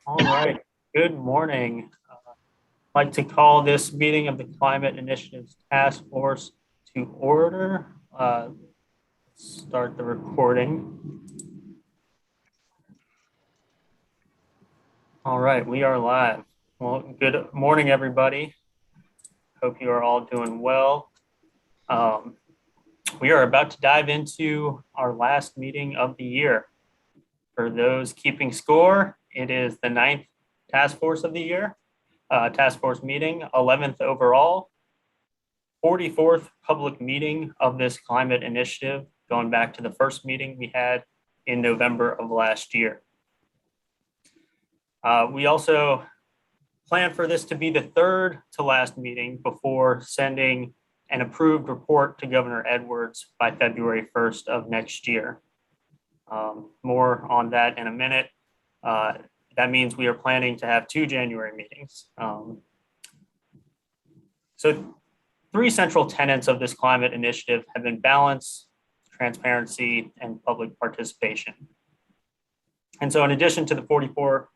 All right, good morning. I'd like to call this meeting of the Climate Initiatives Task Force to order. Start the recording. All right, we are live. Well, good morning, everybody. Hope you are all doing well. We are about to dive into our last meeting of the year. For those keeping score, it is the 9th task force of the year, task force meeting, 11th overall, 44th public meeting of this climate initiative, going back to the first meeting we had in November of last year. We also plan for this to be the third to last meeting before sending an approved report to Governor Edwards by February 1st of next year. More on that in a minute. That means we are planning to have 2 January meetings. So 3 central tenets of this climate initiative have been balance, transparency, and public participation. And so in addition to the 44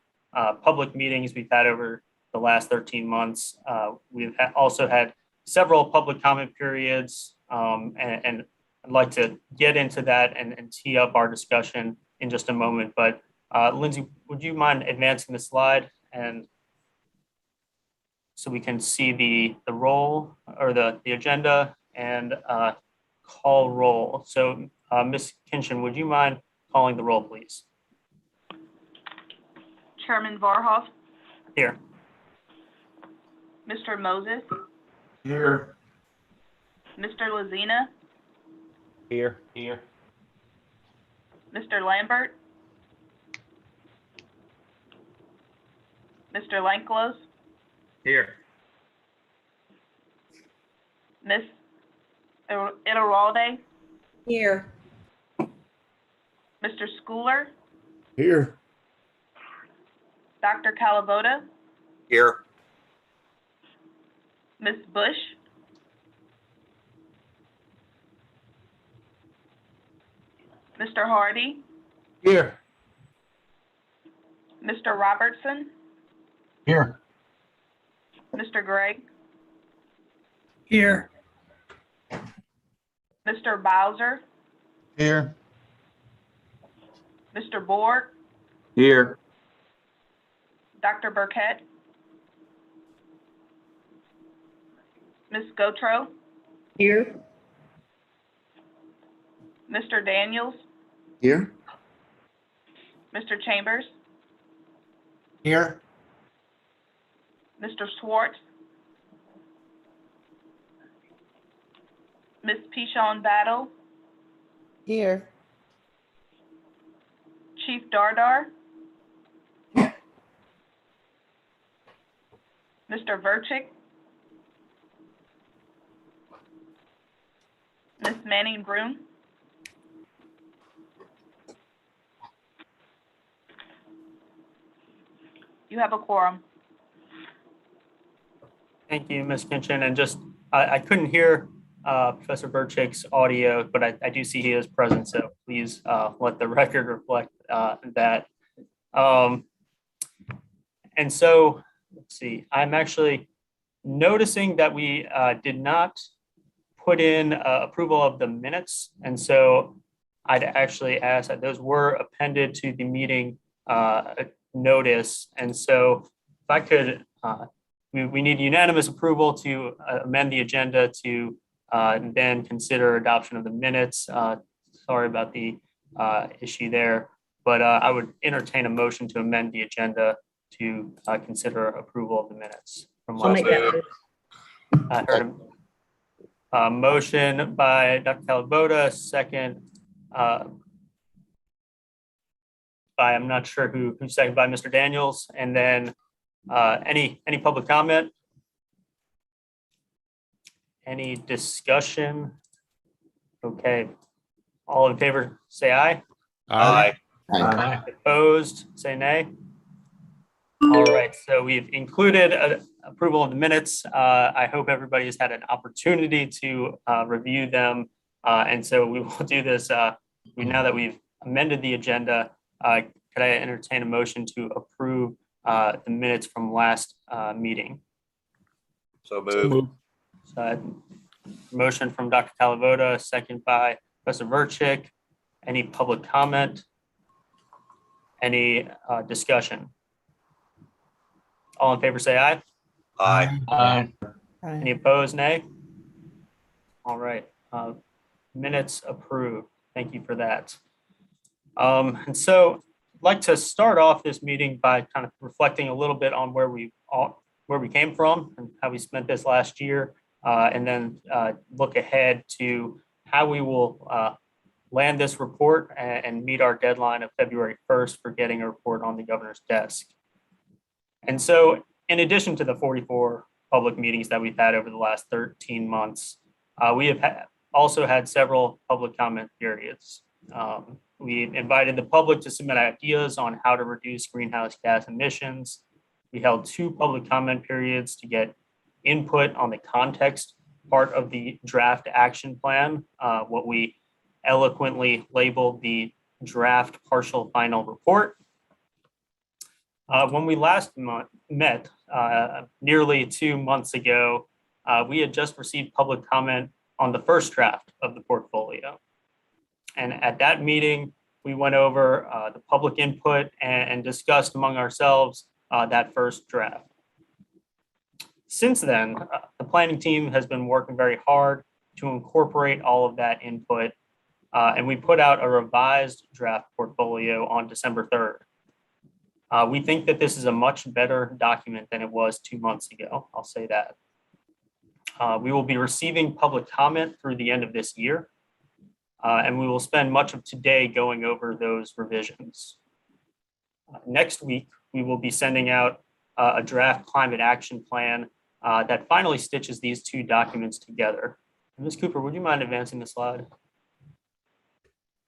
public meetings we've had over the last 13 months, we've also had several public comment periods, and I'd like to get into that and tee up our discussion in just a moment. But Lindsay, would you mind advancing the slide and so we can see the roll or the agenda and call roll. So Ms. Kinchin, would you mind calling the roll, please? Chairman Varhoff. Here. Mr. Moses. Here. Mr. Lazina. Here. Mr. Lambert. Mr. Lanklos. Here. Ms. Iturralde. Here. Mr. Schooler. Here. Dr. Calavoda. Here. Ms. Bush. Mr. Hardy. Here. Mr. Robertson. Here. Mr. Gregg. Here. Mr. Bowser. Here. Mr. Borg. Here. Dr. Burkett. Ms. Gotro. Here. Mr. Daniels. Here. Mr. Chambers. Here. Mr. Swartz. Ms. Pichon Battle. Here. Chief Dardar. Mr. Verchick. Ms. Manning Broom. You have a quorum. Thank you, Ms. Kinchin. And just, I couldn't hear Professor Burchick's audio, but I do see he is present. So please let the record reflect that. And so, let's see, I'm actually noticing that we did not put in approval of the minutes. And so I'd actually ask that those were appended to the meeting notice. And so if I could, we need unanimous approval to amend the agenda to then consider adoption of the minutes. Sorry about the issue there, but I would entertain a motion to amend the agenda to consider approval of the minutes from I'll last make week. that. I heard a motion by Dr. Calavoda, second by, I'm not sure who seconded, by Mr. Daniels, and then any public comment? Any discussion? Okay, all in favor, say aye. Aye. Opposed, say nay. All right, so we've included approval of the minutes. I hope everybody has had an opportunity to review them. And so we will do this now that we've amended the agenda. Could I entertain a motion to approve the minutes from last meeting. So moved. So motion from Dr. Calavoda, second by Professor Verchick. Any public comment? Any discussion? All in favor, say aye. Aye. Any opposed, nay? All right, minutes approved. Thank you for that. And so I'd like to start off this meeting by kind of reflecting a little bit on where we came from and how we spent this last year, and then look ahead to how we will land this report and meet our deadline of February 1st for getting a report on the governor's desk. And so in addition to the 44 public meetings that we've had over the last 13 months, we have also had several public comment periods. We invited the public to submit ideas on how to reduce greenhouse gas emissions. We held 2 public comment periods to get input on the context part of the draft action plan, what we eloquently labeled the draft partial final report. When we last met nearly 2 months ago, we had just received public comment on the first draft of the portfolio. And at that meeting, we went over the public input and discussed among ourselves that first draft. Since then, the planning team has been working very hard to incorporate all of that input, and we put out a revised draft portfolio on December 3rd. We think that this is a much better document than it was 2 months ago. I'll say that. We will be receiving public comment through the end of this year, and we will spend much of today going over those revisions. Next week, we will be sending out a draft climate action plan that finally stitches these 2 documents together. Ms. Cooper, would you mind advancing the slide?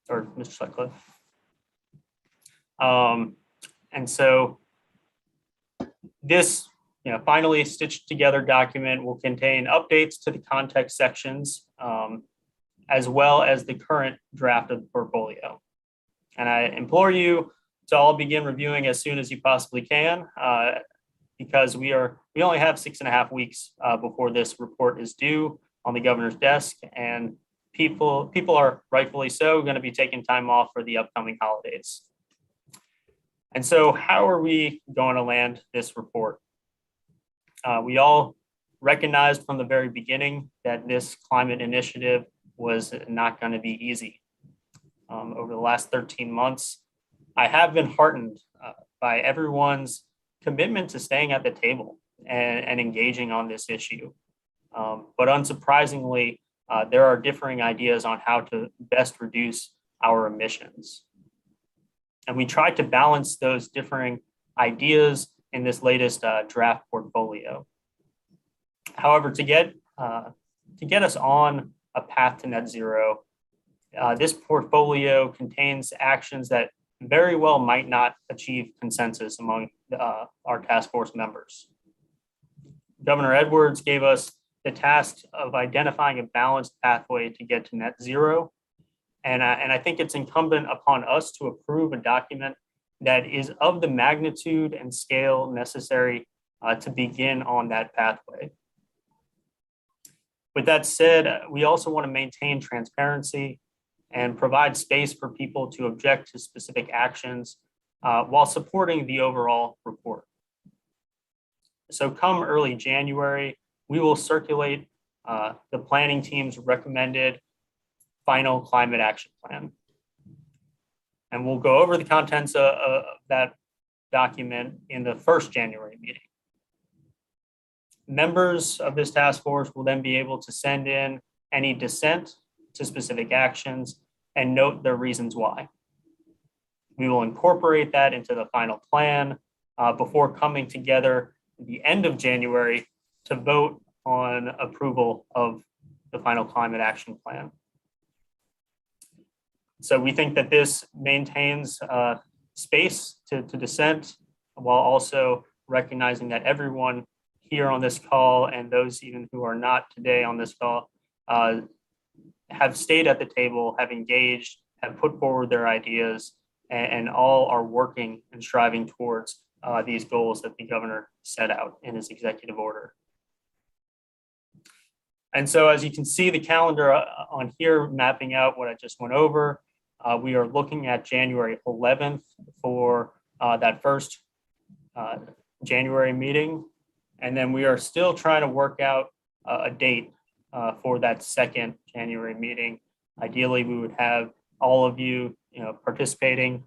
Or Mr. Sutcliffe? And so this finally stitched together document will contain updates to the context sections, as well as the current draft of the portfolio. And I implore you to all begin reviewing as soon as you possibly can, because we only have 6.5 weeks before this report is due on the governor's desk, and people are rightfully so going to be taking time off for the upcoming holidays. And so how are we going to land this report? We all recognized from the very beginning that this climate initiative was not going to be easy. Over the last 13 months, I have been heartened by everyone's commitment to staying at the table and engaging on this issue. But unsurprisingly, there are differing ideas on how to best reduce our emissions. And we tried to balance those differing ideas in this latest draft portfolio. However, to get us on a path to net zero, this portfolio contains actions that very well might not achieve consensus among our task force members. Governor Edwards gave us the task of identifying a balanced pathway to get to net zero. And I think it's incumbent upon us to approve a document that is of the magnitude and scale necessary to begin on that pathway. With that said, we also want to maintain transparency and provide space for people to object to specific actions while supporting the overall report. So come early January, we will circulate the planning team's recommended final climate action plan. And we'll go over the contents of that document in the first January meeting. Members of this task force will then be able to send in any dissent to specific actions and note their reasons why. We will incorporate that into the final plan before coming together at the end of January to vote on approval of the final climate action plan. So we think that this maintains space to dissent, while also recognizing that everyone here on this call and those even who are not today on this call have stayed at the table, have engaged, have put forward their ideas, and all are working and striving towards these goals that the governor set out in his executive order. And so as you can see the calendar on here mapping out what I just went over, we are looking at January 11th for that first January meeting. And then we are still trying to work out a date for that second January meeting. Ideally, we would have all of you, participating.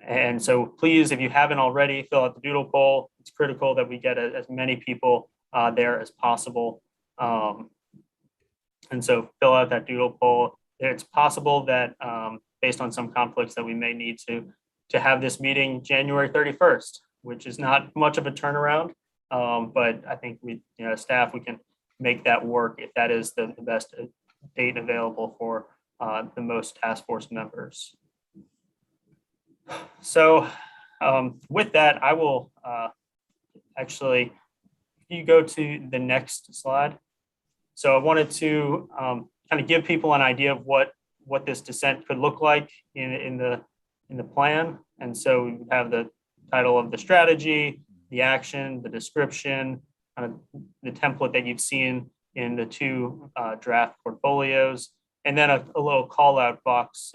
And so please, if you haven't already, fill out the doodle poll. It's critical that we get as many people there as possible. And so fill out that doodle poll. It's possible that based on some conflicts that we may need to have this meeting January 31st, which is not much of a turnaround. But I think staff, we can make that work if that is the best date available for the most task force members. So with that, I will actually, if you go to the next slide. So I wanted to kind of give people an idea of what this dissent could look like in the plan. And so we have the title of the strategy, the action, the description, the template that you've seen in the two draft portfolios, and then a little call out box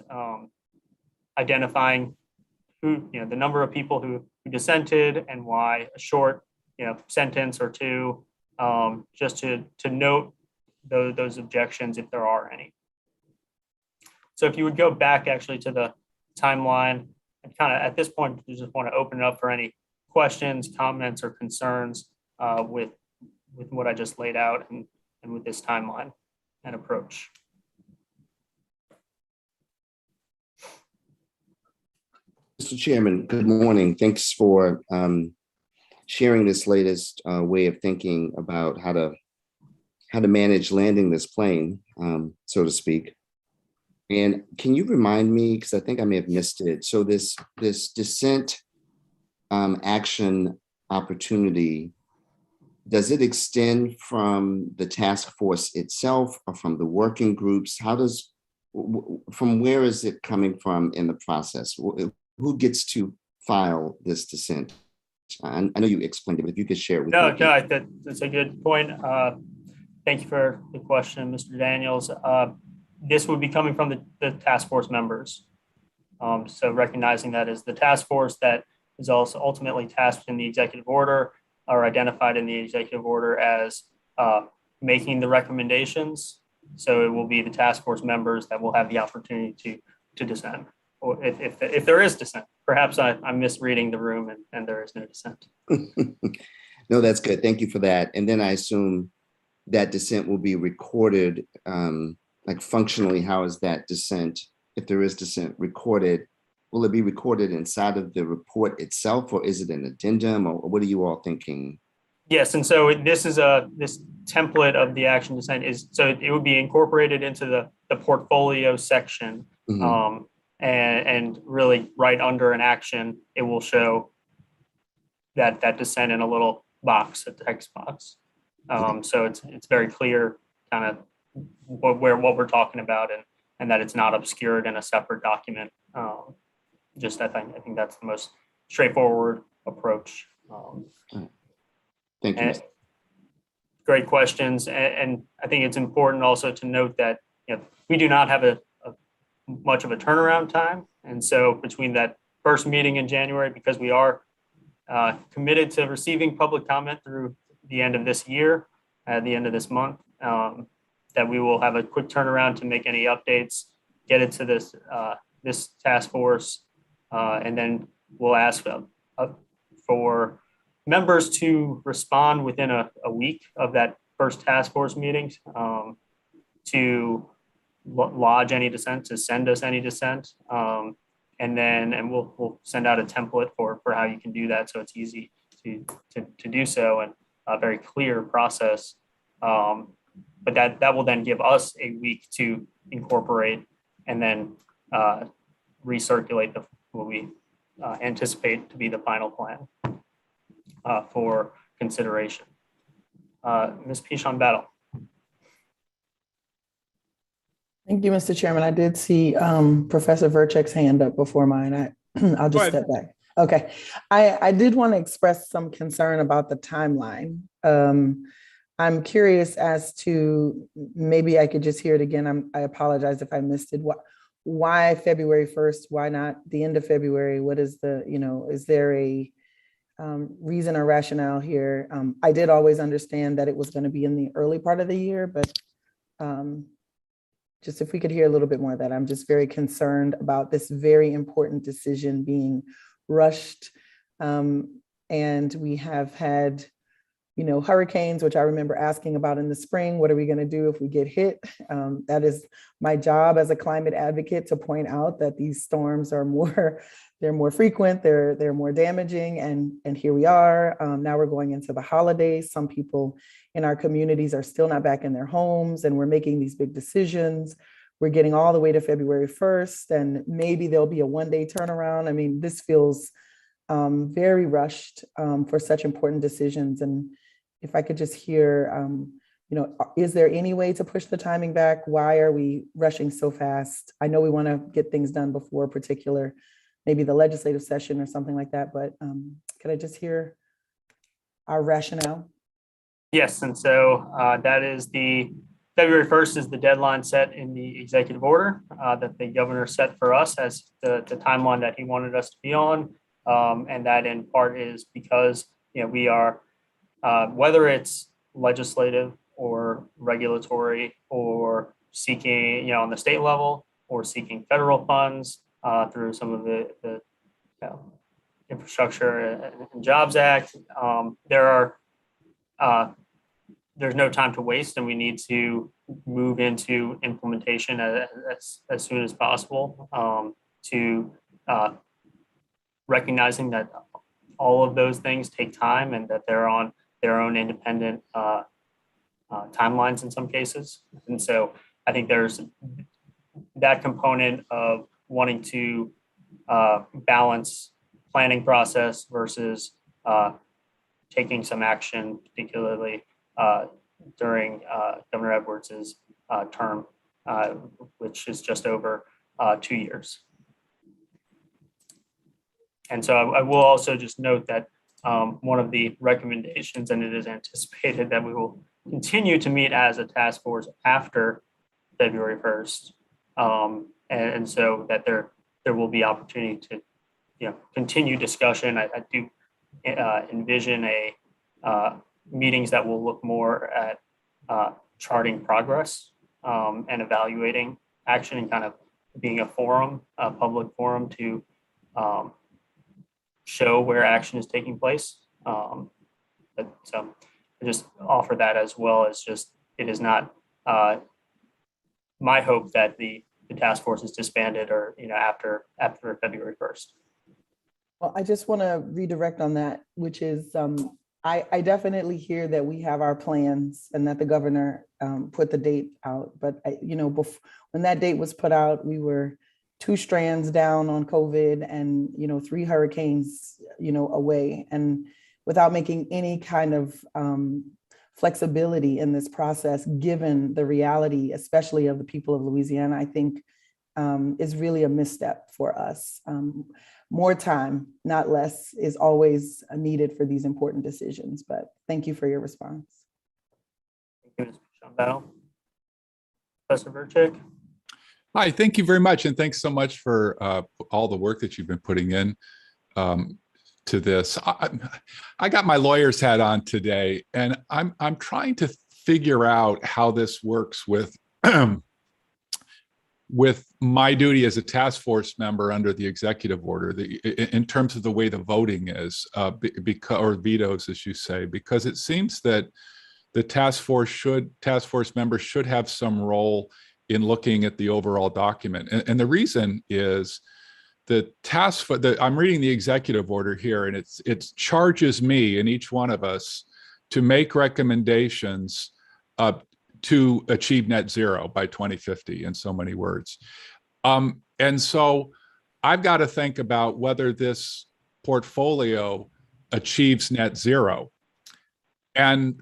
identifying who, the number of people who dissented and why, a short, sentence or two, just to note those objections if there are any. So if you would go back actually to the timeline, and kind of at this point, you just want to open it up for any questions, comments, or concerns with what I just laid out and with this timeline and approach. Mr. Chairman, good morning. Thanks for sharing this latest way of thinking about how to manage landing this plane, so to speak. And can you remind me, because I think I may have missed it. So this dissent action opportunity, does it extend from the task force itself or from the working groups? From where is it coming from in the process? Who gets to file this dissent? I know you explained it, but if you could share it with me. No, that's a good point. Thank you for the question, Mr. Daniels. This would be coming from the task force members. So recognizing that as the task force that is also ultimately tasked in the executive order or identified in the executive order as making the recommendations. So it will be the task force members that will have the opportunity to dissent, or if there is dissent. Perhaps I'm misreading the room and there is no dissent. No, that's good. Thank you for that. And then I assume that dissent will be recorded, like functionally, how is that dissent, if there is dissent, recorded? Will it be recorded inside of the report itself, or is it an addendum, or what are you all thinking? Yes, and so this template of the action dissent so it would be incorporated into the portfolio section. Mm-hmm. And really right under an action, it will show that dissent in a little box, a text box. So it's very clear kind of what we're talking about and that it's not obscured in a separate document. I think that's the most straightforward approach. Thank you. Great questions. And I think it's important also to note that we do not have much of a turnaround time. And so between that first meeting in January, because we are committed to receiving public comment through the end of this year, at the end of this month, that we will have a quick turnaround to make any updates, get it to this task force, and then we'll ask for members to respond within a week of that first task force meeting, to lodge any dissent, to send us any dissent, and we'll send out a template for how you can do that, so it's easy to do so, and a very clear process. But that will then give us a week to incorporate and then recirculate what we anticipate to be the final plan for consideration. Ms. Pishon Battle. Thank you, Mr. Chairman. I did see Professor Verchek's hand up before mine. I'll just step back. Okay. I did want to express some concern about the timeline. I'm curious as to, maybe I could just hear it again. I apologize if I missed it. Why February 1st? Why not the end of February? What is the, is there a reason or rationale here? I did always understand that it was going to be in the early part of the year, but just if we could hear a little bit more of that. I'm just very concerned about this very important decision being rushed. And we have had, hurricanes, which I remember asking about in the spring. What are we going to do if we get hit? That is my job as a climate advocate, to point out that these storms are they're more frequent, they're more damaging, and here we are. Now we're going into the holidays. Some people in our communities are still not back in their homes, and we're making these big decisions. We're getting all the way to February 1st, and maybe there'll be a one-day turnaround. I mean, this feels very rushed for such important decisions. And if I could just hear, is there any way to push the timing back? Why are we rushing so fast? I know we want to get things done before maybe the legislative session or something like that, but could I just hear our rationale? Yes, and so that is the February 1st is the deadline set in the executive order that the governor set for us as the timeline that he wanted us to be on. And that in part is because, we are, whether it's legislative or regulatory or seeking, on the state level or seeking federal funds through some of the Infrastructure and Jobs Act, there's no time to waste, and we need to move into implementation as soon as possible to recognizing that all of those things take time and that they're on their own independent timelines in some cases. And so I think there's that component of wanting to balance planning process versus taking some action, particularly during Governor Edwards's term, which is just over 2 years. And so I will also just note that one of the recommendations, and it is anticipated that we will continue to meet as a task force after February 1st. And so that there will be opportunity to continue discussion. I do envision meetings that will look more at charting progress and evaluating action, and kind of being a forum, a public forum to show where action is taking place. But so I just offer that as well as just, it is not my hope that the task force is disbanded or after February 1st. Well, I just want to redirect on that, which is I definitely hear that we have our plans and that the governor put the date out. But when that date was put out, we were 2 strands down on COVID and 3 hurricanes away, and without making any kind of flexibility in this process, given the reality, especially of the people of Louisiana, I think is really a misstep for us. More time, not less, is always needed for these important decisions. But thank you for your response. Thank you, Ms. Chambel. Professor Verchick. Hi, thank you very much. And thanks so much for all the work that you've been putting in to this. I got my lawyer's hat on today, and I'm trying to figure out how this works with with my duty as a task force member under the executive order, in terms of the way the voting is, or vetoes, as you say, because it seems that the task force members should have some role in looking at the overall document. And the reason is the I'm reading the executive order here, and it charges me and each one of us to make recommendations to achieve net zero by 2050, in so many words. And so I've got to think about whether this portfolio achieves net zero. And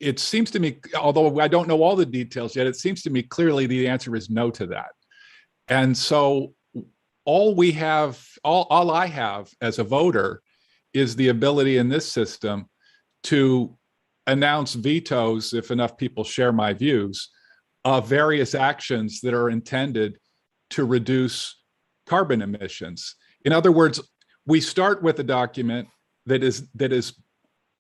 it seems to me, although I don't know all the details yet, it seems to me clearly the answer is no to that. And so all we have all I have as a voter is the ability in this system to announce vetoes, if enough people share my views, of various actions that are intended to reduce carbon emissions. In other words, we start with a document that is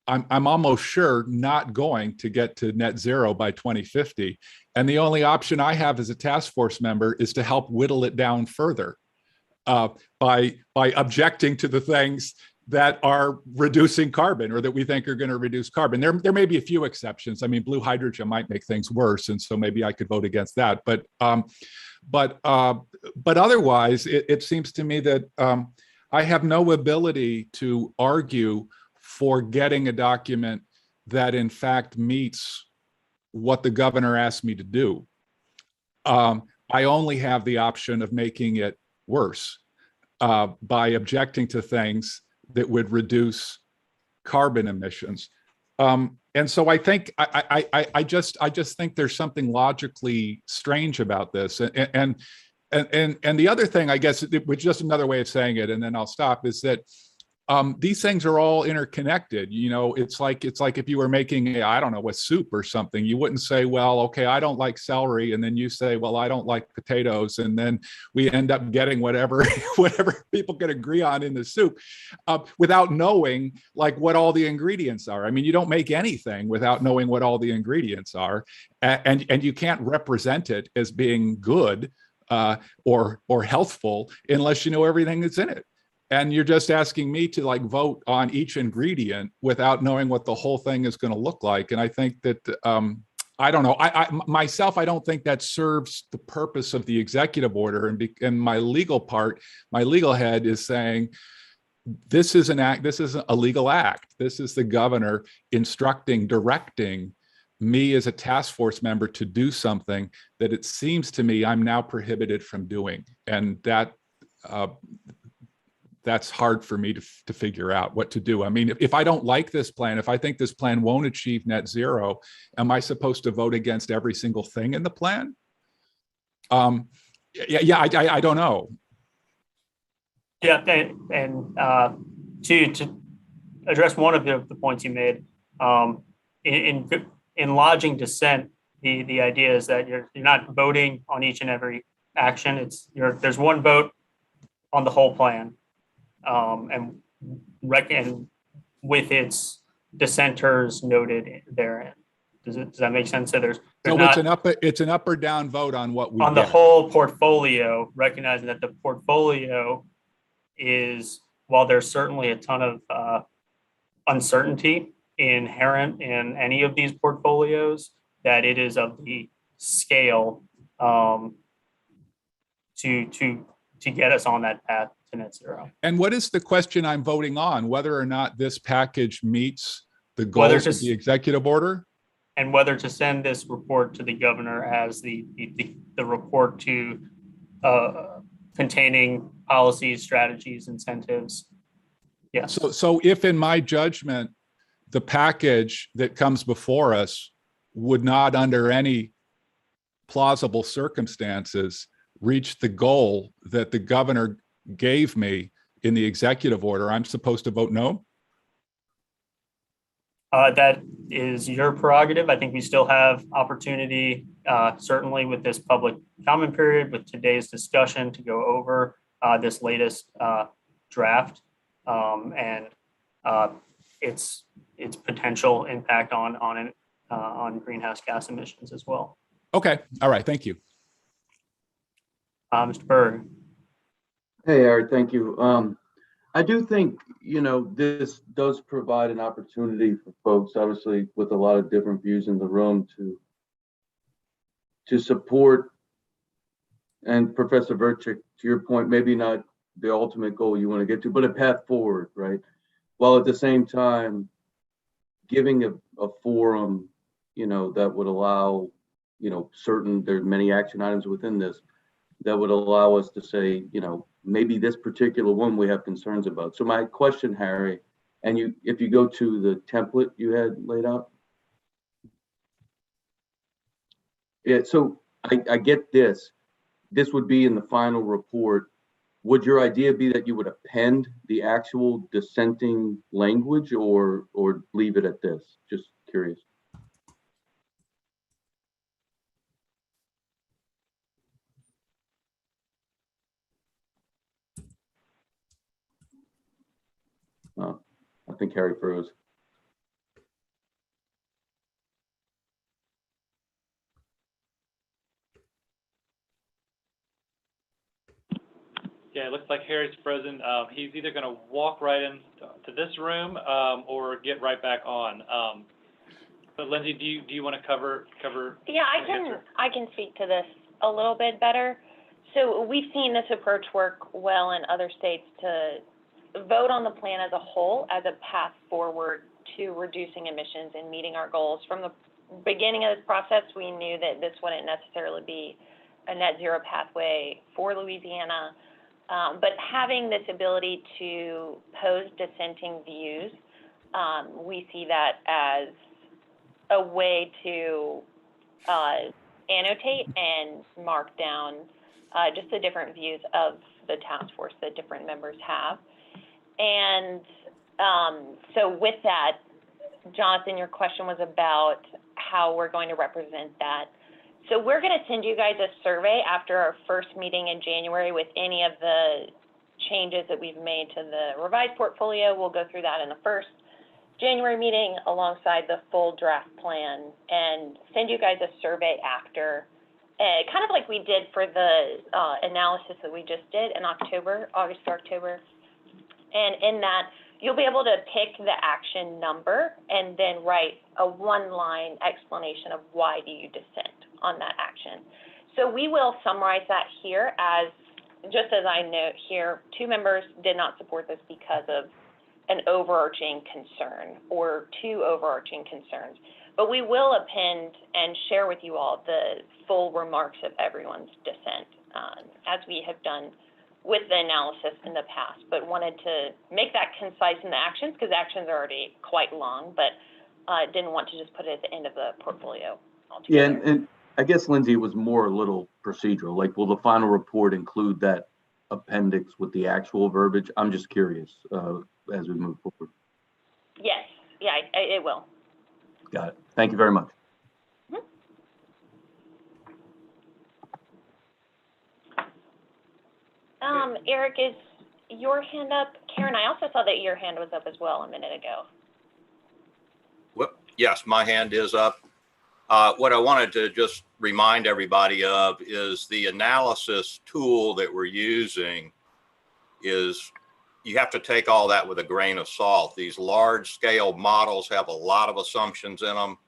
I'm almost sure not going to get to net zero by 2050. And the only option I have as a task force member is to help whittle it down further by objecting to the things that are reducing carbon or that we think are going to reduce carbon. There may be a few exceptions. I mean, blue hydrogen might make things worse, and so maybe I could vote against that. But otherwise, it seems to me that I have no ability to argue for getting a document that in fact meets what the governor asked me to do. I only have the option of making it worse by objecting to things that would reduce carbon emissions. And so I think I just think there's something logically strange about this. And the other thing, I guess, which is just another way of saying it, and then I'll stop, is that these things are all interconnected. You know, it's like if you were making I don't know, a soup or something, you wouldn't say, well, okay, I don't like celery, and then you say, well, I don't like potatoes, and then we end up getting whatever people can agree on in the soup, without knowing like what all the ingredients are. I mean, you don't make anything without knowing what all the ingredients are, and you can't represent it as being good or healthful unless you know everything that's in it. And you're just asking me to like vote on each ingredient without knowing what the whole thing is going to look like. And I think that, I don't know, myself, I don't think that serves the purpose of the executive order. And my legal head is saying, this is a legal act. This is the governor instructing, directing me as a task force member to do something that it seems to me I'm now prohibited from doing. And that's hard for me to figure out what to do. I mean, if I don't like this plan, if I think this plan won't achieve net zero, am I supposed to vote against every single thing in the plan? I don't know. Yeah, and to address one of the points you made, in lodging dissent, the idea is that you're not voting on each and every action. There's one vote on the whole plan. And with its dissenters noted therein. Does that make sense? So it's an up or down vote on what we on the whole portfolio, recognizing that the portfolio is, while there's certainly a ton of uncertainty inherent in any of these portfolios, that it is of the scale to get us on that path to net zero. And what is the question I'm voting on? Whether or not this package meets the goals of the executive order? And whether to send this report to the governor as the report to containing policies, strategies, incentives. Yes. So if in my judgment, the package that comes before us would not under any plausible circumstances reach the goal that the governor gave me in the executive order, I'm supposed to vote no? That is your prerogative. I think we still have opportunity, certainly with this public comment period, with today's discussion, to go over this latest draft and its potential impact on greenhouse gas emissions as well. Okay. All right. Thank you. Mr. Berg. Hey, Eric, thank you. I do think, this does provide an opportunity for folks, obviously, with a lot of different views in the room to support, and Professor Verchik, to your point, maybe not the ultimate goal you want to get to, but a path forward, right? While at the same time, giving a forum, that would allow, there's many action items within this that would allow us to say, maybe this particular one we have concerns about. So my question, Harry, and if you go to the template you had laid out. Yeah, so I get this. This would be in the final report would your idea be that you would append the actual dissenting language or leave it at this? Just curious. I think Harry froze. Yeah, it looks like Harry's frozen. He's either going to walk right into this room or get right back on. But Lindsay, do you want to cover? Yeah, I can speak to this a little bit better. So we've seen this approach work well in other states to vote on the plan as a whole as a path forward to reducing emissions and meeting our goals. From the beginning of this process, we knew that this wouldn't necessarily be a net zero pathway for Louisiana. But having this ability to pose dissenting views, we see that as a way to annotate and mark down just the different views of the task force that different members have. And so with that, Jonathan, your question was about how we're going to represent that. So we're going to send you guys a survey after our first meeting in January with any of the changes that we've made to the revised portfolio. We'll go through that in the first January meeting alongside the full draft plan and send you guys a survey after, kind of like we did for the analysis that we just did in October, August to October. And in that, you'll be able to pick the action number and then write a one-line explanation of why do you dissent on that action. So we will summarize that here as, just as I note here, 2 members did not support this because of an overarching concern or 2 overarching concerns. But we will append and share with you all the full remarks of everyone's dissent, as we have done with the analysis in the past, but wanted to make that concise in the actions because actions are already quite long, but didn't want to just put it at the end of the portfolio altogether. Yeah, and I guess, Lindsay, it was more a little procedural. Like, will the final report include that appendix with the actual verbiage? I'm just curious as we move forward. Yes, yeah, it will. Got it. Thank you very much. Eric, is your hand up? Karen, I also saw that your hand was up as well a minute ago. Whoop. Yes, my hand is up. What I wanted to just remind everybody of is the analysis tool that we're using is, you have to take all that with a grain of salt. These large scale models have a lot of assumptions in them.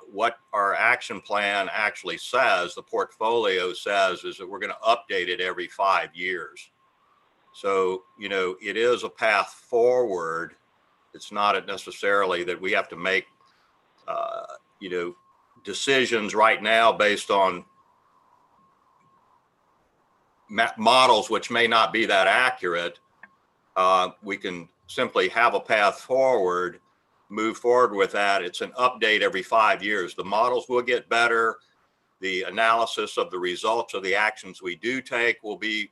What our action plan actually says, the portfolio says, is that we're going to update it every 5 years. So, you know, it is a path forward. It's not necessarily that we have to make, you know, decisions right now based on models which may not be that accurate. We can simply have a path forward, move forward with that. It's an update every 5 years. The models will get better. The analysis of the results of the actions we do take will be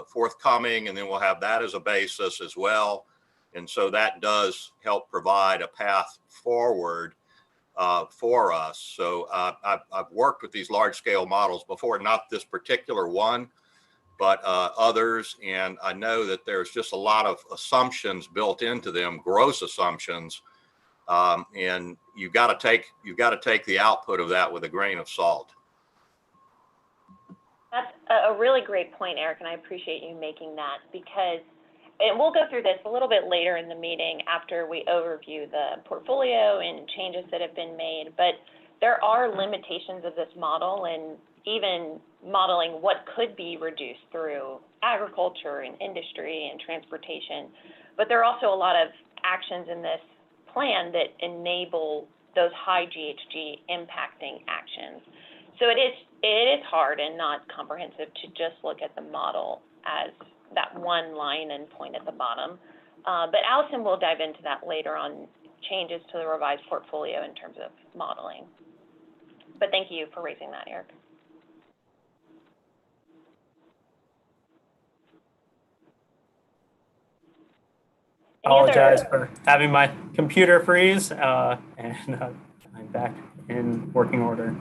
forthcoming, and then we'll have that as a basis as well. And so that does help provide a path forward for us. So I've worked with these large scale models before, not this particular one, but others. And I know that there's just a lot of assumptions built into them, gross assumptions. And you've got to take the output of that with a grain of salt. That's a really great point, Eric, and I appreciate you making that because, and we'll go through this a little bit later in the meeting after we overview the portfolio and changes that have been made, but there are limitations of this model and even modeling what could be reduced through agriculture and industry and transportation. But there are also a lot of actions in this plan that enable those high GHG impacting actions. So it is hard and not comprehensive to just look at the model as that one line and point at the bottom. But Allison will dive into that later on, changes to the revised portfolio in terms of modeling. But thank you for raising that, Eric. Apologize for having my computer freeze, and I'm back in working order.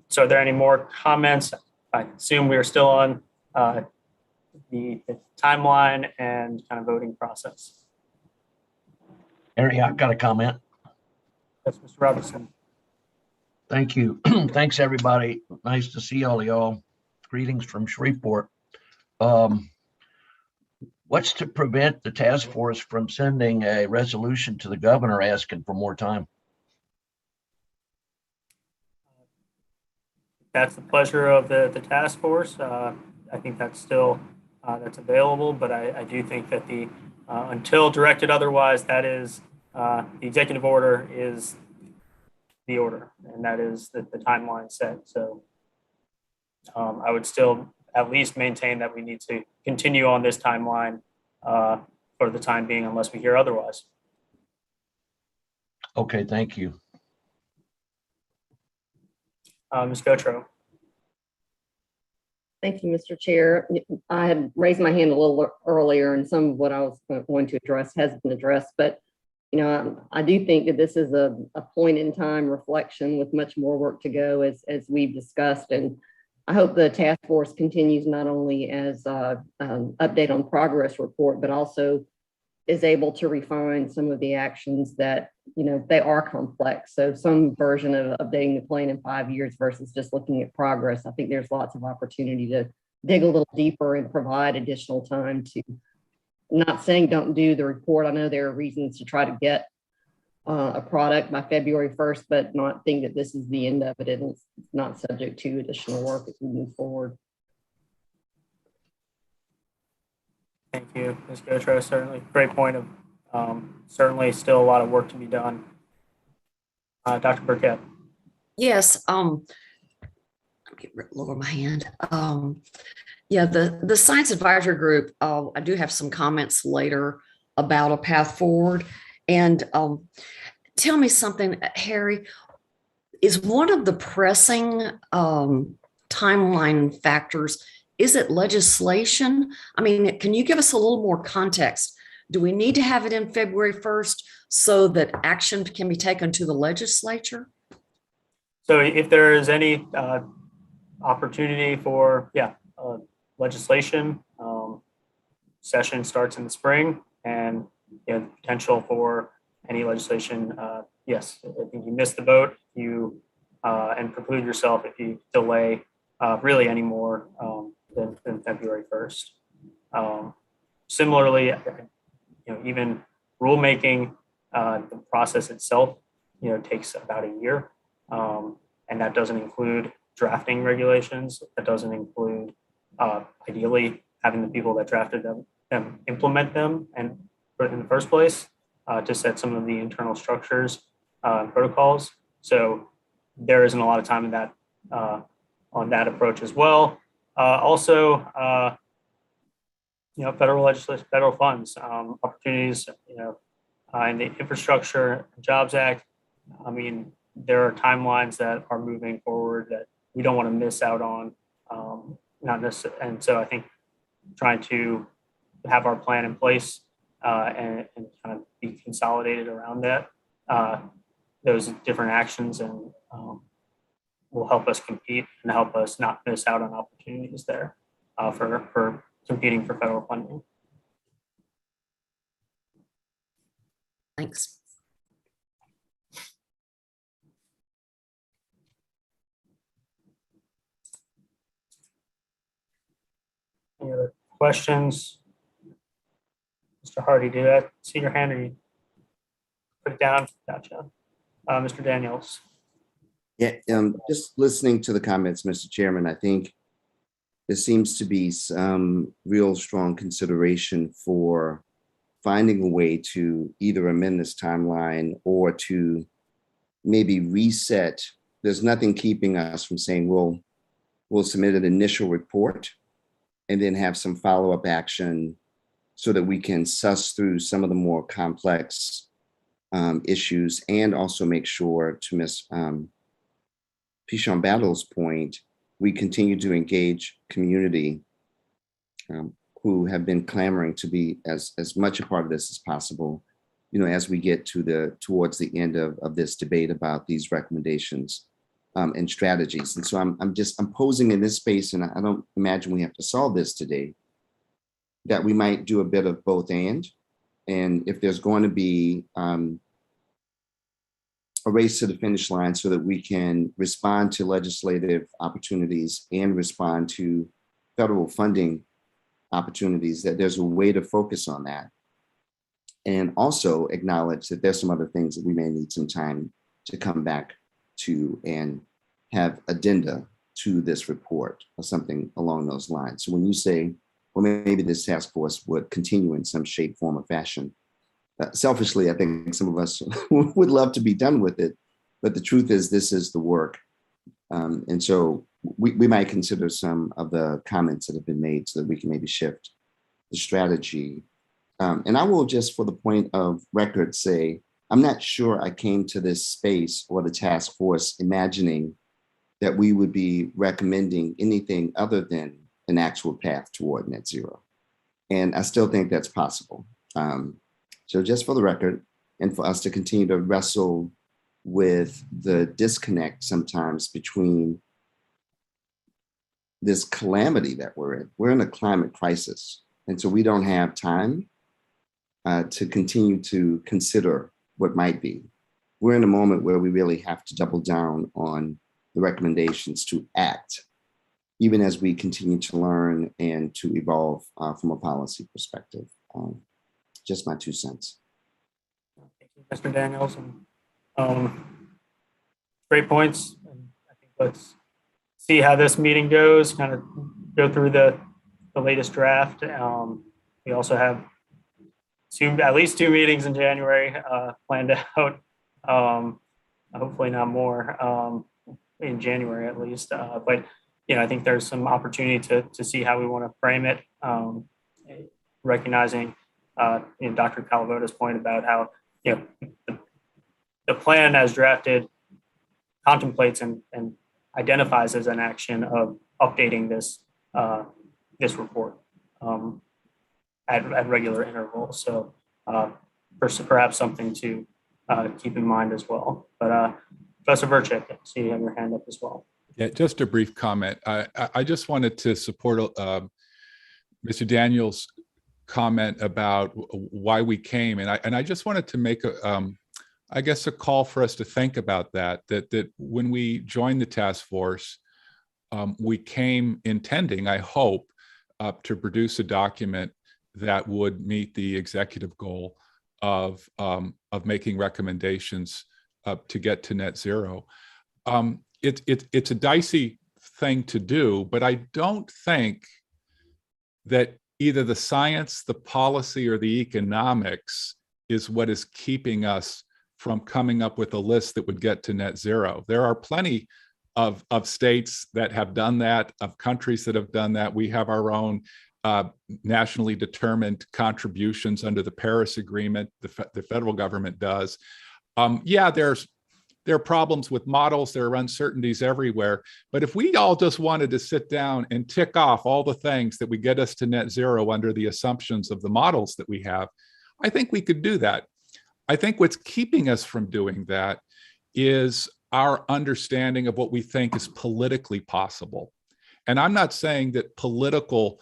So are there any more comments? I assume we are still on the timeline and kind of voting process. Harry, I've got a comment. Yes, Mr. Robertson. Thank you. Thanks, everybody. Nice to see all of y'all. Greetings from Shreveport. What's to prevent the task force from sending a resolution to the governor asking for more time? That's the pleasure of the task force. I think that's still that's available, but I do think that the until directed otherwise, that is the executive order is the order, and that is the timeline set. So I would still at least maintain that we need to continue on this timeline for the time being, unless we hear otherwise. Okay, thank you. Ms. Gotro. Thank you, Mr. Chair. I had raised my hand a little earlier, and some of what I was going to address has been addressed, but I do think that this is a point in time reflection with much more work to go, as we've discussed. And I hope the task force continues not only as update on progress report, but also is able to refine some of the actions that, they are complex. So some version of updating the plan in 5 years versus just looking at progress. I think there's lots of opportunity to dig a little deeper and provide additional time to, not saying don't do the report. I know there are reasons to try to get a product by February 1st, but not think that this is the end of it and it's not subject to additional work as we move forward. Thank you, Ms. Gotro. Certainly, great point of certainly still a lot of work to be done. Dr. Burkett. Yes, let me lower my hand. Yeah, the science advisory group, I do have some comments later about a path forward. And tell me something, Harry, is one of the pressing timeline factors, is it legislation? I mean, can you give us a little more context? Do we need to have it in February 1st so that action can be taken to the legislature? So if there is any opportunity for, legislation, session starts in the spring, and potential for any legislation, yes, I think you missed the boat, and preclude yourself if you delay really any more than February 1st. Similarly, even rulemaking, the process itself, takes about a year, and that doesn't include drafting regulations. That doesn't include ideally having the people that drafted them implement them and in the first place to set some of the internal structures and protocols. So there isn't a lot of time in that on that approach as well. Also, federal legislation, federal funds, opportunities, in the Infrastructure Jobs Act. I mean, there are timelines that are moving forward that we don't want to miss out on. Not necessarily, and so I think trying to have our plan in place and kind of be consolidated around that, those different actions, and will help us compete and help us not miss out on opportunities there for competing for federal funding. Thanks. Any other questions? Mr. Hardy, do I see your hand, or you put it down? Gotcha. Mr. Daniels. Yeah, just listening to the comments, Mr. Chairman, I think there seems to be some real strong consideration for finding a way to either amend this timeline or to maybe reset. There's nothing keeping us from saying we'll submit an initial report and then have some follow-up action so that we can suss through some of the more complex issues, and also make sure, to Ms. Pichon Battle's point, we continue to engage community who have been clamoring to be as much a part of this as possible, as we get towards the end of this debate about these recommendations and strategies. And so I'm posing in this space, and I don't imagine we have to solve this today, that we might do a bit of both and if there's going to be a race to the finish line so that we can respond to legislative opportunities and respond to federal funding opportunities, that there's a way to focus on that. And also acknowledge that there's some other things that we may need some time to come back to and have addenda to this report or something along those lines. So when you say, well, maybe this task force would continue in some shape, form, or fashion, selfishly, I think some of us would love to be done with it, but the truth is this is the work. And so we might consider some of the comments that have been made so that we can maybe shift the strategy. And I will just, for the point of record, say, I'm not sure I came to this space or the task force imagining that we would be recommending anything other than an actual path toward net zero. And I still think that's possible. So just for the record, and for us to continue to wrestle with the disconnect sometimes between this calamity that we're in a climate crisis. And so we don't have time to continue to consider what might be. We're in a moment where we really have to double down on the recommendations to act, even as we continue to learn and to evolve from a policy perspective. Just my 2 cents. Thank you, Mr. Daniels. Great points. And I think let's see how this meeting goes, kind of go through the latest draft. We also have at least 2 meetings in January planned out. Hopefully not more in January at least. But I think there's some opportunity to see how we want to frame it, recognizing Dr. Calavota's point about how the plan as drafted contemplates and identifies as an action of updating this report at regular intervals. So perhaps something to keep in mind as well. But Professor Verchick, I see you have your hand up as well. Yeah, just a brief comment. I just wanted to support Mr. Daniels' comment about why we came, and I just wanted to make a call for us to think about that when we joined the task force, we came intending, I hope, to produce a document that would meet the executive goal of making recommendations to get to net zero. It's a dicey thing to do, but I don't think that either the science, the policy, or the economics is what is keeping us from coming up with a list that would get to net zero. There are plenty of states that have done that, of countries that have done that. We have our own nationally determined contributions under the Paris Agreement, the federal government does. There are problems with models, there are uncertainties everywhere, but if we all just wanted to sit down and tick off all the things that would get us to net zero under the assumptions of the models that we have, I think we could do that. I think what's keeping us from doing that is our understanding of what we think is politically possible. And I'm not saying that political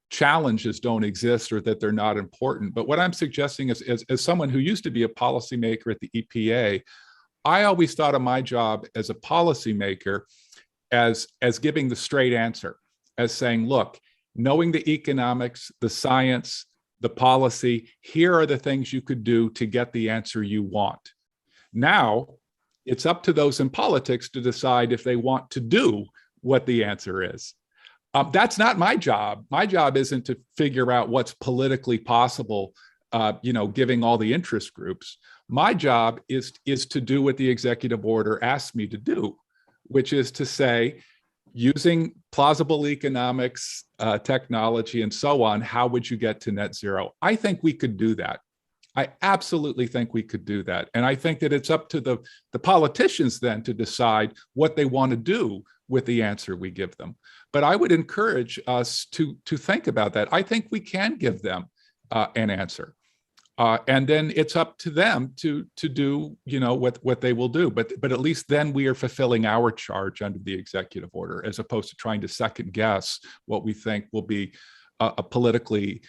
challenges don't exist or that they're not important, but what I'm suggesting is, as someone who used to be a policymaker at the EPA, I always thought of my job as a policymaker as giving the straight answer, as saying, look, knowing the economics, the science, the policy, here are the things you could do to get the answer you want. Now, it's up to those in politics to decide if they want to do what the answer is. That's not my job. My job isn't to figure out what's politically possible, giving all the interest groups. My job is to do what the executive order asks me to do, which is to say, using plausible economics, technology, and so on, how would you get to net zero? I think we could do that. I absolutely think we could do that. And I think that it's up to the politicians then to decide what they want to do with the answer we give them. But I would encourage us to think about that. I think we can give them an answer. And then it's up to them to do, what they will do. But at least then we are fulfilling our charge under the executive order, as opposed to trying to second guess what we think will be a politically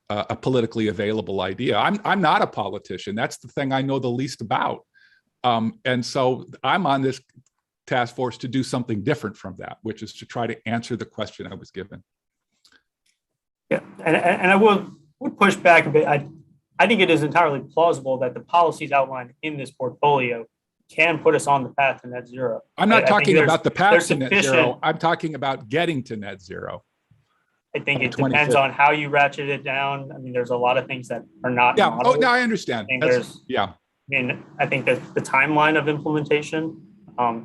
available idea. I'm not a politician. That's the thing I know the least about. And so I'm on this task force to do something different from that, which is to try to answer the question I was given. Yeah, and I would push back a bit. I think it is entirely plausible that the policies outlined in this portfolio can put us on the path to net zero. I'm not talking about the path to net sufficient- zero. I'm talking about getting to net zero. I think it 2050. depends on how you ratchet it down. I mean, there's a lot of things that are not. Yeah. modeled. Oh, no, I understand. Yeah. I mean, I think that the timeline of implementation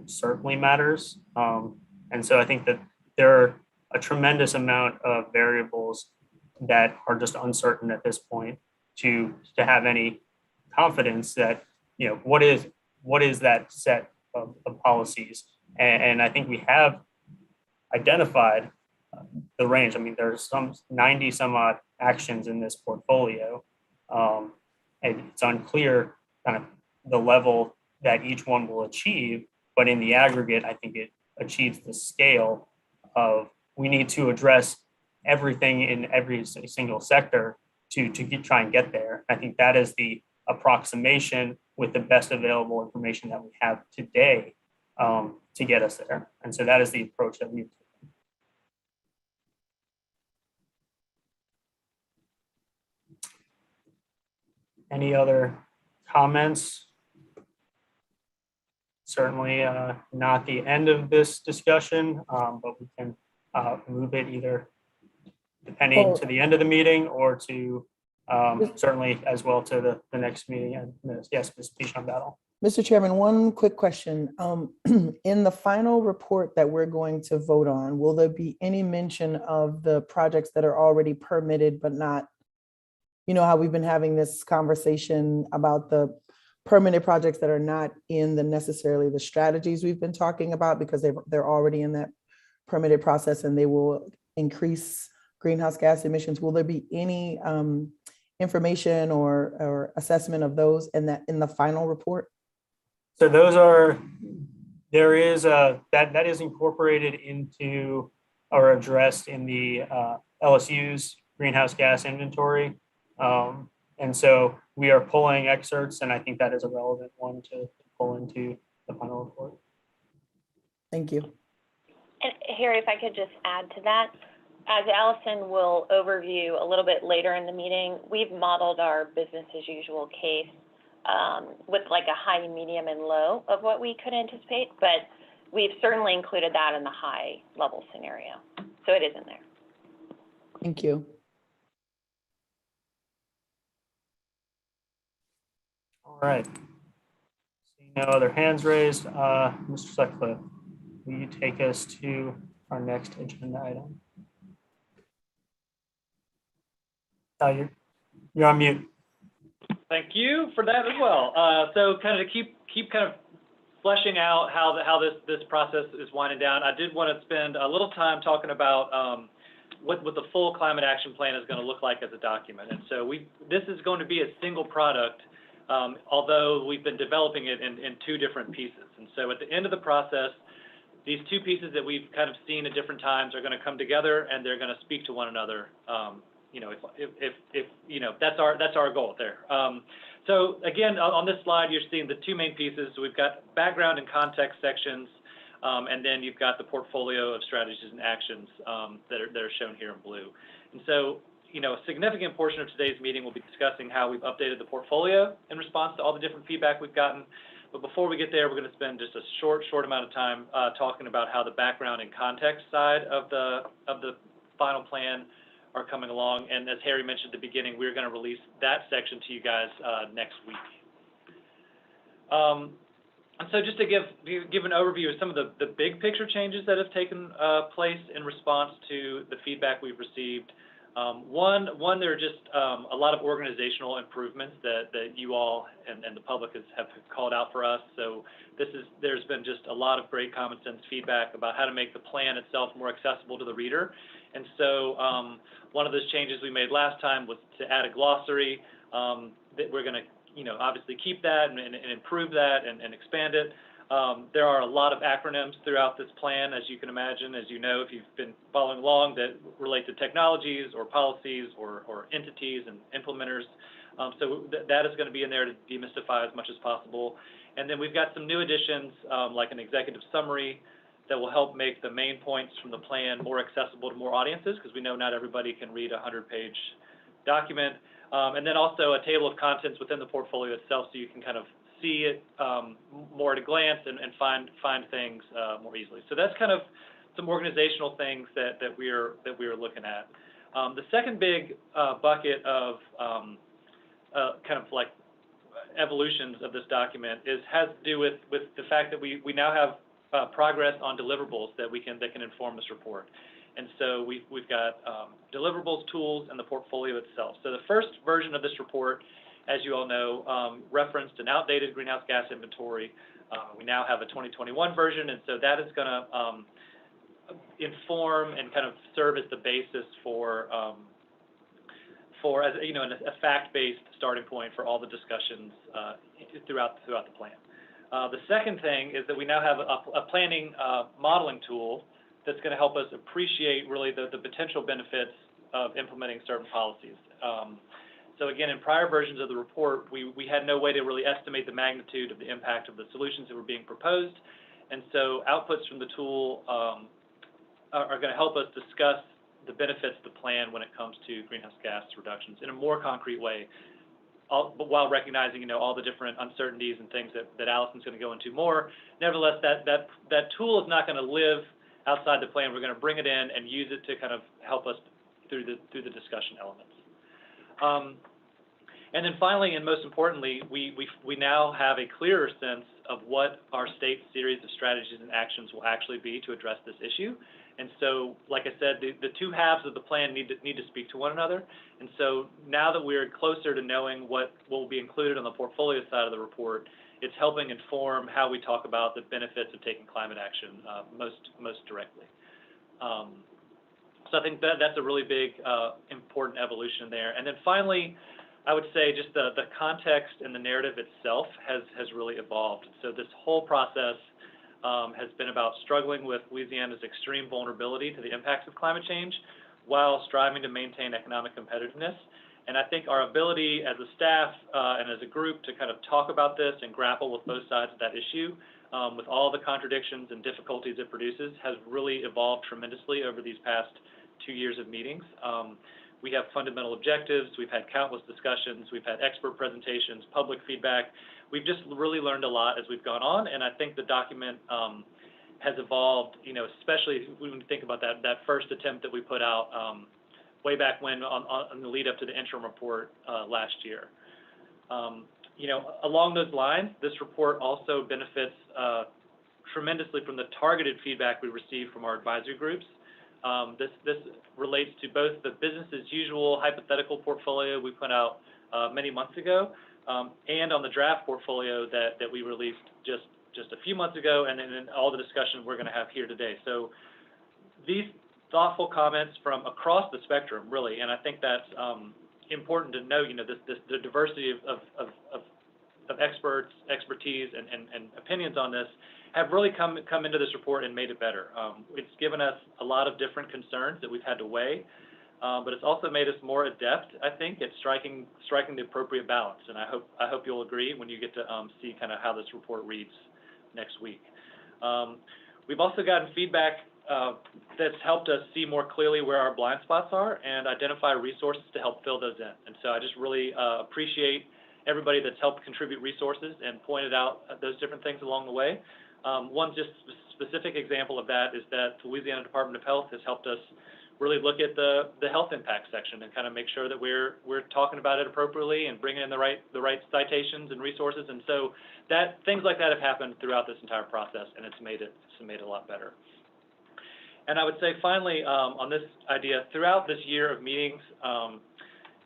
certainly matters. And so I think that there are a tremendous amount of variables that are just uncertain at this point to have any confidence that, what is that set of policies. And I think we have identified the range. I mean, there's some 90 some odd actions in this portfolio. And it's unclear kind of the level that each one will achieve, but in the aggregate, I think it achieves the scale of we need to address everything in every single sector to try and get there. I think that is the approximation with the best available information that we have today to get us there. And so that is the approach that we've taken. Any other comments? Certainly not the end of this discussion, but we can move it either depending to the end of the meeting or to certainly as well to the next meeting. And yes, Ms. Pichon-Battle. Mr. Chairman, one quick question. In the final report that we're going to vote on, will there be any mention of the projects that are already permitted but not, how we've been having this conversation about the permitted projects that are not in necessarily the strategies we've been talking about because they're already in that permitted process and they will increase greenhouse gas emissions? Will there be any information or assessment of those in the final report? So there is that is incorporated into or addressed in the LSU's greenhouse gas inventory. And so we are pulling excerpts, and I think that is a relevant one to pull into the final report. Thank you. And Harry, if I could just add to that, as Allison will overview a little bit later in the meeting, we've modeled our business as usual case with like a high, medium, and low of what we could anticipate, but we've certainly included that in the high level scenario. So it is in there. Thank you. All right. Seeing no other hands raised, Mr. Sutcliffe, will you take us to our next agenda item? You're on mute. Thank you for that as well. So kind of to keep kind of fleshing out how this process is winding down, I did want to spend a little time talking about what the full climate action plan is going to look like as a document. And so this is going to be a single product, although we've been developing it in two different pieces. And so at the end of the process, these two pieces that we've kind of seen at different times are going to come together and they're going to speak to one another. If that's our goal there. So again, on this slide, you're seeing the two main pieces. So we've got background and context sections, and then you've got the portfolio of strategies and actions that are shown here in blue. And so, a significant portion of today's meeting will be discussing how we've updated the portfolio in response to all the different feedback we've gotten. But before we get there, we're going to spend just a short amount of time talking about how the background and context side of the final plan are coming along. And as Harry mentioned at the beginning, we're going to release that section to you guys next week. And so just to give an overview of some of the big picture changes that have taken place in response to the feedback we've received, One, there are just a lot of organizational improvements that you all and the public have called out for us. So there's been just a lot of great common sense feedback about how to make the plan itself more accessible to the reader. And so one of those changes we made last time was to add a glossary. That we're going to, obviously keep that and improve that and expand it. There are a lot of acronyms throughout this plan, as you can imagine, as you know, if you've been following along, that relate to technologies or policies or entities and implementers. So that is going to be in there to demystify as much as possible. And then we've got some new additions, like an executive summary that will help make the main points from the plan more accessible to more audiences, because we know not everybody can read a 100-page document. And then also a table of contents within the portfolio itself, so you can kind of see it more at a glance and find things more easily. So that's kind of some organizational things that we are looking at. The second big bucket of kind of like evolutions of this document has to do with the fact that we now have progress on deliverables that can inform this report. And so we've got deliverables tools and the portfolio itself. So the first version of this report, as you all know, referenced an outdated greenhouse gas inventory. We now have a 2021 version, and so that is going to inform and kind of serve as the basis for as a fact-based starting point for all the discussions throughout the plan. The second thing is that we now have a planning modeling tool that's going to help us appreciate really the potential benefits of implementing certain policies. So again, in prior versions of the report, we had no way to really estimate the magnitude of the impact of the solutions that were being proposed. And so outputs from the tool are going to help us discuss the benefits of the plan when it comes to greenhouse gas reductions in a more concrete way, but while recognizing, all the different uncertainties and things that Allison's going to go into more. Nevertheless, that tool is not going to live outside the plan. We're going to bring it in and use it to kind of help us through the discussion elements. And then finally, and most importantly, we now have a clearer sense of what our state's series of strategies and actions will actually be to address this issue. And so, like I said, the two halves of the plan need to speak to one another. And so now that we're closer to knowing what will be included on the portfolio side of the report, it's helping inform how we talk about the benefits of taking climate action most directly. So I think that's a really big, important evolution there. And then finally, I would say just the context and the narrative itself has really evolved. So this whole process has been about struggling with Louisiana's extreme vulnerability to the impacts of climate change while striving to maintain economic competitiveness. And I think our ability as a staff and as a group to kind of talk about this and grapple with both sides of that issue, with all the contradictions and difficulties it produces, has really evolved tremendously over these past 2 years of meetings. We have fundamental objectives. We've had countless discussions. We've had expert presentations, public feedback. We've just really learned a lot as we've gone on. And I think the document has evolved, especially when we think about that first attempt that we put out way back when on the lead up to the interim report last year. Along those lines, this report also benefits tremendously from the targeted feedback we receive from our advisory groups. This relates to both the business as usual hypothetical portfolio we put out many months ago, and on the draft portfolio that we released just a few months ago, and then all the discussion we're going to have here today. So these thoughtful comments from across the spectrum, really, and I think that's important to know. The diversity of experts, expertise, and opinions on this have really come into this report and made it better. It's given us a lot of different concerns that we've had to weigh, but it's also made us more adept, I think, at striking the appropriate balance. And I hope you'll agree when you get to see kind of how this report reads next week. We've also gotten feedback that's helped us see more clearly where our blind spots are and identify resources to help fill those in. And so I just really appreciate everybody that's helped contribute resources and pointed out those different things along the way. One just specific example of that is that the Louisiana Department of Health has helped us really look at the health impact section and kind of make sure that we're talking about it appropriately and bringing in the right citations and resources. And so things like that have happened throughout this entire process, and it's made it a lot better. And I would say finally, on this idea, throughout this year of meetings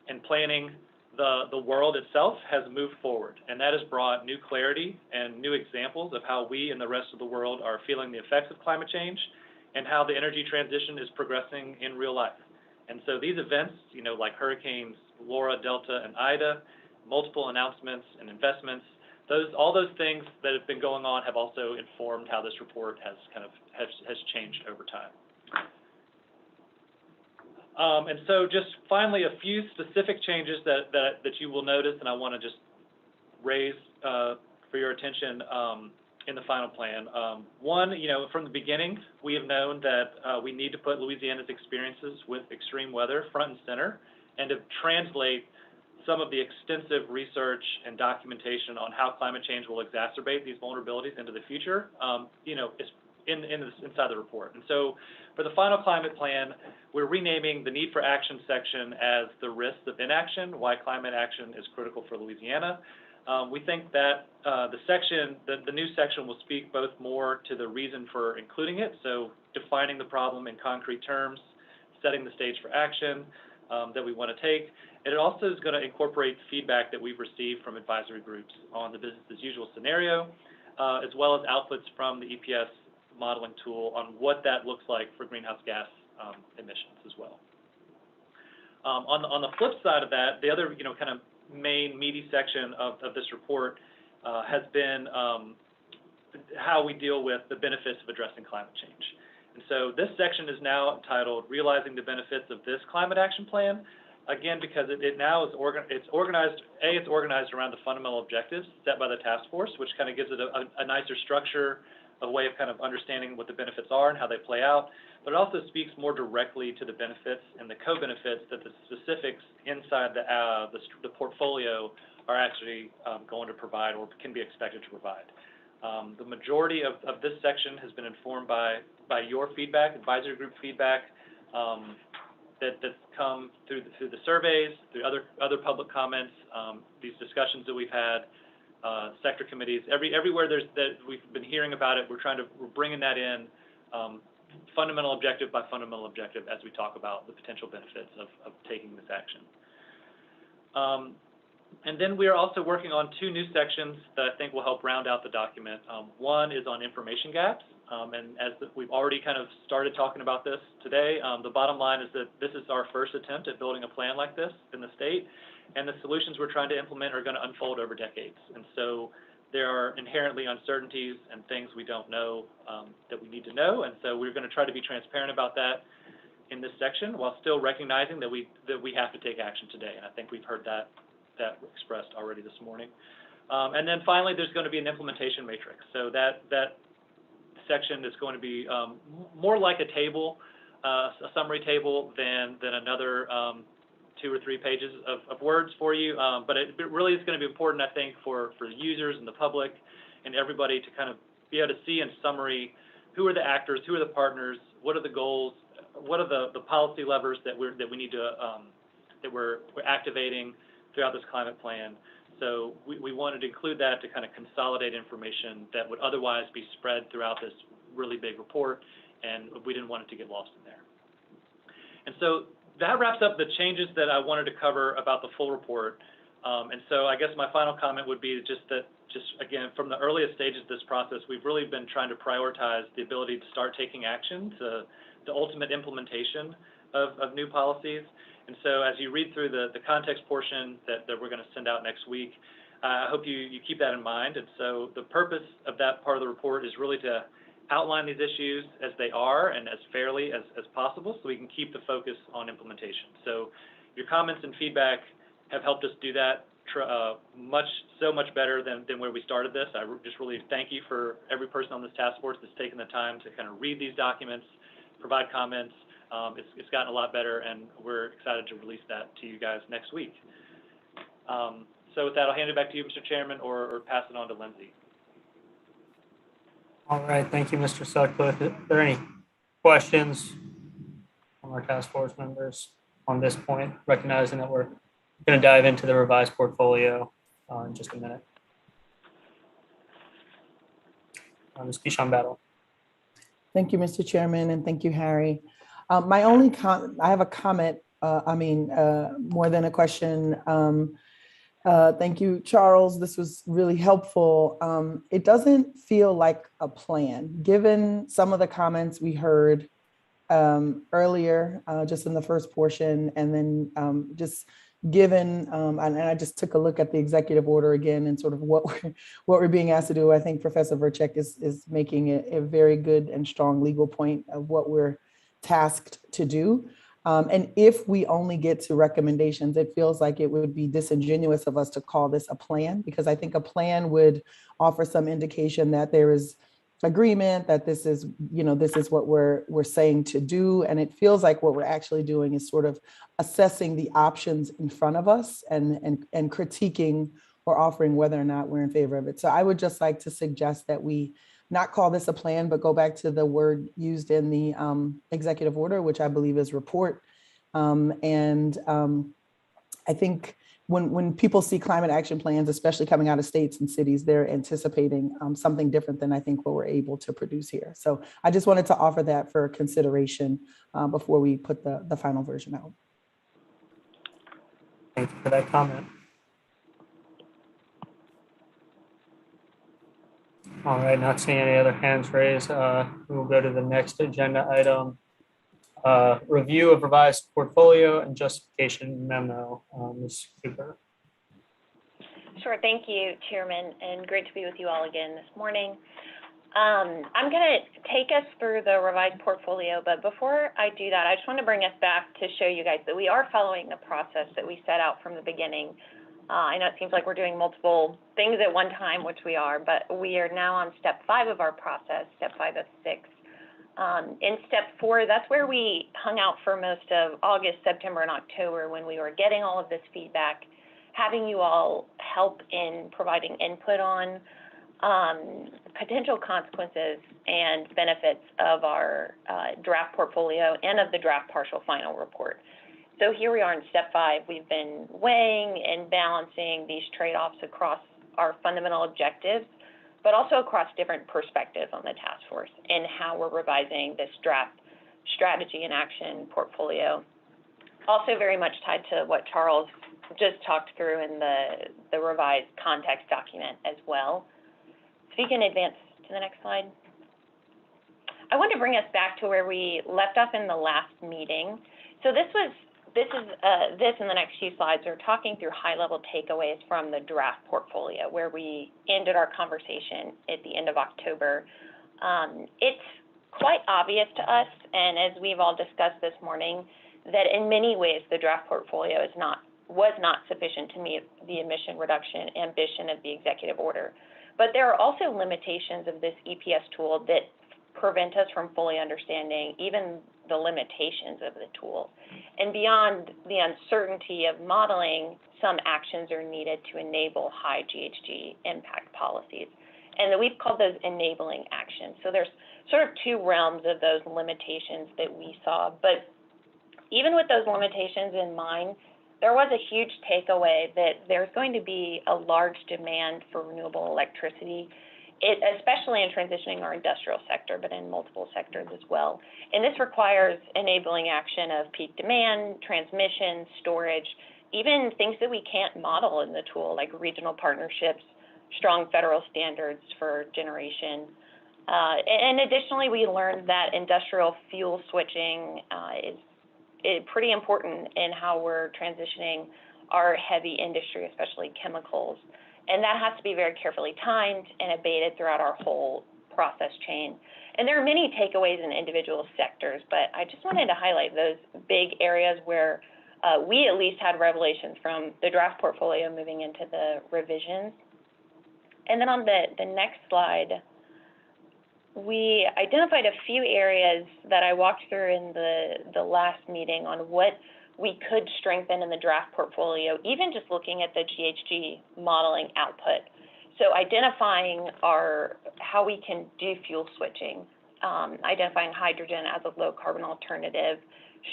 and planning, the world itself has moved forward, and that has brought new clarity and new examples of how we and the rest of the world are feeling the effects of climate change and how the energy transition is progressing in real life. And so these events, like hurricanes Laura, Delta, and Ida, multiple announcements and investments, all those things that have been going on have also informed how this report has changed over time. And so just finally, a few specific changes that you will notice, and I want to just raise for your attention in the final plan. One, from the beginning, we have known that we need to put Louisiana's experiences with extreme weather front and center, and to translate some of the extensive research and documentation on how climate change will exacerbate these vulnerabilities into the future, is inside the report. And so for the final climate plan, we're renaming the need for action section as the risks of inaction, why climate action is critical for Louisiana. We think that the new section will speak both more to the reason for including it, so defining the problem in concrete terms, setting the stage for action that we want to take. And it also is going to incorporate feedback that we've received from advisory groups on the business as usual scenario, as well as outputs from the EPS modeling tool on what that looks like for greenhouse gas emissions as well. On the flip side of that, the other kind of main meaty section of this report has been how we deal with the benefits of addressing climate change. And so this section is now entitled Realizing the Benefits of This Climate Action Plan, again, because it now is organized around the fundamental objectives set by the task force, which kind of gives it a nicer structure, a way of kind of understanding what the benefits are and how they play out, but it also speaks more directly to the benefits and the co-benefits that the specifics inside the portfolio are actually going to provide or can be expected to provide. The majority of this section has been informed by your feedback, advisory group feedback, that's come through the surveys, through other public comments, these discussions that we've had, sector committees, everywhere that we've been hearing about it, we're bringing that in fundamental objective by fundamental objective as we talk about the potential benefits of taking this action. And then we are also working on two new sections that I think will help round out the document. One is on information gaps, and we've already kind of started talking about this today, the bottom line is that this is our first attempt at building a plan like this in the state, and the solutions we're trying to implement are going to unfold over decades. And so there are inherently uncertainties and things we don't know that we need to know, and so we're going to try to be transparent about that in this section while still recognizing that we have to take action today, and I think we've heard that expressed already this morning. And then finally, there's going to be an implementation matrix. So that section is going to be more like a table, a summary table than another 2 or 3 pages of words for you. But it really is going to be important, I think, for the users and the public and everybody to kind of be able to see in summary who are the actors, who are the partners, what are the goals, what are the policy levers that we need to that we're activating throughout this climate plan. So we wanted to include that to kind of consolidate information that would otherwise be spread throughout this really big report, and we didn't want it to get lost in there. And so that wraps up the changes that I wanted to cover about the full report. And so I guess my final comment would be just again, from the earliest stages of this process, we've really been trying to prioritize the ability to start taking action to the ultimate implementation of new policies. And so as you read through the context portion that we're going to send out next week, I hope you keep that in mind. And so the purpose of that part of the report is really to outline these issues as they are and as fairly as possible so we can keep the focus on implementation. So your comments and feedback have helped us do that so much better than where we started this. I just really thank you for every person on this task force that's taken the time to kind of read these documents, provide comments. It's gotten a lot better, and we're excited to release that to you guys next week. So with that, I'll hand it back to you, Mr. Chairman, or pass it on to Lindsay. All right, thank you, Mr. Sutcliffe. Are there any questions from our task force members on this point, recognizing that we're going to dive into the revised portfolio in just a minute? Ms. Keyshawn Battle. Thank you, Mr. Chairman, and thank you, Harry. My only I have a comment, more than a question. Thank you, Charles. This was really helpful. It doesn't feel like a plan, given some of the comments we heard earlier, just in the first portion, and then just given, and I just took a look at the executive order again and sort of what we're being asked to do. I think Professor Verchek is making a very good and strong legal point of what we're tasked to do. And if we only get to recommendations, it feels like it would be disingenuous of us to call this a plan, because I think a plan would offer some indication that there is agreement, that this is, this is what we're saying to do. And it feels like what we're actually doing is sort of assessing the options in front of us and critiquing or offering whether or not we're in favor of it. So I would just like to suggest that we not call this a plan, but go back to the word used in the executive order, which I believe is report. I think when people see climate action plans, especially coming out of states and cities, they're anticipating something different than I think what we're able to produce here. So I just wanted to offer that for consideration before we put the final version out. Thank you for that comment. All right, not seeing any other hands raised. We'll go to the next agenda item. Review of revised portfolio and justification memo. Ms. Cooper. Sure, thank you, Chairman, and great to be with you all again this morning. I'm going to take us through the revised portfolio, but before I do that, I just want to bring us back to show you guys that we are following the process that we set out from the beginning. I know it seems like we're doing multiple things at one time, which we are, but we are now on step 5 of our process, step 5 of 6. In step 4, that's where we hung out for most of August, September, and October when we were getting all of this feedback, having you all help in providing input on potential consequences and benefits of our draft portfolio and of the draft partial final report. So here we are in step 5. We've been weighing and balancing these trade-offs across our fundamental objectives, but also across different perspectives on the task force and how we're revising this draft strategy and action portfolio. Also very much tied to what Charles just talked through in the revised context document as well. So you can advance to the next slide. I want to bring us back to where we left off in the last meeting. So this and the next few slides are talking through high-level takeaways from the draft portfolio, where we ended our conversation at the end of October. It's quite obvious to us, and as we've all discussed this morning, that in many ways the draft portfolio was not sufficient to meet the emission reduction ambition of the executive order. But there are also limitations of this EPS tool that prevent us from fully understanding even the limitations of the tool. And beyond the uncertainty of modeling, some actions are needed to enable high GHG impact policies. And we've called those enabling actions. So there's sort of 2 realms of those limitations that we saw. But even with those limitations in mind, there was a huge takeaway that there's going to be a large demand for renewable electricity, especially in transitioning our industrial sector, but in multiple sectors as well. And this requires enabling action of peak demand, transmission, storage, even things that we can't model in the tool, like regional partnerships, strong federal standards for generation. And additionally, we learned that industrial fuel switching is pretty important in how we're transitioning our heavy industry, especially chemicals. And that has to be very carefully timed and abated throughout our whole process chain. And there are many takeaways in individual sectors, but I just wanted to highlight those big areas where we at least had revelations from the draft portfolio moving into the revisions. And then on the next slide, we identified a few areas that I walked through in the last meeting on what we could strengthen in the draft portfolio, even just looking at the GHG modeling output. So identifying how we can do fuel switching, identifying hydrogen as a low carbon alternative,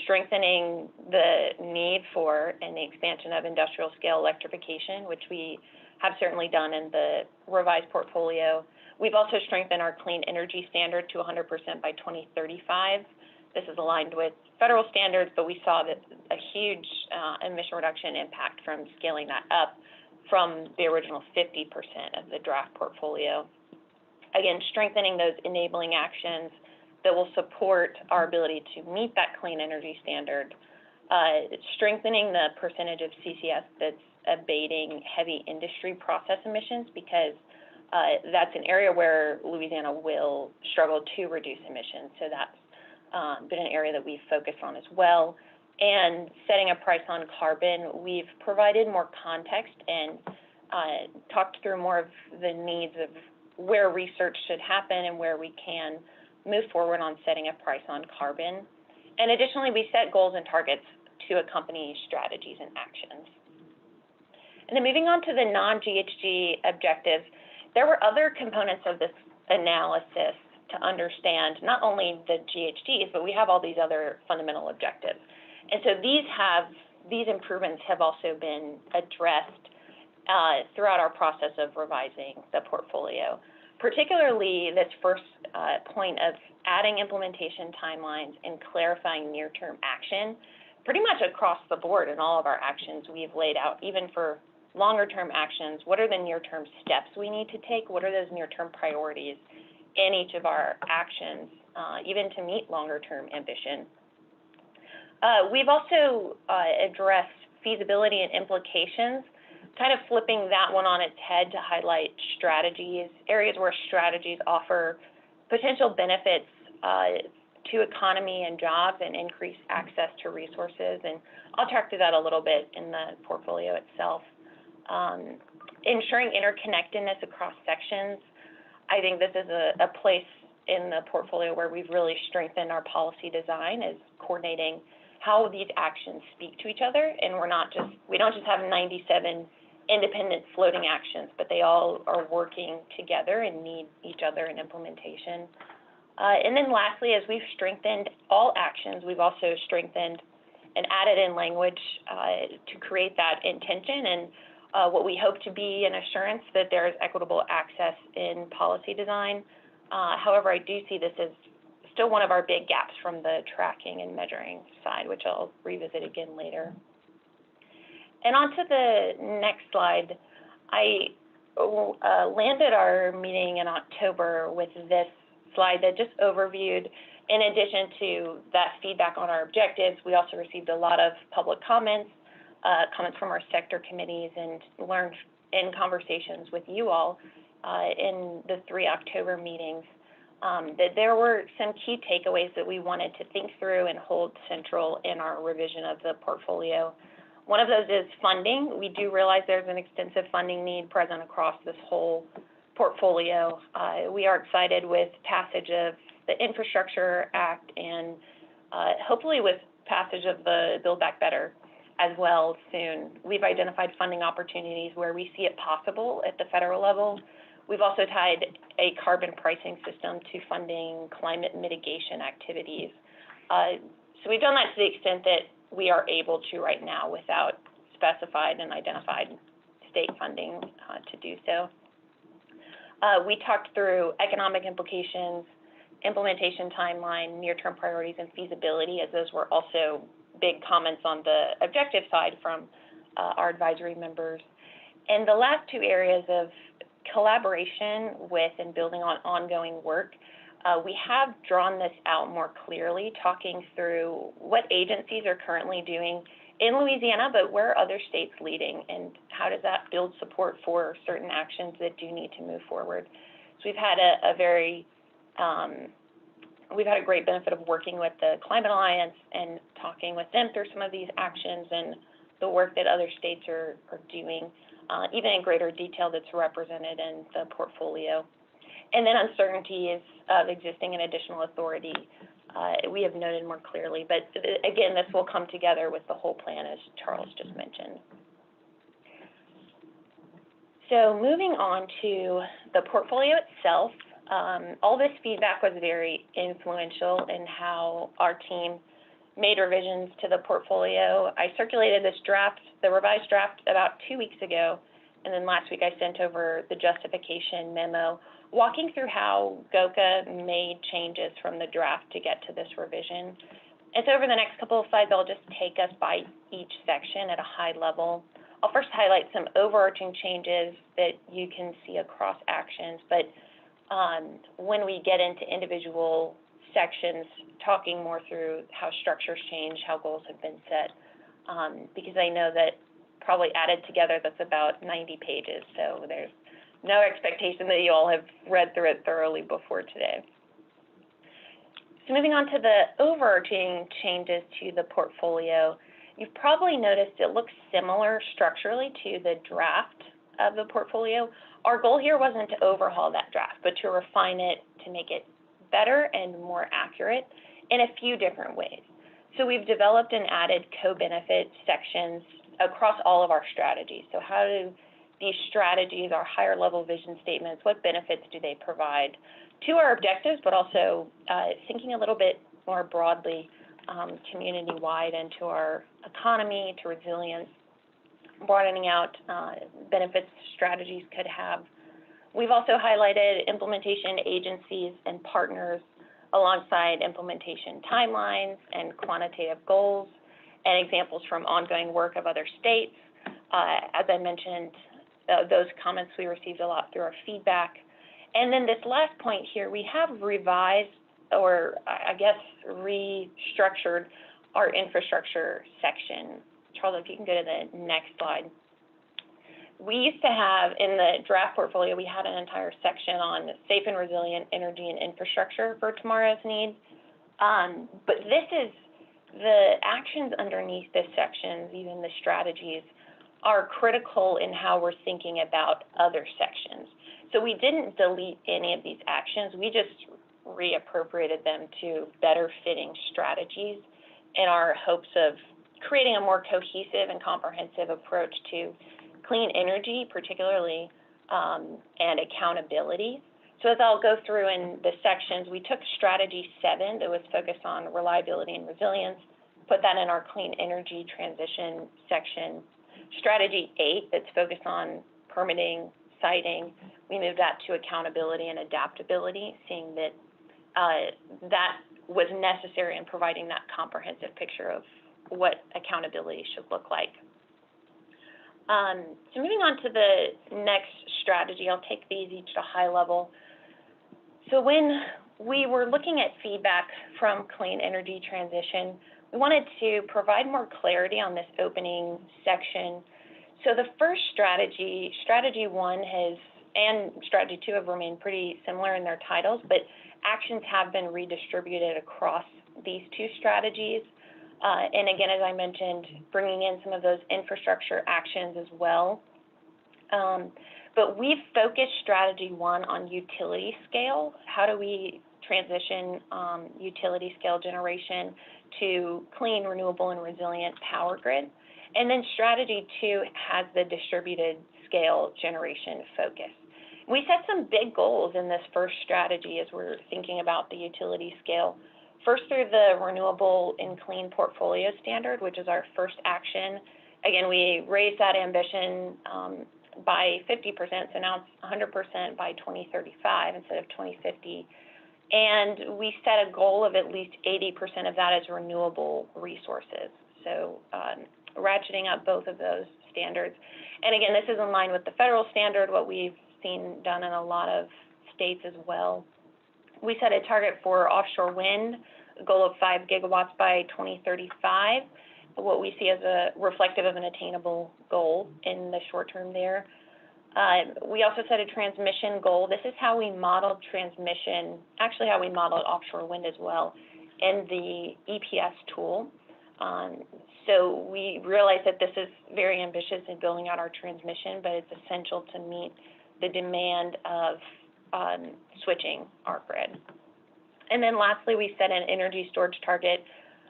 strengthening the need for and the expansion of industrial scale electrification, which we have certainly done in the revised portfolio, We've also strengthened our clean energy standard to 100% by 2035. This is aligned with federal standards, but we saw that a huge emission reduction impact from scaling that up from the original 50% of the draft portfolio. Again, strengthening those enabling actions that will support our ability to meet that clean energy standard, strengthening the percentage of CCS that's abating heavy industry process emissions, because that's an area where Louisiana will struggle to reduce emissions. So that's been an area that we've focused on as well. And setting a price on carbon, we've provided more context and talked through more of the needs of where research should happen and where we can move forward on setting a price on carbon. And additionally, we set goals and targets to accompany strategies and actions. And then moving on to the non-GHG objectives, there were other components of this analysis to understand not only the GHGs, but we have all these other fundamental objectives. And so these improvements have also been addressed throughout our process of revising the portfolio, particularly this first point of adding implementation timelines and clarifying near-term action. Pretty much across the board in all of our actions we've laid out, even for longer-term actions, what are the near-term steps we need to take? What are those near-term priorities in each of our actions, even to meet longer-term ambition? We've also addressed feasibility and implications, kind of flipping that one on its head to highlight strategies, areas where strategies offer potential benefits to economy and jobs and increase access to resources. And I'll talk through that a little bit in the portfolio itself. Ensuring interconnectedness across sections. I think this is a place in the portfolio where we've really strengthened our policy design, is coordinating how these actions speak to each other. And we don't just have 97 independent floating actions, but they all are working together and need each other in implementation. And then lastly, as we've strengthened all actions, we've also strengthened and added in language to create that intention and what we hope to be an assurance that there is equitable access in policy design. However, I do see this as still one of our big gaps from the tracking and measuring side, which I'll revisit again later. And on to the next slide, I landed our meeting in October with this slide that just overviewed, in addition to that feedback on our objectives, we also received a lot of public comments, comments from our sector committees, and learned in conversations with you all in the 3 October meetings that there were some key takeaways that we wanted to think through and hold central in our revision of the portfolio. One of those is funding. We do realize there's an extensive funding need present across this whole portfolio. We are excited with passage of the Infrastructure Act and hopefully with passage of the Build Back Better as well soon. We've identified funding opportunities where we see it possible at the federal level. We've also tied a carbon pricing system to funding climate mitigation activities. So we've done that to the extent that we are able to right now without specified and identified state funding to do so. We talked through economic implications, implementation timeline, near-term priorities, and feasibility, as those were also big comments on the objective side from our advisory members. And the last 2 areas of collaboration with and building on ongoing work, we have drawn this out more clearly, talking through what agencies are currently doing in Louisiana, but where are other states leading, and how does that build support for certain actions that do need to move forward. So we've had a great benefit of working with the Climate Alliance and talking with them through some of these actions and the work that other states are doing, even in greater detail that's represented in the portfolio. And then uncertainties of existing and additional authority, we have noted more clearly. But again, this will come together with the whole plan, as Charles just mentioned. So moving on to the portfolio itself, all this feedback was very influential in how our team made revisions to the portfolio. I circulated this draft, the revised draft, about 2 weeks ago, And then last week I sent over the justification memo, walking through how GOCA made changes from the draft to get to this revision. And so over the next couple of slides, I'll just take us by each section at a high level. I'll first highlight some overarching changes that you can see across actions, but when we get into individual sections, talking more through how structures change, how goals have been set, because I know that probably added together, that's about 90 pages. So there's no expectation that you all have read through it thoroughly before today. So moving on to the overarching changes to the portfolio, you've probably noticed it looks similar structurally to the draft of the portfolio. Our goal here wasn't to overhaul that draft, but to refine it to make it better and more accurate in a few different ways. So we've developed and added co-benefit sections across all of our strategies. So how do these strategies, our higher level vision statements, what benefits do they provide to our objectives, but also thinking a little bit more broadly, community-wide, and to our economy, to resilience, broadening out benefits strategies could have. We've also highlighted implementation agencies and partners alongside implementation timelines and quantitative goals, and examples from ongoing work of other states. As I mentioned, those comments we received a lot through our feedback. And then this last point here, we have revised, or I guess restructured, our infrastructure section. Charles, if you can go to the next slide. We used to have, in the draft portfolio, we had an entire section on safe and resilient energy and infrastructure for tomorrow's needs. But this is, the actions underneath this section, even the strategies, are critical in how we're thinking about other sections. So we didn't delete any of these actions, we just reappropriated them to better fitting strategies in our hopes of creating a more cohesive and comprehensive approach to clean energy, particularly, and accountability. So as I'll go through in the sections, we took strategy 7 that was focused on reliability and resilience, put that in our clean energy transition section. Strategy 8 that's focused on permitting, siting, we moved that to accountability and adaptability, seeing that that was necessary in providing that comprehensive picture of what accountability should look like. So moving on to the next strategy, I'll take these each to high level. So when we were looking at feedback from clean energy transition, we wanted to provide more clarity on this opening section. So the first strategy, strategy 1 and strategy 2 have remained pretty similar in their titles, but actions have been redistributed across these two strategies. And again, as I mentioned, bringing in some of those infrastructure actions as well. But we've focused strategy 1 on utility scale. How do we transition utility scale generation to clean, renewable, and resilient power grid? And then strategy 2 has the distributed scale generation focus. We set some big goals in this first strategy as we're thinking about the utility scale. First, through the renewable and clean portfolio standard, which is our first action. Again, we raised that ambition by 50%, so now it's 100% by 2035 instead of 2050. And we set a goal of at least 80% of that as renewable resources. So ratcheting up both of those standards. And again, this is in line with the federal standard, what we've seen done in a lot of states as well. We set a target for offshore wind, a goal of 5 gigawatts by 2035, what we see as a reflective of an attainable goal in the short term there. We also set a transmission goal. This is how we modeled transmission, actually how we modeled offshore wind as well, in the EPS tool. So we realize that this is very ambitious in building out our transmission, but it's essential to meet the demand of switching our grid. And then lastly, we set an energy storage target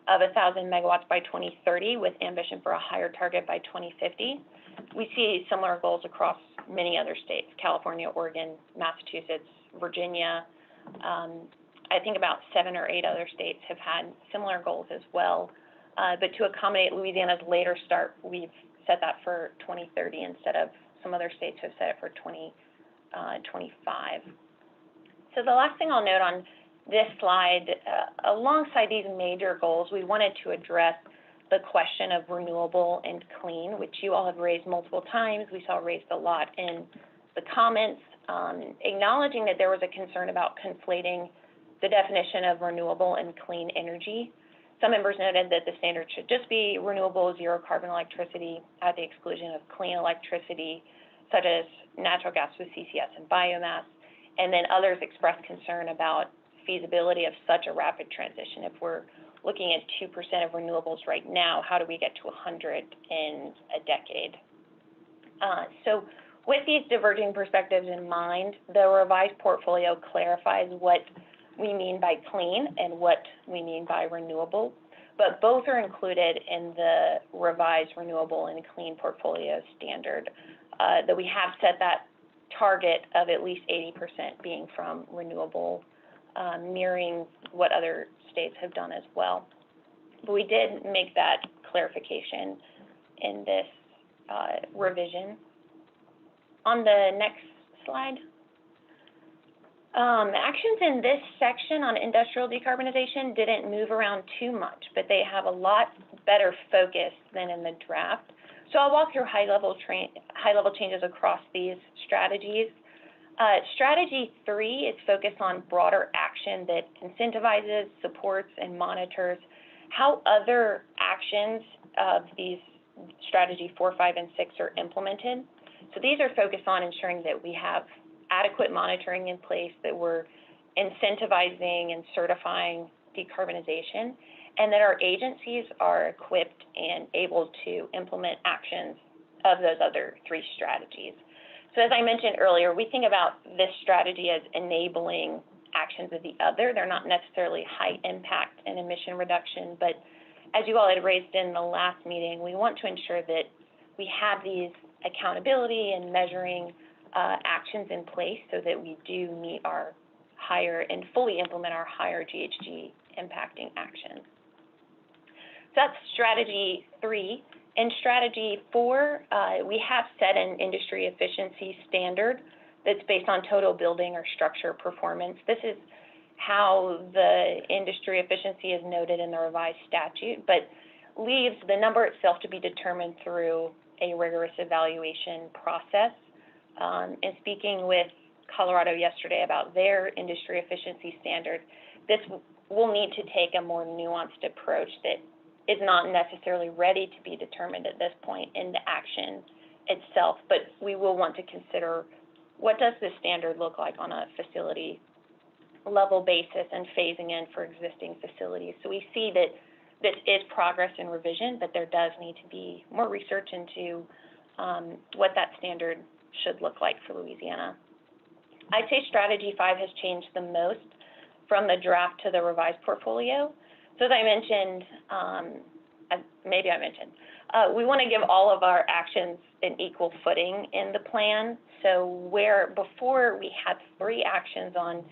of 1,000 megawatts by 2030 with ambition for a higher target by 2050. We see similar goals across many other states, California, Oregon, Massachusetts, Virginia. I think about 7 or 8 other states have had similar goals as well. But to accommodate Louisiana's later start, we've set that for 2030 instead of some other states have set it for 2025. So the last thing I'll note on this slide, alongside these major goals, we wanted to address the question of renewable and clean, which you all have raised multiple times. We saw raised a lot in the comments, acknowledging that there was a concern about conflating the definition of renewable and clean energy. Some members noted that the standard should just be renewable zero carbon electricity at the exclusion of clean electricity, such as natural gas with CCS and biomass. And then others expressed concern about feasibility of such a rapid transition. If we're looking at 2% of renewables right now, how do we get to 100 in a decade? So with these diverging perspectives in mind, the revised portfolio clarifies what we mean by clean and what we mean by renewable, but both are included in the revised renewable and clean portfolio standard, that we have set that target of at least 80% being from renewable, mirroring what other states have done as well. But we did make that clarification in this revision. On the next slide, actions in this section on industrial decarbonization didn't move around too much, but they have a lot better focus than in the draft. So I'll walk through high-level changes across these strategies. Strategy 3 is focused on broader action that incentivizes, supports, and monitors how other actions of these strategy 4, 5, and 6 are implemented. So these are focused on ensuring that we have adequate monitoring in place, that we're incentivizing and certifying decarbonization, and that our agencies are equipped and able to implement actions of those other 3 strategies. So as I mentioned earlier, we think about this strategy as enabling actions of the other. They're not necessarily high impact and emission reduction, but as you all had raised in the last meeting, we want to ensure that we have these accountability and measuring actions in place so that we do meet our higher and fully implement our higher GHG impacting actions. So that's strategy 3. In strategy 4, we have set an industry efficiency standard that's based on total building or structure performance. This is how the industry efficiency is noted in the revised statute, but leaves the number itself to be determined through a rigorous evaluation process. And speaking with Colorado yesterday about their industry efficiency standard, this will need to take a more nuanced approach that is not necessarily ready to be determined at this point in the action itself, but we will want to consider what does this standard look like on a facility level basis and phasing in for existing facilities. So we see that this is progress and revision, but there does need to be more research into what that standard should look like for Louisiana. I'd say strategy 5 has changed the most from the draft to the revised portfolio. So as I mentioned, we want to give all of our actions an equal footing in the plan. So where before we had 3 actions on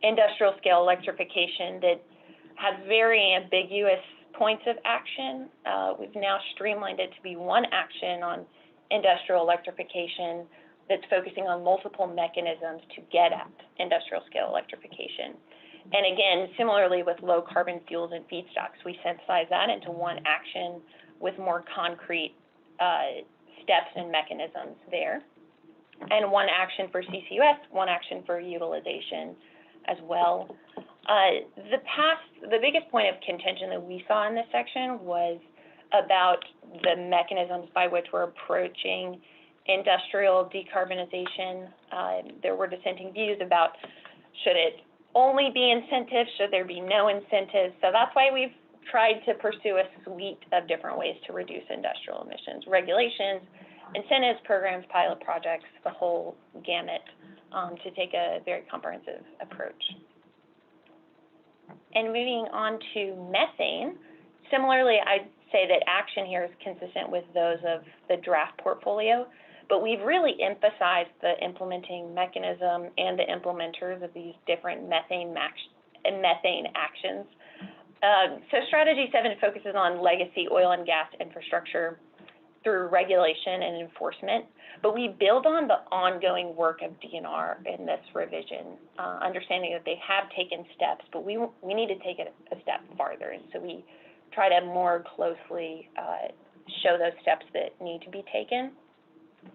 industrial scale electrification that had very ambiguous points of action, we've now streamlined it to be 1 action on industrial electrification that's focusing on multiple mechanisms to get at industrial scale electrification. And again, similarly with low carbon fuels and feedstocks, we synthesize that into 1 action with more concrete steps and mechanisms there. And 1 action for CCUS, 1 action for utilization as well. The biggest point of contention that we saw in this section was about the mechanisms by which we're approaching industrial decarbonization. There were dissenting views about should it only be incentives, should there be no incentives? So that's why we've tried to pursue a suite of different ways to reduce industrial emissions, regulations, incentives, programs, pilot projects, the whole gamut, to take a very comprehensive approach. And moving on to methane, similarly, I'd say that action here is consistent with those of the draft portfolio, but we've really emphasized the implementing mechanism and the implementers of these different methane actions. So strategy 7 focuses on legacy oil and gas infrastructure through regulation and enforcement, but we build on the ongoing work of DNR in this revision, understanding that they have taken steps, but we need to take it a step farther. And so we try to more closely show those steps that need to be taken,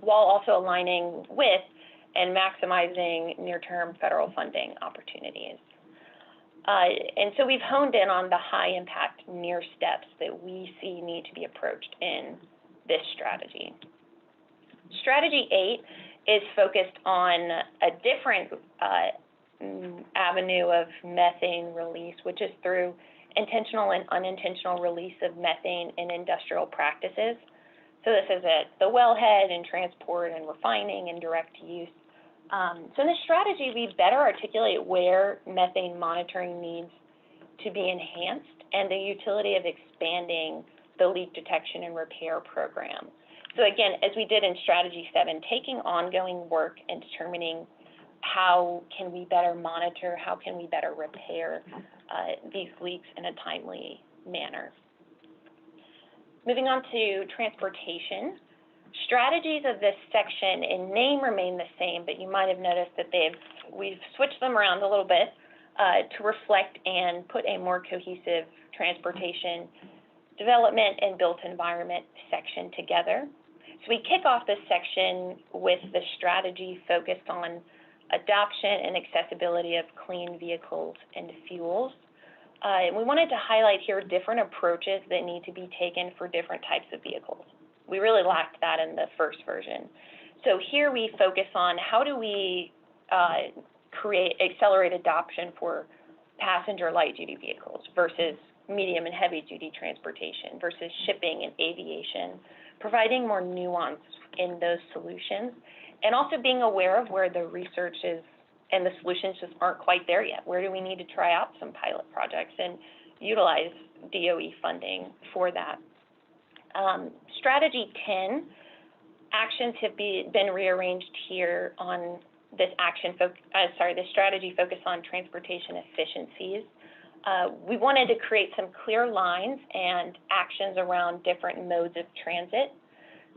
while also aligning with and maximizing near-term federal funding opportunities. And so we've honed in on the high-impact near steps that we see need to be approached in this strategy. Strategy 8 is focused on a different avenue of methane release, which is through intentional and unintentional release of methane in industrial practices. So this is at the wellhead and transport and refining and direct use. So in this strategy, we better articulate where methane monitoring needs to be enhanced and the utility of expanding the leak detection and repair program. So again, as we did in Strategy 7, taking ongoing work and determining how can we better monitor, how can we better repair these leaks in a timely manner. Moving on to transportation. Strategies of this section in name remain the same, but you might have noticed that we've switched them around a little bit to reflect and put a more cohesive transportation development and built environment section together. So we kick off this section with the strategy focused on adoption and accessibility of clean vehicles and fuels. And we wanted to highlight here different approaches that need to be taken for different types of vehicles. We really lacked that in the first version. So here we focus on how do we accelerate adoption for passenger light duty vehicles versus medium and heavy duty transportation versus shipping and aviation, providing more nuance in those solutions, and also being aware of where the research is and the solutions just aren't quite there yet. Where do we need to try out some pilot projects and utilize DOE funding for that? Strategy 10, actions have been rearranged here on this this strategy focused on transportation efficiencies. We wanted to create some clear lines and actions around different modes of transit.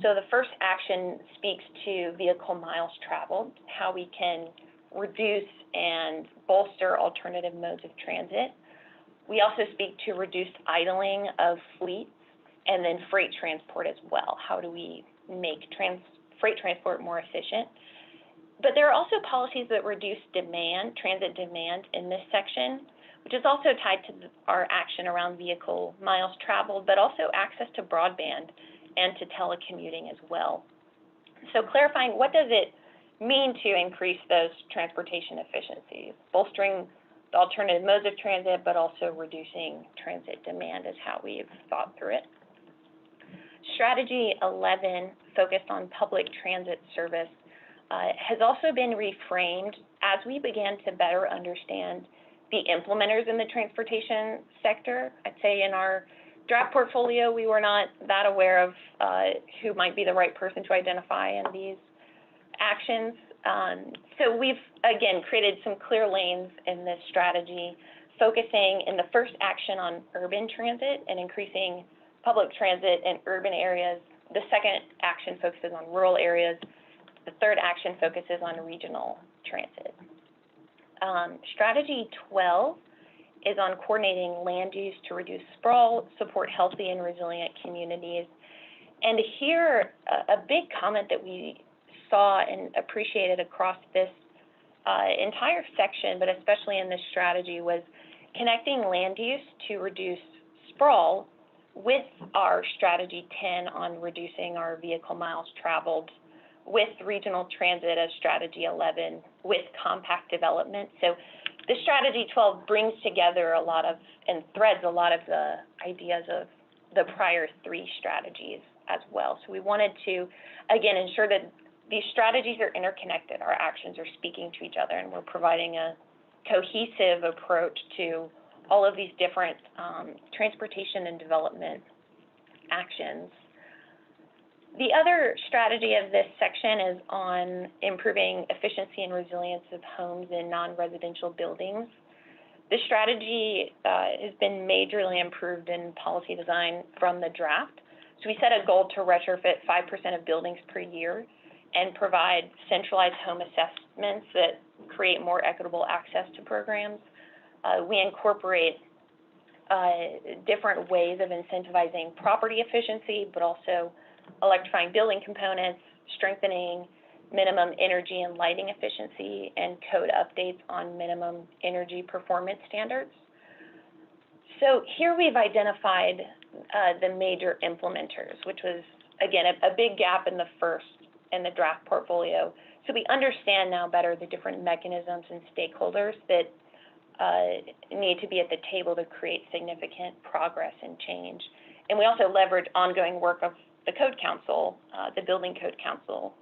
So the first action speaks to vehicle miles traveled, how we can reduce and bolster alternative modes of transit. We also speak to reduced idling of fleets and then freight transport as well. How do we make freight transport more efficient? But there are also policies that reduce transit demand in this section, which is also tied to our action around vehicle miles traveled, but also access to broadband and to telecommuting as well. So clarifying, what does it mean to increase those transportation efficiencies? Bolstering the alternative modes of transit, but also reducing transit demand is how we've thought through it. Strategy 11, focused on public transit service, has also been reframed as we began to better understand the implementers in the transportation sector. I'd say in our draft portfolio, we were not that aware of who might be the right person to identify in these actions. So we've, again, created some clear lanes in this strategy, focusing in the first action on urban transit and increasing public transit in urban areas. The second action focuses on rural areas. The third action focuses on regional transit. Strategy 12 is on coordinating land use to reduce sprawl, support healthy and resilient communities. And here, a big comment that we saw and appreciated across this entire section, but especially in this strategy, was connecting land use to reduce sprawl with our strategy 10 on reducing our vehicle miles traveled, with regional transit as strategy 11, with compact development. So the strategy 12 brings together and threads a lot of the ideas of the prior three strategies as well. So we wanted to, again, ensure that these strategies are interconnected, our actions are speaking to each other, and we're providing a cohesive approach to all of these different transportation and development actions. The other strategy of this section is on improving efficiency and resilience of homes in non-residential buildings. The strategy has been majorly improved in policy design from the draft. So we set a goal to retrofit 5% of buildings per year and provide centralized home assessments that create more equitable access to programs. We incorporate different ways of incentivizing property efficiency, but also electrifying building components, strengthening minimum energy and lighting efficiency, and code updates on minimum energy performance standards. So here we've identified the major implementers, which was, again, a big gap in the draft portfolio. So we understand now better the different mechanisms and stakeholders that need to be at the table to create significant progress and change. And we also leverage ongoing work of the Code Council, the Building Code Council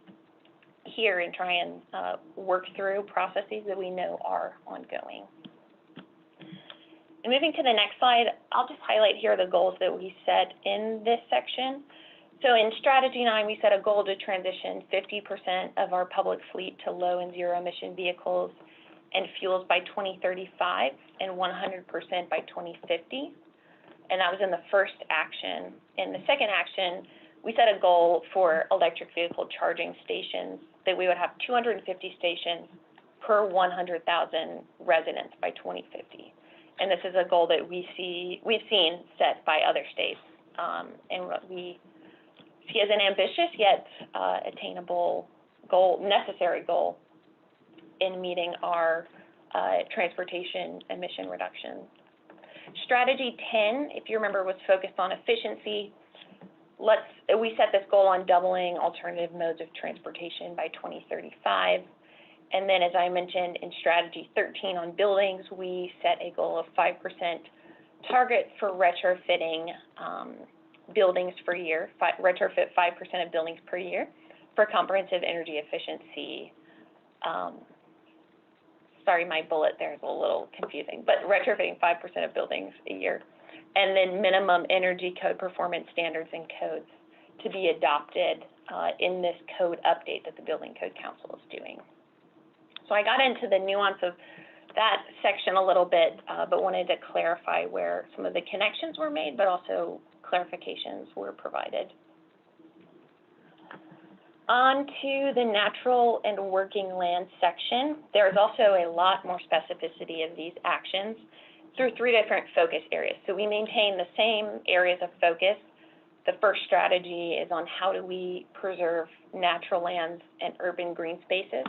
here, and try and work through processes that we know are ongoing. And moving to the next slide, I'll just highlight here the goals that we set in this section. So in Strategy 9, we set a goal to transition 50% of our public fleet to low and zero emission vehicles and fuels by 2035 and 100% by 2050. And that was in the first action. In the second action, we set a goal for electric vehicle charging stations that we would have 250 stations per 100,000 residents by 2050. And this is a goal that we've seen set by other states, and what we see as an ambitious yet attainable goal, necessary goal in meeting our transportation emission reductions. Strategy 10, if you remember, was focused on efficiency. We set this goal on doubling alternative modes of transportation by 2035. And then, as I mentioned, in Strategy 13 on buildings, we set a goal of 5% target for retrofitting buildings per year, retrofit 5% of buildings per year for comprehensive energy efficiency. Sorry, my bullet there is a little confusing, but retrofitting 5% of buildings a year. And then minimum energy code performance standards and codes to be adopted in this code update that the Building Code Council is doing. So I got into the nuance of that section a little bit, but wanted to clarify where some of the connections were made, but also clarifications were provided. On to the natural and working land section. There's also a lot more specificity of these actions through 3 different focus areas. So we maintain the same areas of focus. The first strategy is on how do we preserve natural lands and urban green spaces.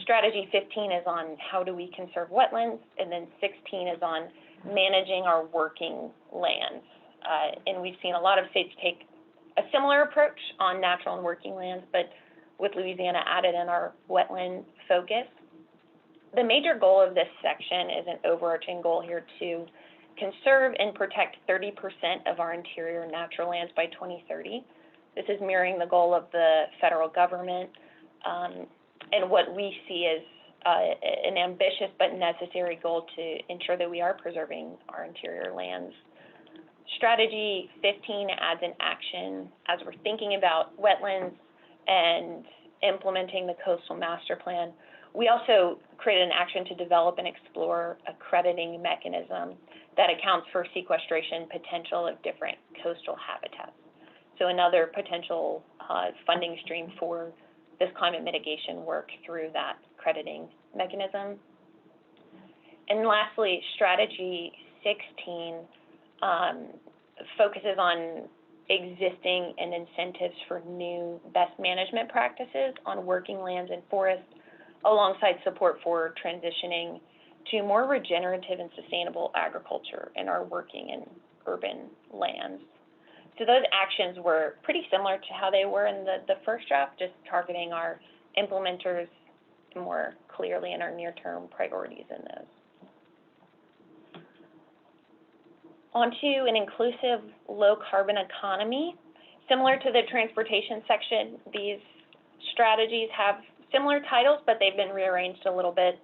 Strategy 15 is on how do we conserve wetlands, and then 16 is on managing our working lands. And we've seen a lot of states take a similar approach on natural and working lands, but with Louisiana added in our wetland focus. The major goal of this section is an overarching goal here to conserve and protect 30% of our interior natural lands by 2030. This is mirroring the goal of the federal government, and what we see as an ambitious but necessary goal to ensure that we are preserving our interior lands. Strategy 15 adds an action as we're thinking about wetlands and implementing the coastal master plan. We also created an action to develop and explore a crediting mechanism that accounts for sequestration potential of different coastal habitats. So another potential funding stream for this climate mitigation work through that crediting mechanism. And lastly, Strategy 16 focuses on existing and incentives for new best management practices on working lands and forests, alongside support for transitioning to more regenerative and sustainable agriculture in our working and urban lands. So those actions were pretty similar to how they were in the first draft, just targeting our implementers more clearly in our near-term priorities in those. On to an inclusive low-carbon economy. Similar to the transportation section, these strategies have similar titles, but they've been rearranged a little bit.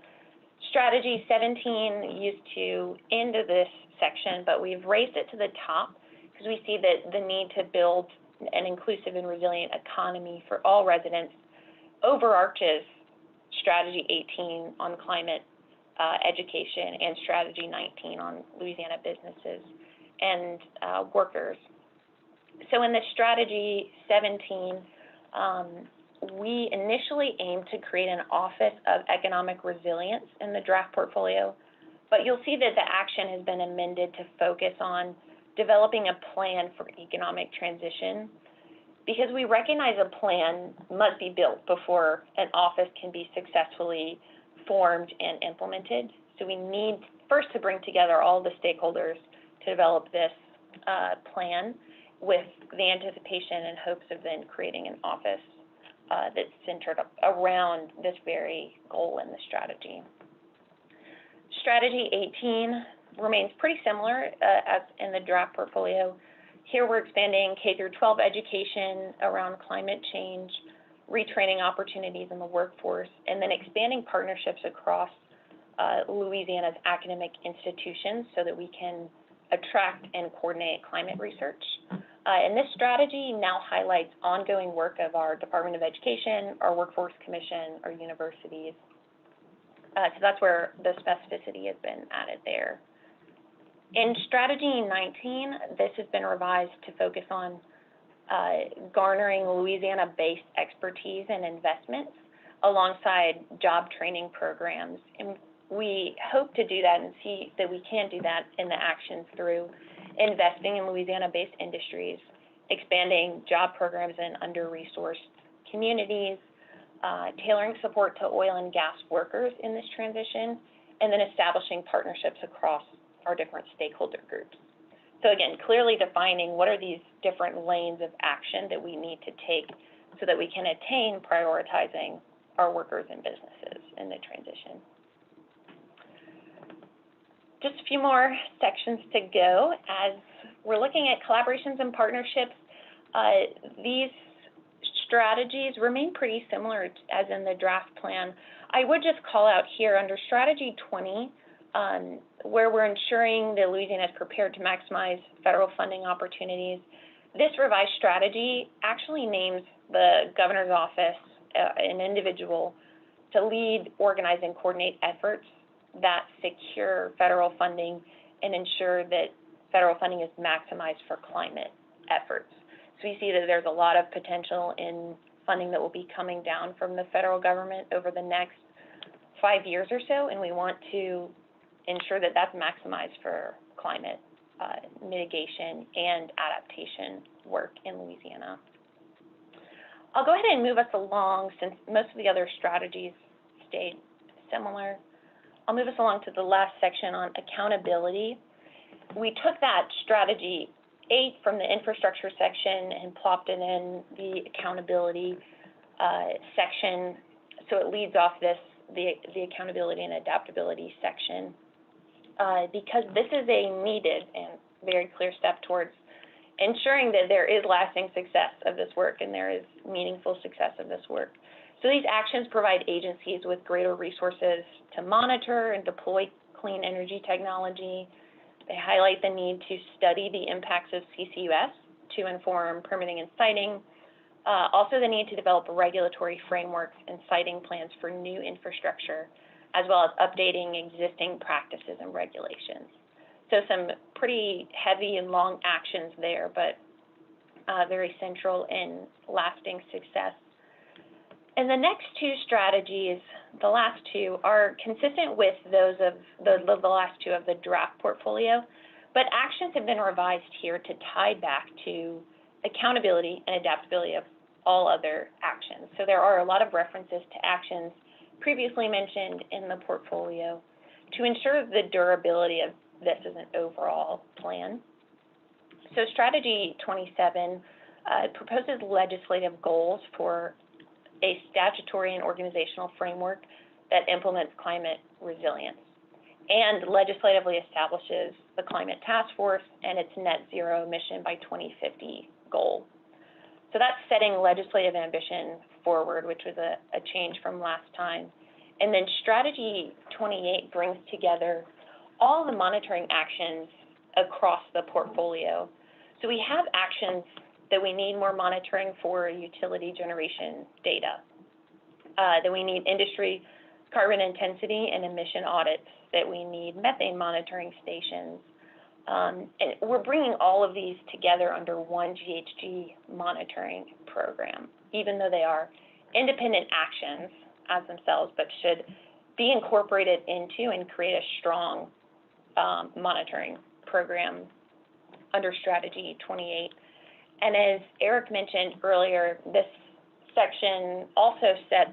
Strategy 17 used to end this section, but we've raised it to the top because we see that the need to build an inclusive and resilient economy for all residents overarches Strategy 18 on climate education and Strategy 19 on Louisiana businesses and workers. So in the strategy 17, we initially aimed to create an office of economic resilience in the draft portfolio, but you'll see that the action has been amended to focus on developing a plan for economic transition, because we recognize a plan must be built before an office can be successfully formed and implemented. So we need first to bring together all the stakeholders to develop this plan with the anticipation and hopes of then creating an office that's centered around this very goal in the strategy. Strategy 18 remains pretty similar as in the draft portfolio. Here we're expanding K through 12 education around climate change, retraining opportunities in the workforce, and then expanding partnerships across Louisiana's academic institutions so that we can attract and coordinate climate research. And this strategy now highlights ongoing work of our Department of Education, our Workforce Commission, our universities. So that's where the specificity has been added there. In strategy 19, this has been revised to focus on garnering Louisiana-based expertise and investments alongside job training programs. And we hope to do that and see that we can do that in the actions through investing in Louisiana-based industries, expanding job programs in under-resourced communities, tailoring support to oil and gas workers in this transition, and then establishing partnerships across our different stakeholder groups. So again, clearly defining what are these different lanes of action that we need to take so that we can attain prioritizing our workers and businesses in the transition. Just a few more sections to go. As we're looking at collaborations and partnerships, these strategies remain pretty similar as in the draft plan. I would just call out here under strategy 20, where we're ensuring that Louisiana is prepared to maximize federal funding opportunities. This revised strategy actually names the governor's office an individual to lead, organize, and coordinate efforts that secure federal funding and ensure that federal funding is maximized for climate efforts. So you see that there's a lot of potential in funding that will be coming down from the federal government over the next 5 years or so, and we want to ensure that that's maximized for climate mitigation and adaptation work in Louisiana. I'll go ahead and move us along since most of the other strategies stayed similar. I'll move us along to the last section on accountability. We took that strategy 8 from the infrastructure section and plopped it in the accountability section. So it leads off the accountability and adaptability section because this is a needed and very clear step towards ensuring that there is lasting success of this work and there is meaningful success of this work. So these actions provide agencies with greater resources to monitor and deploy clean energy technology. They highlight the need to study the impacts of CCUS to inform permitting and siting. Also the need to develop regulatory frameworks and siting plans for new infrastructure, as well as updating existing practices and regulations. So some pretty heavy and long actions there, but very central in lasting success. And the next two strategies, the last two, are consistent with those of the last two of the draft portfolio, but actions have been revised here to tie back to accountability and adaptability of all other actions. So there are a lot of references to actions previously mentioned in the portfolio to ensure the durability of this as an overall plan. So strategy 27 proposes legislative goals for a statutory and organizational framework that implements climate resilience and legislatively establishes the Climate Task Force and its net zero emission by 2050 goal. So that's setting legislative ambition forward, which was a change from last time. And then strategy 28 brings together all the monitoring actions across the portfolio. So we have actions that we need more monitoring for utility generation data, that we need industry carbon intensity and emission audits, that we need methane monitoring stations, And we're bringing all of these together under one GHG monitoring program, even though they are independent actions as themselves, but should be incorporated into and create a strong monitoring program under Strategy 28. And as Eric mentioned earlier, this section also sets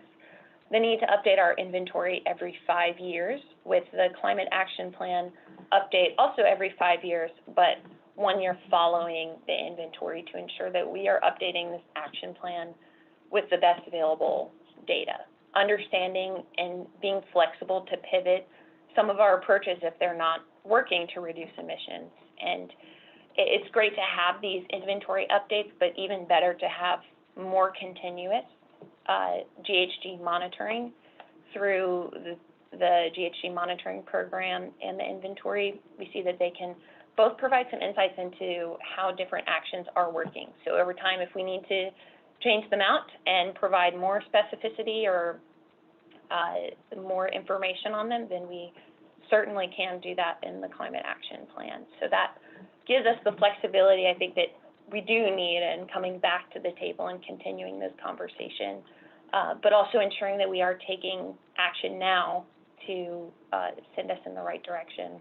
the need to update our inventory every 5 years, with the Climate Action Plan update also every 5 years, but 1 year following the inventory, to ensure that we are updating this action plan with the best available data, understanding and being flexible to pivot some of our approaches if they're not working to reduce emissions. And it's great to have these inventory updates, but even better to have more continuous GHG monitoring through the GHG monitoring program and the inventory. We see that they can both provide some insights into how different actions are working. So over time, if we need to change them out and provide more specificity or more information on them, then we certainly can do that in the Climate Action Plan. So that gives us the flexibility, I think, that we do need, and coming back to the table and continuing this conversation, but also ensuring that we are taking action now to send us in the right direction.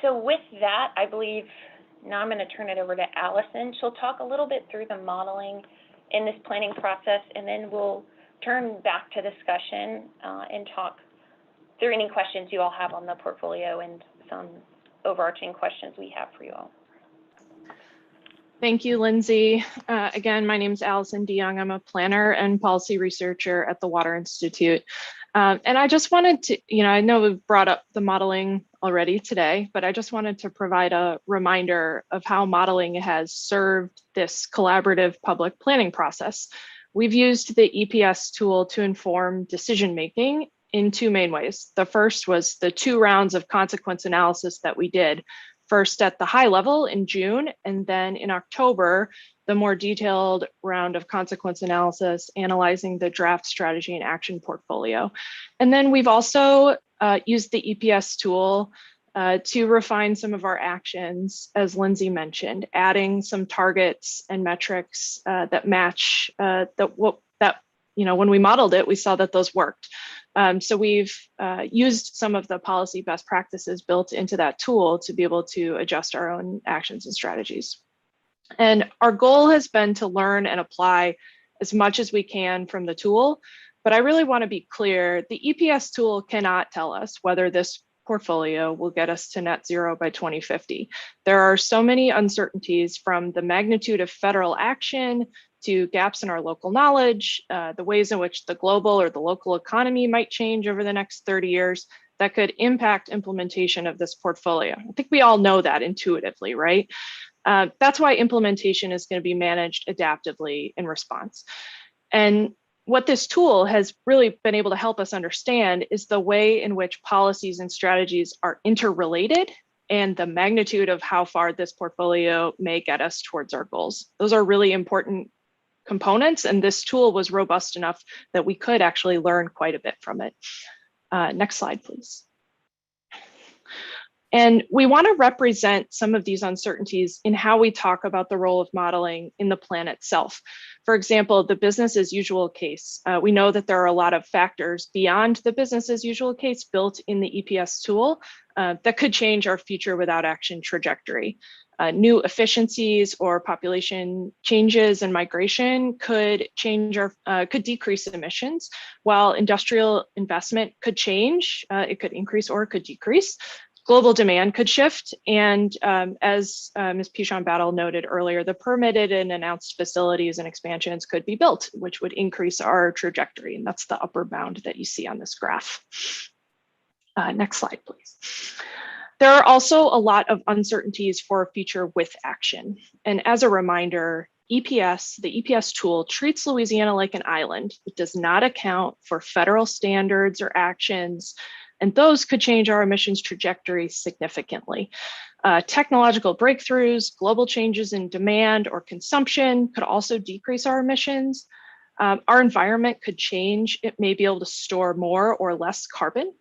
So with that, I believe now I'm going to turn it over to Allison. She'll talk a little bit through the modeling in this planning process, and then we'll turn back to discussion and talk through any questions you all have on the portfolio and some overarching questions we have for you all. Thank you, Lindsay. Again, my name is Allison DeYoung. I'm a planner and policy researcher at the Water Institute. And I just wanted to, I know we've brought up the modeling already today, but I just wanted to provide a reminder of how modeling has served this collaborative public planning process. We've used the EPS tool to inform decision-making in two main ways. The first was the 2 rounds of consequence analysis that we did, first at the high level in June, and then in October, the more detailed round of consequence analysis analyzing the draft strategy and action portfolio. And then we've also used the EPS tool to refine some of our actions, as Lindsay mentioned, adding some targets and metrics that match when we modeled it, we saw that those worked. So we've used some of the policy best practices built into that tool to be able to adjust our own actions and strategies. And our goal has been to learn and apply as much as we can from the tool. But I really want to be clear, the EPS tool cannot tell us whether this portfolio will get us to net zero by 2050. There are so many uncertainties, from the magnitude of federal action to gaps in our local knowledge, the ways in which the global or the local economy might change over the next 30 years, that could impact implementation of this portfolio. I think we all know that intuitively, right? That's why implementation is going to be managed adaptively in response. And what this tool has really been able to help us understand is the way in which policies and strategies are interrelated and the magnitude of how far this portfolio may get us towards our goals. Those are really important components, and this tool was robust enough that we could actually learn quite a bit from it. Next slide, please. And we want to represent some of these uncertainties in how we talk about the role of modeling in the plan itself. For example, the business as usual case. We know that there are a lot of factors beyond the business as usual case built in the EPS tool that could change our future without action trajectory. New efficiencies or population changes and migration could could decrease emissions, while industrial investment could change. It could increase or it could decrease. Global demand could shift, and as Ms. Pichon-Battle noted earlier, the permitted and announced facilities and expansions could be built, which would increase our trajectory, and that's the upper bound that you see on this graph. Next slide, please. There are also a lot of uncertainties for a future with action, and as a reminder, the EPS tool treats Louisiana like an island. It does not account for federal standards or actions, and those could change our emissions trajectory significantly. Technological breakthroughs, global changes in demand or consumption could also decrease our emissions. Our environment could change. It may be able to store more or less carbon.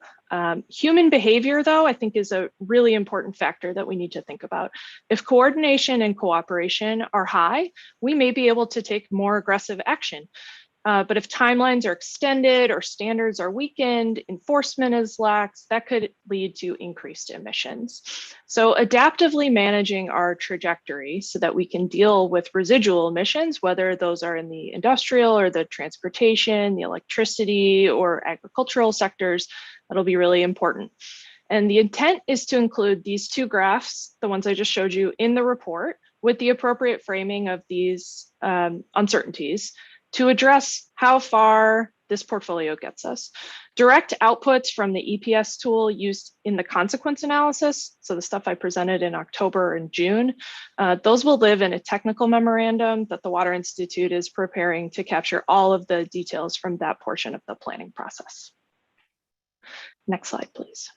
Human behavior, though, I think is a really important factor that we need to think about. If coordination and cooperation are high, we may be able to take more aggressive action. But if timelines are extended or standards are weakened, enforcement is lax, that could lead to increased emissions. So adaptively managing our trajectory so that we can deal with residual emissions, whether those are in the industrial or the transportation, the electricity or agricultural sectors, that'll be really important. And the intent is to include these two graphs, the ones I just showed you, in the report with the appropriate framing of these uncertainties to address how far this portfolio gets us. Direct outputs from the EPS tool used in the consequence analysis, so the stuff I presented in October and June, those will live in a technical memorandum that the Water Institute is preparing to capture all of the details from that portion of the planning process. Next slide, please.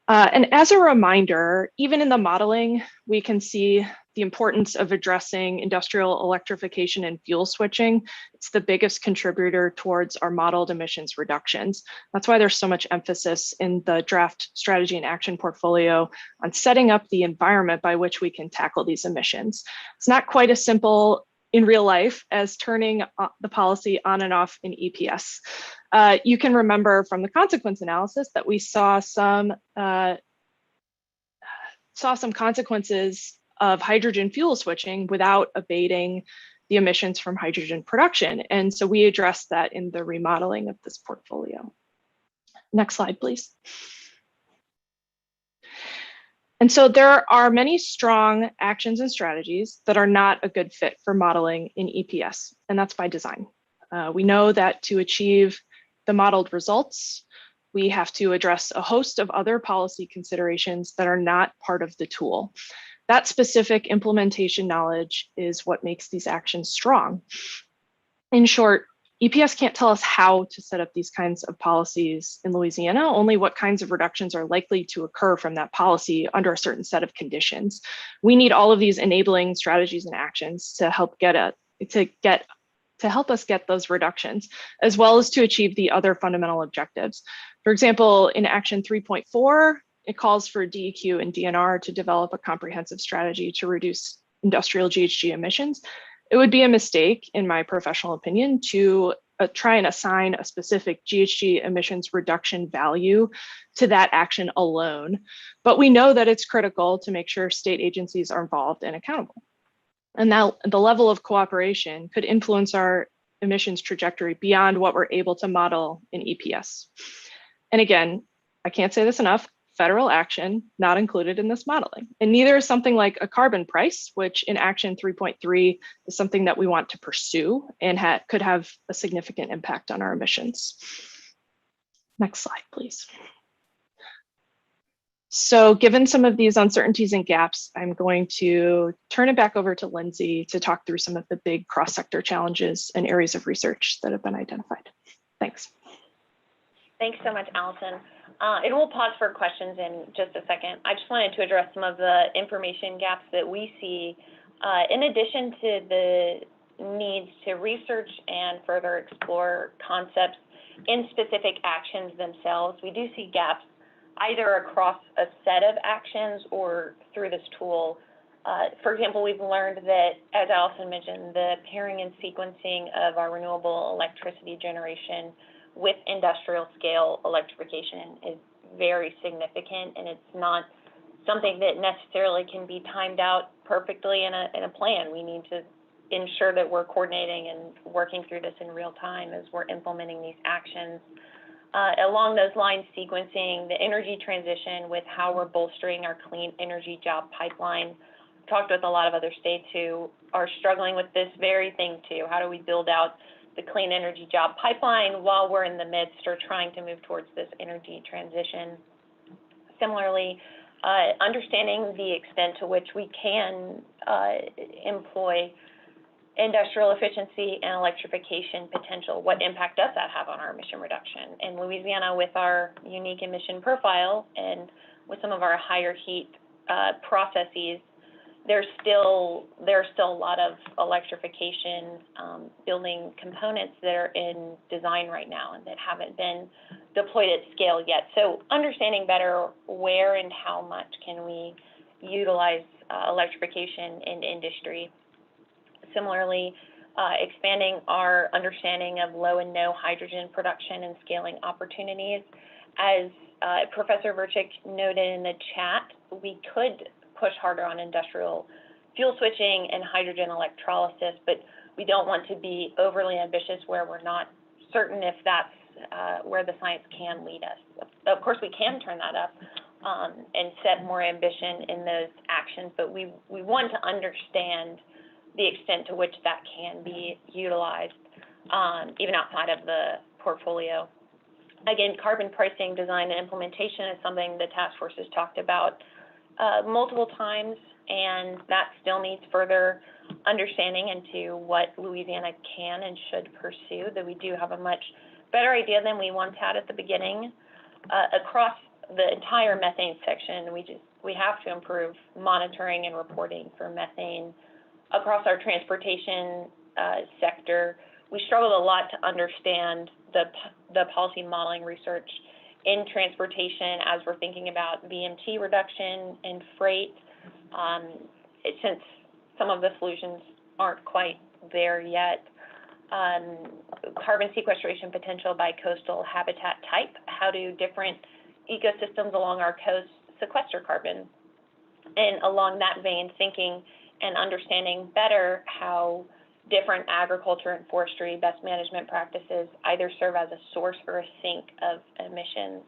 And as a reminder, even in the modeling, we can see the importance of addressing industrial electrification and fuel switching. It's the biggest contributor towards our modeled emissions reductions. That's why there's so much emphasis in the draft strategy and action portfolio on setting up the environment by which we can tackle these emissions. It's not quite as simple in real life as turning the policy on and off in EPS. You can remember from the consequence analysis that we saw some consequences of hydrogen fuel switching without abating the emissions from hydrogen production. And so we addressed that in the remodeling of this portfolio. Next slide, please. And so there are many strong actions and strategies that are not a good fit for modeling in EPS, and that's by design. We know that to achieve the modeled results, we have to address a host of other policy considerations that are not part of the tool. That specific implementation knowledge is what makes these actions strong. In short, EPS can't tell us how to set up these kinds of policies in Louisiana, only what kinds of reductions are likely to occur from that policy under a certain set of conditions. We need all of these enabling strategies and actions to help help us get those reductions, as well as to achieve the other fundamental objectives. For example, in Action 3.4, it calls for DEQ and DNR to develop a comprehensive strategy to reduce industrial GHG emissions. It would be a mistake, in my professional opinion, to try and assign a specific GHG emissions reduction value to that action alone. But we know that it's critical to make sure state agencies are involved and accountable. And now the level of cooperation could influence our emissions trajectory beyond what we're able to model in EPS. And again, I can't say this enough, federal action not included in this modeling. And neither is something like a carbon price, which in Action 3.3 is something that we want to pursue and could have a significant impact on our emissions. Next slide, please. So given some of these uncertainties and gaps, I'm going to turn it back over to Lindsay to talk through some of the big cross-sector challenges and areas of research that have been identified. Thanks. Thanks so much, Allison. And we'll pause for questions in just a second. I just wanted to address some of the information gaps that we see in addition to the needs to research and further explore concepts in specific actions themselves. We do see gaps either across a set of actions or through this tool. For example, we've learned that, as Allison mentioned, the pairing and sequencing of our renewable electricity generation with industrial scale electrification is very significant, and it's not something that necessarily can be timed out perfectly in a plan. We need to ensure that we're coordinating and working through this in real time as we're implementing these actions. Along those lines, sequencing the energy transition with how we're bolstering our clean energy job pipeline. Talked with a lot of other states who are struggling with this very thing too. How do we build out the clean energy job pipeline while we're in the midst or trying to move towards this energy transition? Similarly, understanding the extent to which we can employ industrial efficiency and electrification potential. What impact does that have on our emission reduction? In Louisiana, with our unique emission profile and with some of our higher heat processes, There's still a lot of electrification building components that are in design right now and that haven't been deployed at scale yet. So understanding better where and how much can we utilize electrification in industry. Similarly, expanding our understanding of low and no hydrogen production and scaling opportunities. As Professor Verchick noted in the chat, we could push harder on industrial fuel switching and hydrogen electrolysis, but we don't want to be overly ambitious where we're not certain if that's where the science can lead us. Of course, we can turn that up and set more ambition in those actions, but we want to understand the extent to which that can be utilized, even outside of the portfolio. Again, carbon pricing, design, and implementation is something the task force has talked about multiple times, and that still needs further understanding into what Louisiana can and should pursue, that we do have a much better idea than we once had at the beginning. Across the entire methane section, we have to improve monitoring and reporting for methane. Across our transportation sector, we struggled a lot to understand the policy modeling research in transportation as we're thinking about VMT reduction and freight, since some of the solutions aren't quite there yet. Carbon sequestration potential by coastal habitat type. How do different ecosystems along our coast sequester carbon? And along that vein, thinking and understanding better how different agriculture and forestry best management practices either serve as a source or a sink of emissions.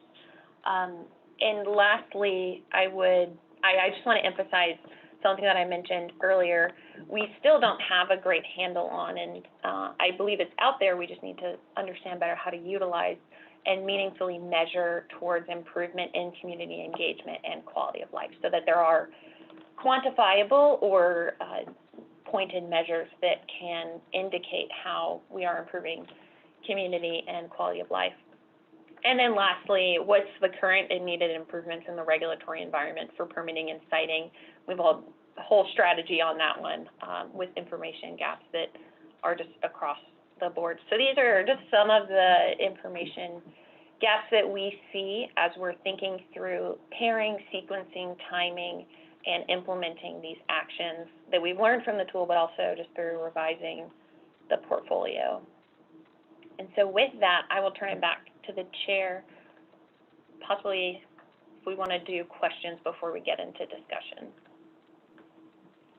And lastly, I just want to emphasize something that I mentioned earlier. We still don't have a great handle on, and I believe it's out there. We just need to understand better how to utilize and meaningfully measure towards improvement in community engagement and quality of life, so that there are quantifiable or pointed measures that can indicate how we are improving community and quality of life. And then lastly, what's the current and needed improvements in the regulatory environment for permitting and siting? We've a whole strategy on that one with information gaps that are just across the board. So these are just some of the information gaps that we see as we're thinking through pairing, sequencing, timing, and implementing these actions that we've learned from the tool, but also just through revising the portfolio. And so with that, I will turn it back to the chair, possibly if we want to do questions before we get into discussion.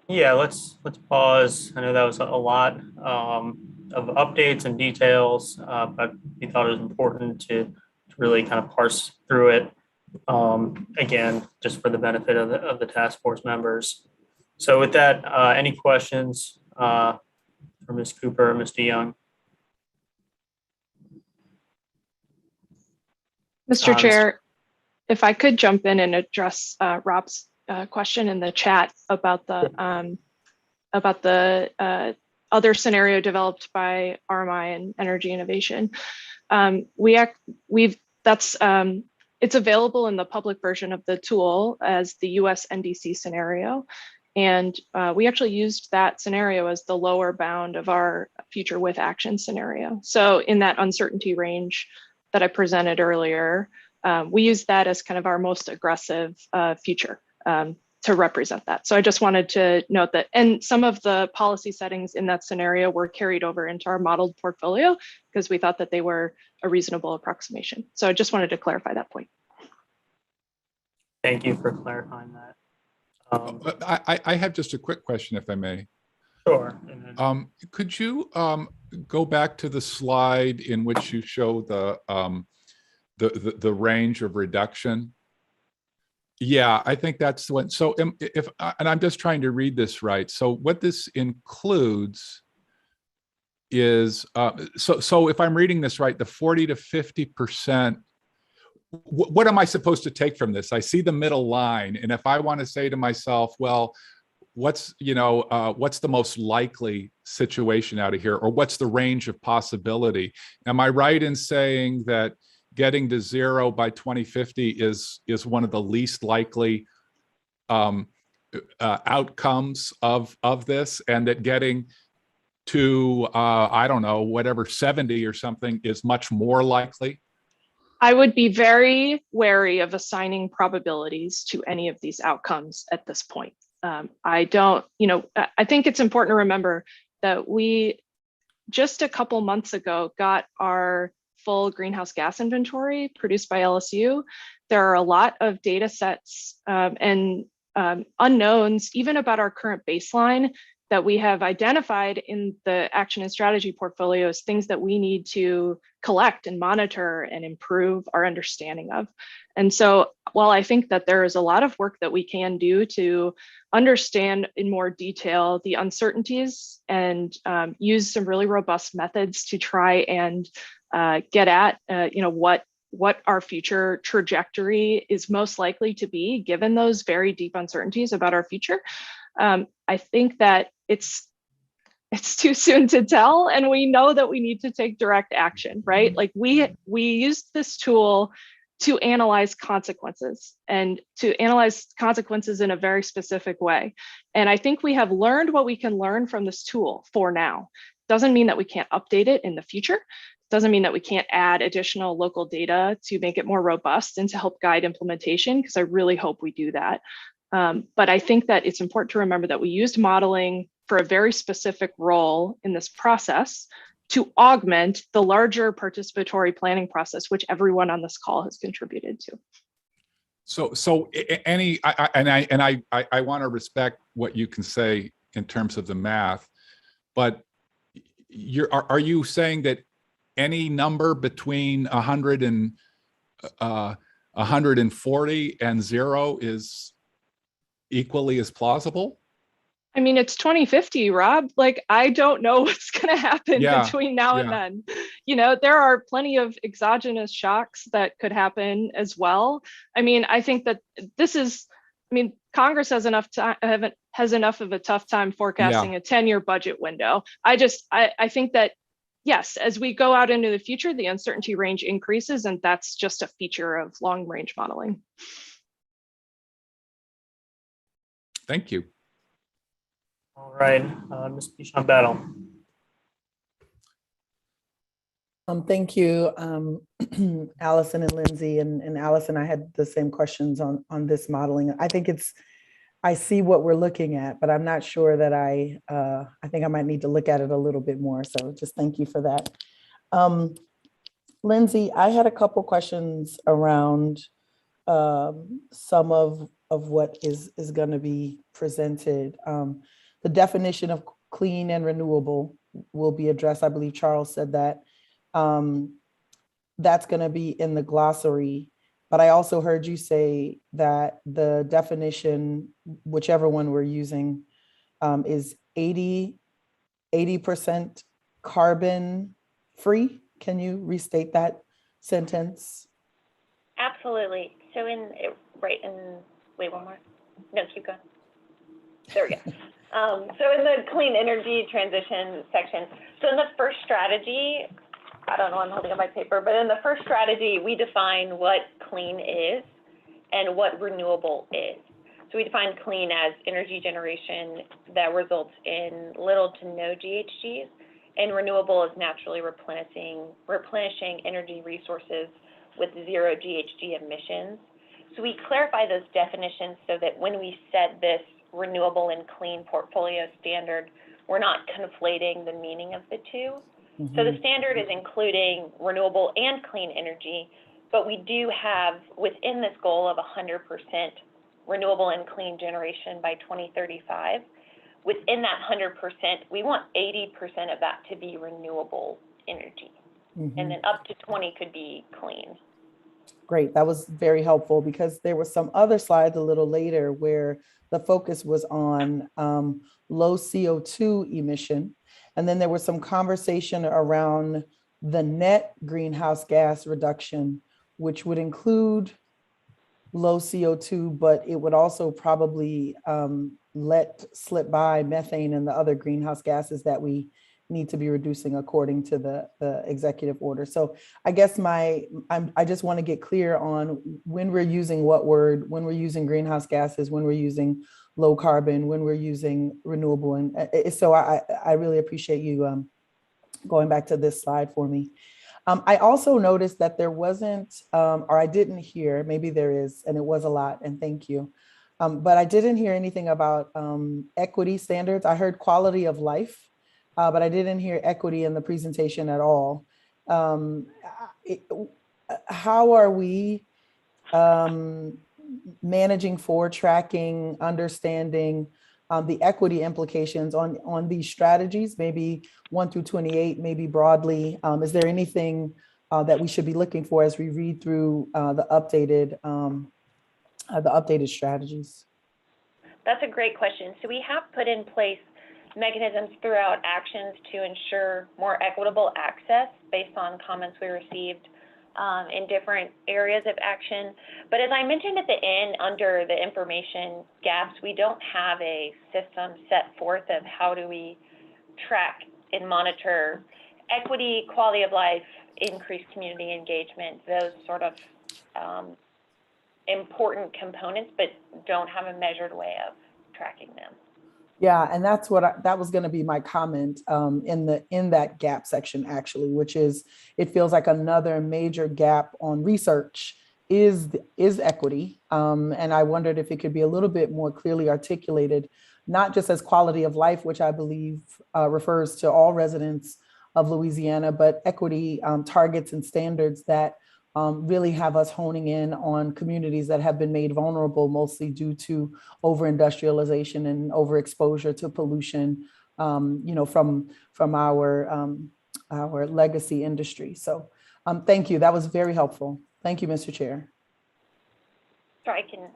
Yeah, let's pause. I know that was a lot of updates and details, but we thought it was important to really kind of parse through it. Again, just for the benefit of the task force members. So with that, any questions for Ms. Cooper or Ms. DeYoung? Mr. Chair, if I could jump in and address Rob's question in the chat about the other scenario developed by RMI and Energy Innovation. It's available in the public version of the tool as the US NDC scenario. And we actually used that scenario as the lower bound of our future with action scenario. So in that uncertainty range that I presented earlier, we used that as kind of our most aggressive future to represent that. So I just wanted to note that, and some of the policy settings in that scenario were carried over into our modeled portfolio because we thought that they were a reasonable approximation. So I just wanted to clarify that point. Thank you for clarifying that. I have just a quick question, if I may. Sure. Could you go back to the slide in which you show the range of reduction? Yeah, I think that's the one. So and I'm just trying to read this right. So what this includes is, so if I'm reading this right, the 40 to 50%, what am I supposed to take from this? I see the middle line. And if I want to say to myself, well, what's the most likely situation out of here? Or what's the range of possibility? Am I right in saying that getting to zero by 2050 is one of the least likely outcomes of this, and that getting to, I don't know, whatever, 70 or something is much more likely? I would be very wary of assigning probabilities to any of these outcomes at this point. I don't, I think it's important to remember that we just a couple months ago got our full greenhouse gas inventory produced by LSU. There are a lot of data sets and unknowns, even about our current baseline, that we have identified in the action and strategy portfolios, things that we need to collect and monitor and improve our understanding of. And so while I think that there is a lot of work that we can do to understand in more detail the uncertainties and use some really robust methods to try and get at what our future trajectory is most likely to be, given those very deep uncertainties about our future, I think that it's too soon to tell, and we know that we need to take direct action, right? Like we used this tool to analyze consequences and to analyze consequences in a very specific way. And I think we have learned what we can learn from this tool for now. Doesn't mean that we can't update it in the future. Doesn't mean that we can't add additional local data to make it more robust and to help guide implementation, because I really hope we do that. But I think that it's important to remember that we used modeling for a very specific role in this process to augment the larger participatory planning process, which everyone on this call has contributed to. So I want to respect what you can say in terms of the math, but are you saying that any number between 100 and 140 and 0 is equally as plausible? I mean, it's 2050, Rob. Like, I don't know what's going to happen between now and then. There are plenty of exogenous shocks that could happen as well. I mean, I think that Congress has enough of a tough time forecasting a 10-year budget window. I think that, yes, as we go out into the future, the uncertainty range increases, and that's just a feature of long-range modeling. Thank you. All right, Ms. Bichon-Battle. Thank you, Allison and Lindsay, and Allison, I had the same questions on this modeling. I think I see what we're looking at, but I'm not sure that I think I might need to look at it a little bit more. So just thank you for that. Lindsay, I had a couple questions around some of what is going to be presented. The definition of clean and renewable will be addressed. I believe Charles said that. That's going to be in the glossary. But I also heard you say that the definition, whichever one we're using, is 80% carbon free. Can you restate that sentence? Absolutely. So wait, one more. No, keep going. There we go. So in the clean energy transition section, so in the first strategy, I don't know, I'm holding up my paper, but in the first strategy, we define what clean is and what renewable is. So we define clean as energy generation that results in little to no GHGs, and renewable is naturally replenishing energy resources with 0 GHG emissions. So we clarify those definitions so that when we set this renewable and clean portfolio standard, we're not conflating the meaning of the two. Mm-hmm. So the standard is including renewable and clean energy, but we do have within this goal of 100% renewable and clean generation by 2035. Within that 100%, we want 80% of that to be renewable energy. Mm-hmm. And then up to 20 could be clean. Great, that was very helpful, because there were some other slides a little later where the focus was on low CO2 emission. And then there was some conversation around the net greenhouse gas reduction, which would include low CO2, but it would also probably let slip by methane and the other greenhouse gases that we need to be reducing according to the executive order. So I guess I just want to get clear on when we're using what word, when we're using greenhouse gases, when we're using low carbon, when we're using renewable. And so I really appreciate you going back to this slide for me. I also noticed that there wasn't, or I didn't hear, maybe there is, and it was a lot, and thank you. But I didn't hear anything about equity standards. I heard quality of life, but I didn't hear equity in the presentation at all. How are we managing for tracking, understanding the equity implications on these strategies, maybe 1 through 28, maybe broadly? Is there anything that we should be looking for as we read through the updated strategies? That's a great question. So we have put in place mechanisms throughout actions to ensure more equitable access based on comments we received in different areas of action. But as I mentioned at the end, under the information gaps, we don't have a system set forth of how do we track and monitor equity, quality of life, increased community engagement, those sort of important components, but don't have a measured way of tracking them. Yeah, and that's what that was going to be my comment in that gap section, actually, which is it feels like another major gap on research is equity, and I wondered if it could be a little bit more clearly articulated, not just as quality of life, which I believe refers to all residents of Louisiana, but equity targets and standards that really have us honing in on communities that have been made vulnerable, mostly due to over-industrialization and overexposure to pollution, from our legacy industry. So thank you. That was very helpful. Thank you, Mr. Chair. So I can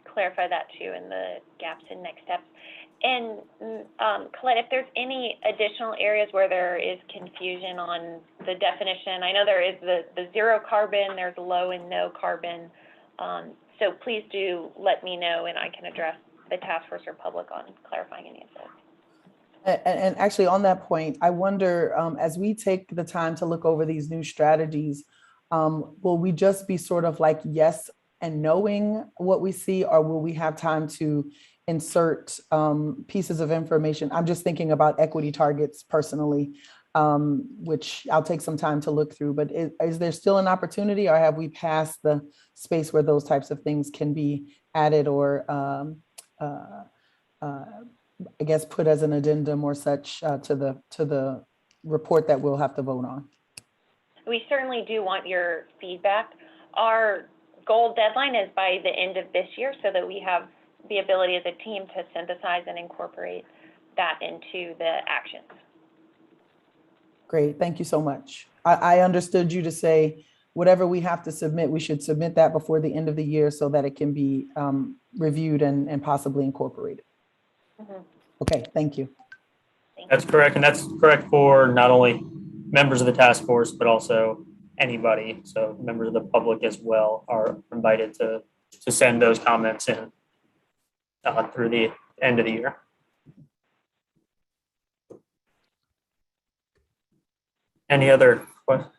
clarify that too in the gaps and next steps. And Colette, if there's any additional areas where there is confusion on the definition, I know there is the zero carbon, there's low and no carbon. So please do let me know and I can address the task force or public on clarifying any of those. And actually on that point, I wonder, as we take the time to look over these new strategies, will we just be sort of like yes and knowing what we see, or will we have time to insert pieces of information? I'm just thinking about equity targets personally, which I'll take some time to look through, but is there still an opportunity, or have we passed the space where those types of things can be added or I guess put as an addendum or such to the report that we'll have to vote on? We certainly do want your feedback. Our goal deadline is by the end of this year so that we have the ability as a team to synthesize and incorporate that into the actions. Great, thank you so much. I understood you to say whatever we have to submit, we should submit that before the end of the year so that it can be reviewed and possibly incorporated. Mm-hmm. Okay, thank you. That's correct, and that's correct for not only members of the task force, but also anybody. So members of the public as well are invited to send those comments in through the end of the year. Any other questions?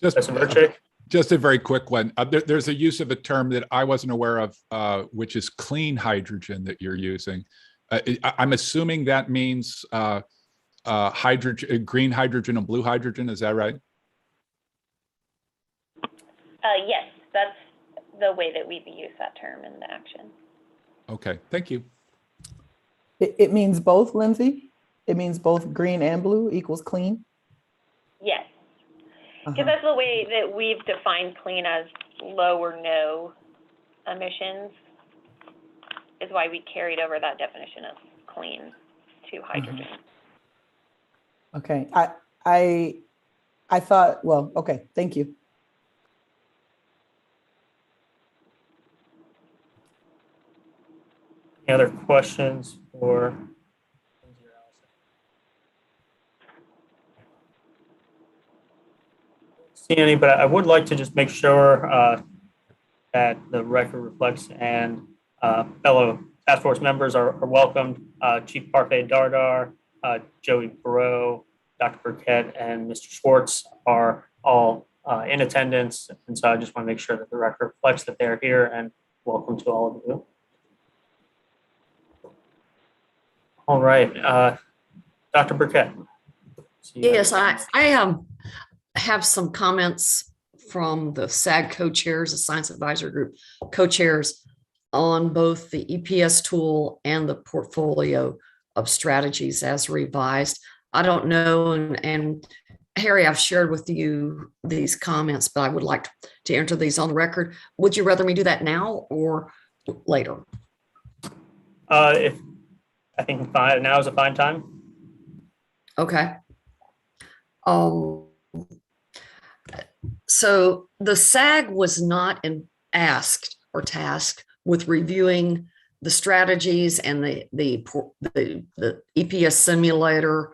Just a very quick one. There's a use of a term that I wasn't aware of, which is clean hydrogen that you're using. I'm assuming that means hydrogen, green hydrogen and blue hydrogen. Is that right? Yes, that's the way that we use that term in the action. Okay, thank you. It means both, Lindsay? It means both green and blue equals clean? Yes, because that's the way that we've defined clean, as low or no emissions, is why we carried over that definition of clean to hydrogen. Okay, I thought, well, okay, thank you. Any other questions for? See any, but I would like to just make sure that the record reflects and fellow task force members are welcomed. Chief Parfait Dardar, Joey Burrow, Dr. Burkett, and Mr. Schwartz are all in attendance. And so I just want to make sure that the record reflects that they're here, and welcome to all of you. All right, Dr. Burkett. Yes, I have some comments from the SAG co-chairs, the Science Advisory Group co-chairs, on both the EPS tool and the portfolio of strategies as revised. I don't know, and Harry, I've shared with you these comments, but I would like to enter these on the record. Would you rather me do that now or later? If I think now is a fine time. Okay. So the SAG was not asked or tasked with reviewing the strategies and the EPS simulator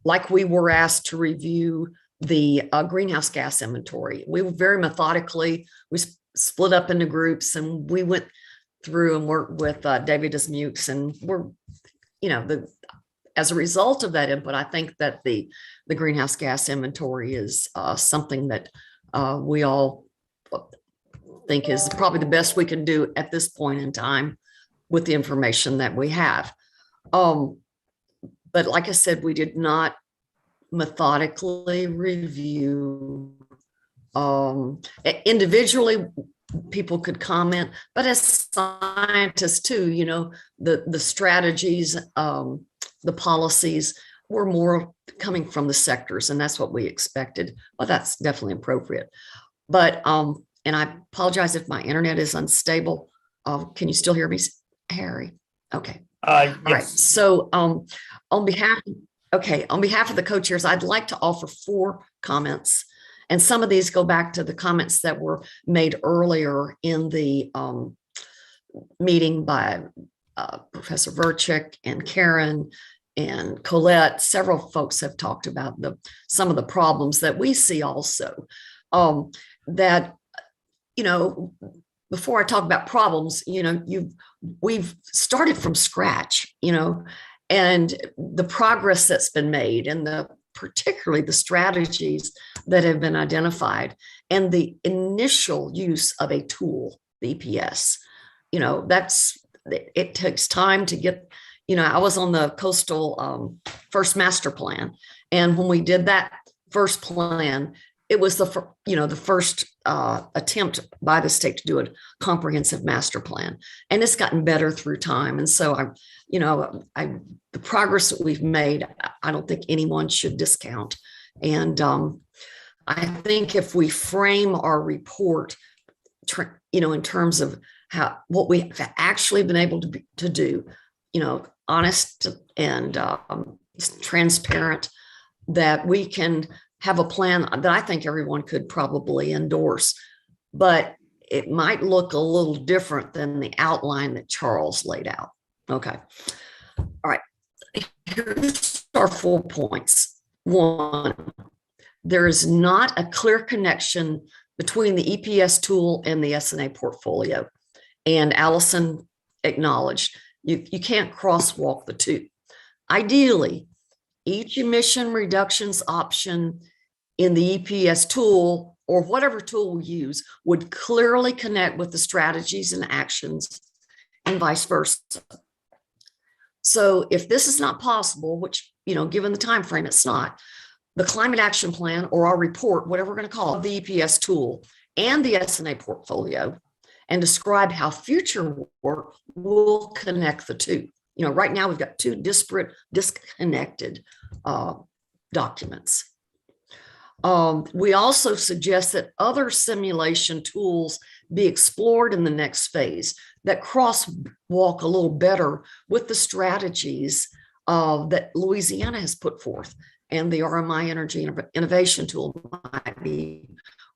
like we were asked to review the greenhouse gas inventory. We were very methodically, we split up into groups and we went through and worked with David Dismukes, and we're, as a result of that input, I think that the greenhouse gas inventory is something that we all think is probably the best we can do at this point in time with the information that we have. But like I said, we did not methodically review. Individually, people could comment, but as scientists too, the strategies, the policies were more coming from the sectors, and that's what we expected. Well, that's definitely appropriate. But, and I apologize if my internet is unstable. Can you still hear me, Harry? Okay. Yes. All right. So on behalf of the co-chairs, I'd like to offer 4 comments. And some of these go back to the comments that were made earlier in the meeting by Professor Verchick and Karen and Colette. Several folks have talked about some of the problems that we see also. Before I talk about problems, we've started from scratch, and the progress that's been made, and particularly the strategies that have been identified, and the initial use of a tool, the EPS. It takes time to get. I was on the coastal first master plan, and when we did that first plan, it was the first attempt by the state to do a comprehensive master plan, and it's gotten better through time. And so the progress that we've made, I don't think anyone should discount. And I think if we frame our report, in terms of what we have actually been able to do, honest and transparent, that we can have a plan that I think everyone could probably endorse, but it might look a little different than the outline that Charles laid out. Okay. All right. Here's our 4 points. 1, there is not a clear connection between the EPS tool and the S&A portfolio. And Allison acknowledged you can't crosswalk the two. Ideally, each emission reductions option in the EPS tool, or whatever tool we use, would clearly connect with the strategies and actions, and vice versa. So if this is not possible, which, given the time frame, it's not, the climate action plan, or our report, whatever we're going to call it, the EPS tool and the S&A portfolio, and describe how future work will connect the two. Right now we've got 2 disparate, disconnected documents. We also suggest that other simulation tools be explored in the next phase that crosswalk a little better with the strategies that Louisiana has put forth, and the RMI Energy Innovation Tool might be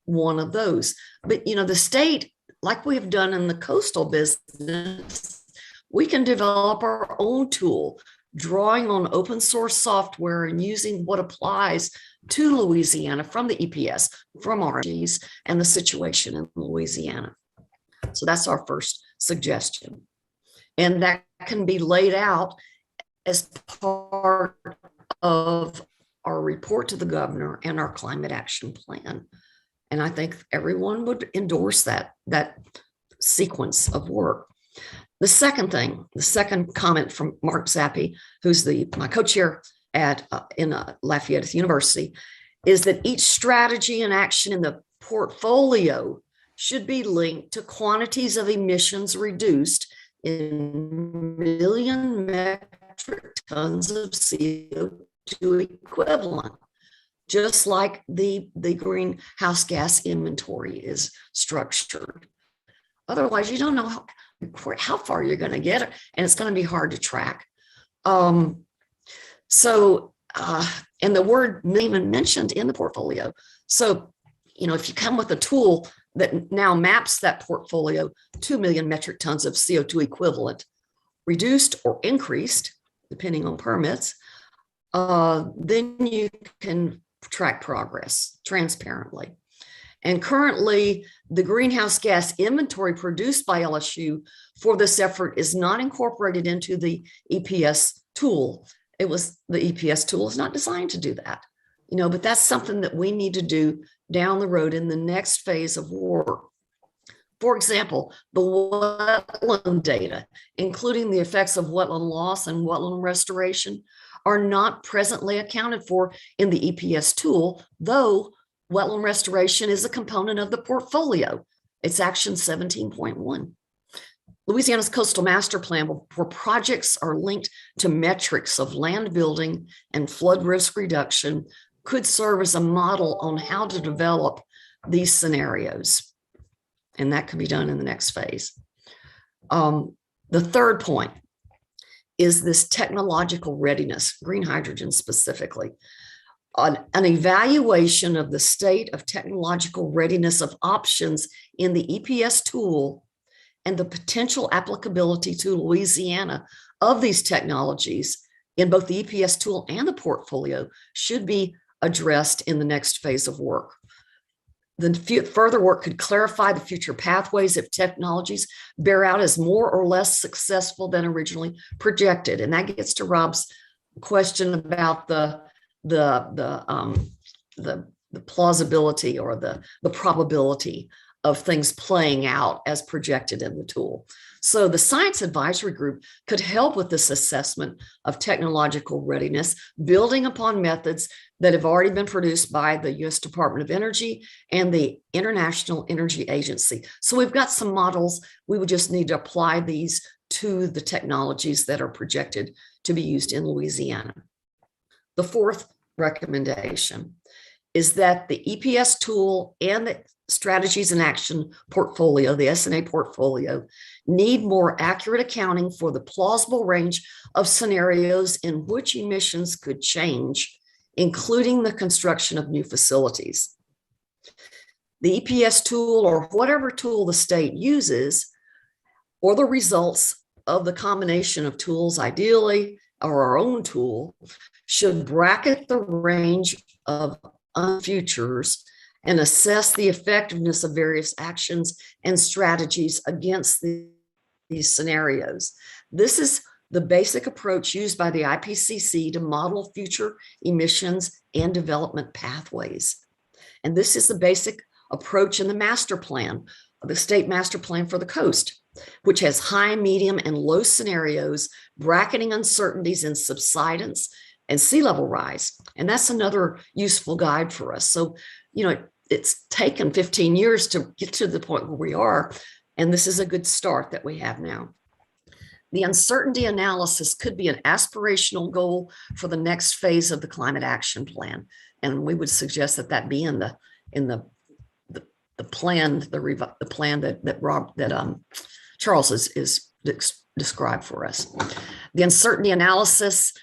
one of those. But the state, like we have done in the coastal business, we can develop our own tool, drawing on open source software and using what applies to Louisiana from the EPS, from RGs, and the situation in Louisiana. So that's our first suggestion. And that can be laid out as part of our report to the governor and our climate action plan. And I think everyone would endorse that sequence of work. The second comment from Mark Zappi, who's my co-chair in Lafayette University, is that each strategy and action in the portfolio should be linked to quantities of emissions reduced in million metric tons of CO2 equivalent, just like the greenhouse gas inventory is structured. Otherwise, you don't know how far you're going to get, and it's going to be hard to track. And the word even mentioned in the portfolio. So, if you come with a tool that now maps that portfolio 2 million metric tons of CO2 equivalent, reduced or increased, depending on permits, then you can track progress transparently. And currently, the greenhouse gas inventory produced by LSU for this effort is not incorporated into the EPS tool. The EPS tool is not designed to do that, but that's something that we need to do down the road in the next phase of work. For example, the wetland data, including the effects of wetland loss and wetland restoration, are not presently accounted for in the EPS tool, though wetland restoration is a component of the portfolio. It's action 17.1. Louisiana's coastal master plan, where projects are linked to metrics of land building and flood risk reduction, could serve as a model on how to develop these scenarios. And that could be done in the next phase. The third point is this technological readiness, green hydrogen specifically. An evaluation of the state of technological readiness of options in the EPS tool and the potential applicability to Louisiana of these technologies in both the EPS tool and the portfolio should be addressed in the next phase of work. Then further work could clarify the future pathways if technologies bear out as more or less successful than originally projected. And that gets to Rob's question about the plausibility or the probability of things playing out as projected in the tool. So the Science Advisory Group could help with this assessment of technological readiness, building upon methods that have already been produced by the U.S. Department of Energy and the International Energy Agency. So we've got some models. We would just need to apply these to the technologies that are projected to be used in Louisiana. The fourth recommendation is that the EPS tool and the strategies and action portfolio, the S&A portfolio, need more accurate accounting for the plausible range of scenarios in which emissions could change, including the construction of new facilities. The EPS tool, or whatever tool the state uses, or the results of the combination of tools, ideally, or our own tool, should bracket the range of futures and assess the effectiveness of various actions and strategies against these scenarios. This is the basic approach used by the IPCC to model future emissions and development pathways. And this is the basic approach in the master plan, the state master plan for the coast, which has high, medium, and low scenarios, bracketing uncertainties in subsidence and sea level rise. And that's another useful guide for us. So, it's taken 15 years to get to the point where we are, and this is a good start that we have now. The uncertainty analysis could be an aspirational goal for the next phase of the climate action plan. And we would suggest that be in the plan, the plan that Charles is described for us. The uncertainty analysis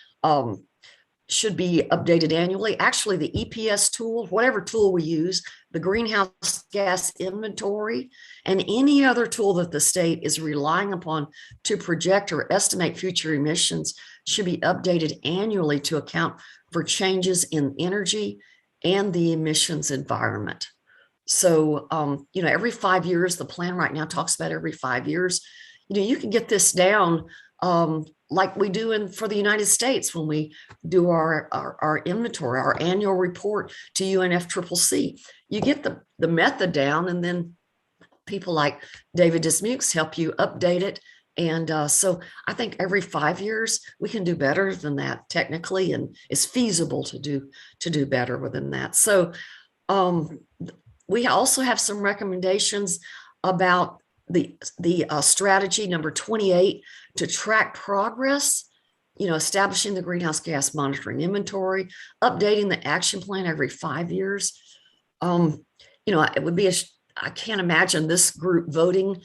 should be updated annually. Actually, the EPS tool, whatever tool we use, the greenhouse gas inventory, and any other tool that the state is relying upon to project or estimate future emissions should be updated annually to account for changes in energy and the emissions environment. So, every 5 years, the plan right now talks about every 5 years. You can get this down like we do for the United States when we do our inventory, our annual report to UNFCCC. You get the method down, and then people like David Dismukes help you update it. And so I think every 5 years we can do better than that technically, and it's feasible to do better within that. So we also have some recommendations about the strategy number 28 to track progress, establishing the greenhouse gas monitoring inventory, updating the action plan every 5 years. It would be I can't imagine this group voting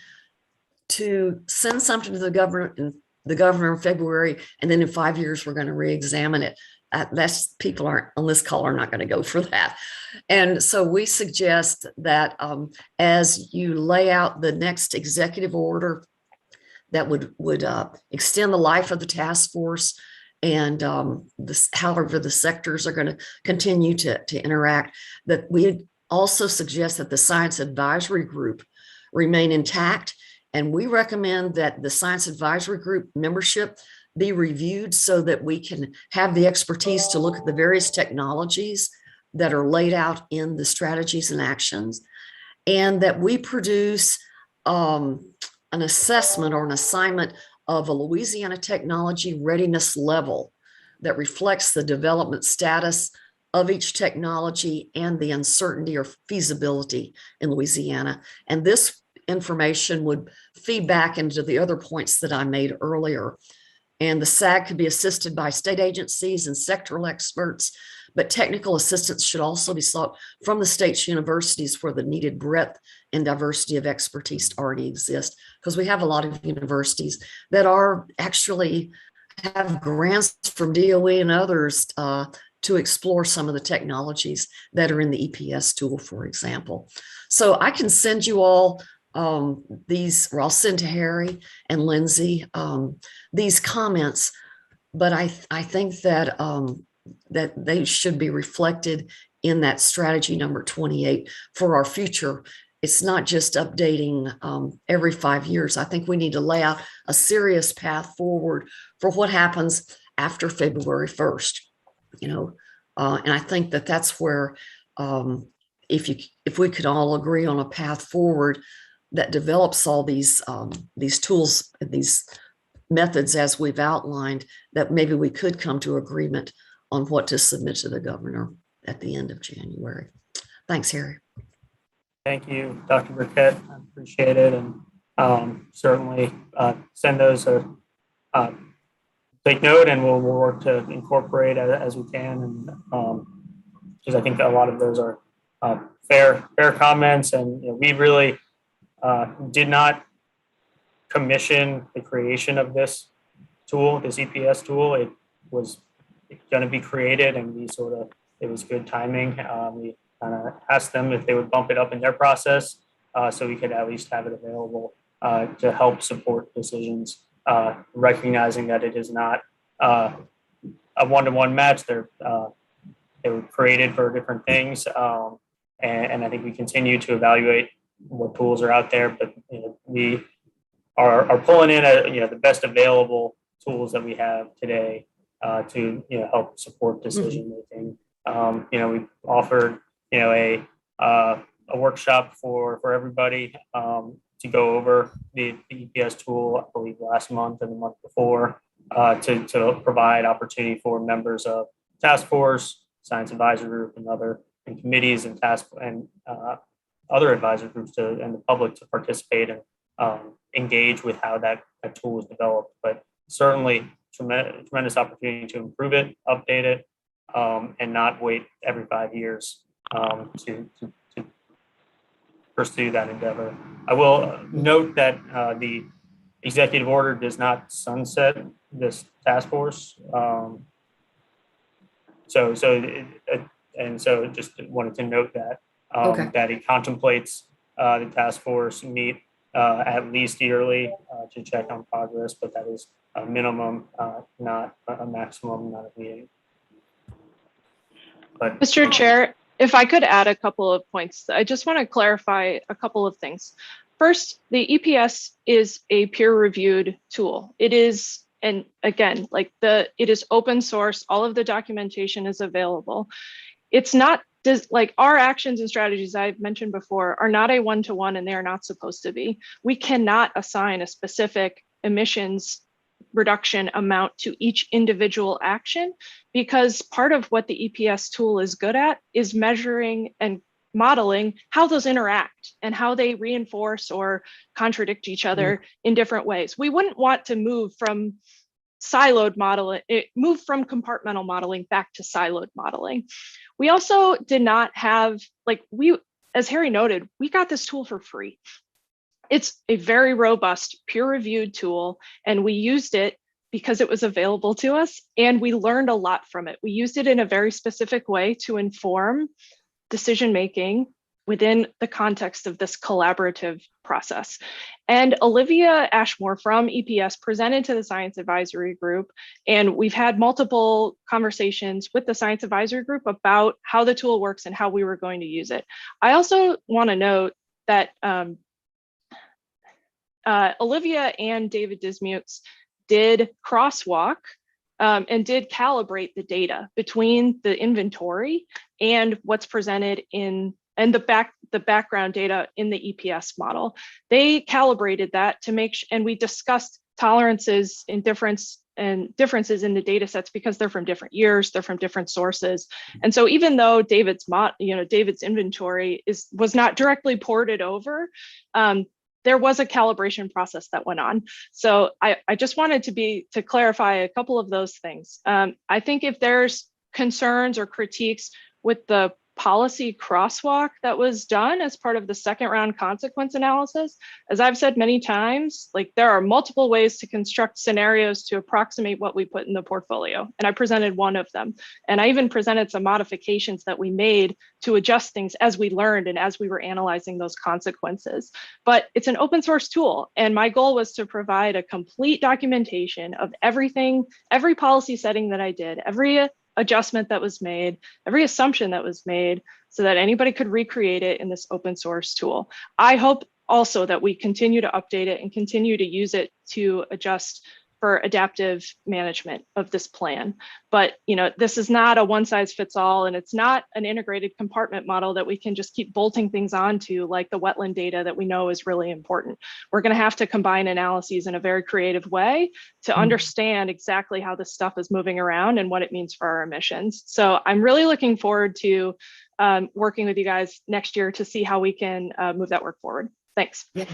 to send something to the governor in February, and then in 5 years we're going to re-examine it. That's people aren't on this call are not going to go for that. And so we suggest that as you lay out the next executive order that would extend the life of the task force, and however the sectors are going to continue to interact, that we also suggest that the science advisory group remain intact. And we recommend that the science advisory group membership be reviewed so that we can have the expertise to look at the various technologies that are laid out in the strategies and actions, and that we produce an assessment or an assignment of a Louisiana technology readiness level that reflects the development status of each technology and the uncertainty or feasibility in Louisiana. And this information would feed back into the other points that I made earlier. And the SAG could be assisted by state agencies and sectoral experts, but technical assistance should also be sought from the state's universities where the needed breadth and diversity of expertise already exist. Because we have a lot of universities that are actually have grants from DOE and others to explore some of the technologies that are in the EPS tool, for example. So I can send you all these, or I'll send to Harry and Lindsay these comments, but I think that that they should be reflected in that strategy number 28 for our future. It's not just updating every 5 years. I think we need to lay out a serious path forward for what happens after February 1st, and I think that that's where if we could all agree on a path forward that develops all these tools, these methods as we've outlined, that maybe we could come to agreement on what to submit to the governor at the end of January. Thanks, Harry. Thank you, Dr. Burkett. I appreciate it, and certainly send those take note, and we'll work to incorporate as we can. And because I think a lot of those are fair comments, and we really did not commission the creation of this tool, this EPS tool. It was going to be created, and it was good timing. We kind of asked them if they would bump it up in their process so we could at least have it available to help support decisions, recognizing that it is not a one-to-one match. They were created for different things, and I think we continue to evaluate what tools are out there, but we are pulling in the best available tools that we have today to help support decision making. We offered a workshop for everybody to go over the EPS tool, I believe last month and the month before, to provide opportunity for members of task force, science advisory group, and committees and other advisory groups and the public to participate and engage with how that tool was developed. But certainly tremendous opportunity to improve it, update it, and not wait every 5 years to pursue that endeavor. I will note that the executive order does not sunset this task force. So just wanted to note that that it contemplates the task force meet at least yearly to check on progress, but that is a minimum, not a maximum, not a meeting. But, Mr. Chair, if I could add a couple of points, I just want to clarify a couple of things. First, the EPS is a peer-reviewed tool. It is and again, like it is open source, all of the documentation is available. It's not like our actions and strategies I've mentioned before are not a one-to-one, and they are not supposed to be. We cannot assign a specific emissions reduction amount to each individual action, because part of what the EPS tool is good at is measuring and modeling how those interact and how they reinforce or contradict each other in different ways. We wouldn't want to move from move from compartmental modeling back to siloed modeling. We also did not have, as Harry noted, we got this tool for free. It's a very robust, peer-reviewed tool, and we used it because it was available to us, and we learned a lot from it. We used it in a very specific way to inform decision-making within the context of this collaborative process. And Olivia Ashmore from EPS presented to the Science Advisory Group, and we've had multiple conversations with the Science Advisory Group about how the tool works and how we were going to use it. I also want to note that Olivia and David Dismukes did crosswalk and did calibrate the data between the inventory and what's presented in the background data in the EPS model. They calibrated that to make and we discussed tolerances and differences in the data sets because they're from different years, they're from different sources. And so even though David's inventory was not directly ported over, there was a calibration process that went on. So I just wanted to clarify a couple of those things. I think if there's concerns or critiques with the policy crosswalk that was done as part of the second round consequence analysis, as I've said many times, like there are multiple ways to construct scenarios to approximate what we put in the portfolio. And I presented one of them. And I even presented some modifications that we made to adjust things as we learned and as we were analyzing those consequences. But it's an open source tool. And my goal was to provide a complete documentation of everything, every policy setting that I did, every adjustment that was made, every assumption that was made, so that anybody could recreate it in this open source tool. I hope also that we continue to update it and continue to use it to adjust for adaptive management of this plan. But this is not a one size fits all, and it's not an integrated compartment model that we can just keep bolting things onto, like the wetland data that we know is really important. We're going to have to combine analyses in a very creative way to understand exactly how this stuff is moving around and what it means for our emissions. So I'm really looking forward to working with you guys next year to see how we can move that work forward. Thanks. Yeah.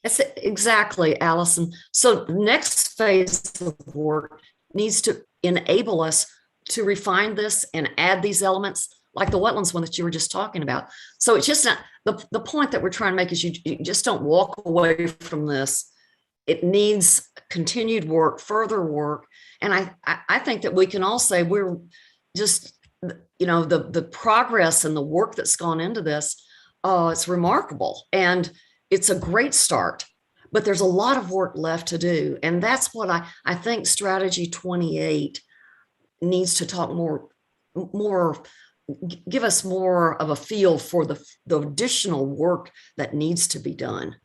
That's exactly, Allison. So the next phase of work needs to enable us to refine this and add these elements, like the wetlands one that you were just talking about. So it's just not, the point that we're trying to make is you just don't walk away from this. It needs continued work, further work. And I think that we can all say we're just, the progress and the work that's gone into this, it's remarkable. And it's a great start, but there's a lot of work left to do. And that's what I think Strategy 28 needs to talk more, give us more of a feel for the additional work that needs to be done.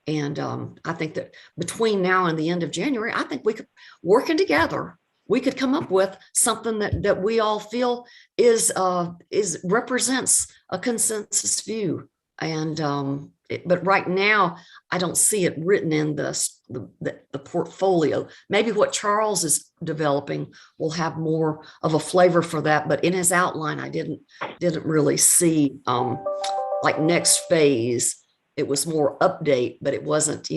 And I think that between now and the end of January, I think we could, working together, we could come up with something that we all feel represents a consensus view. And but right now, I don't see it written in the portfolio. Maybe what Charles is developing will have more of a flavor for that. But in his outline, I didn't really see like next phase. It was more update, but it wasn't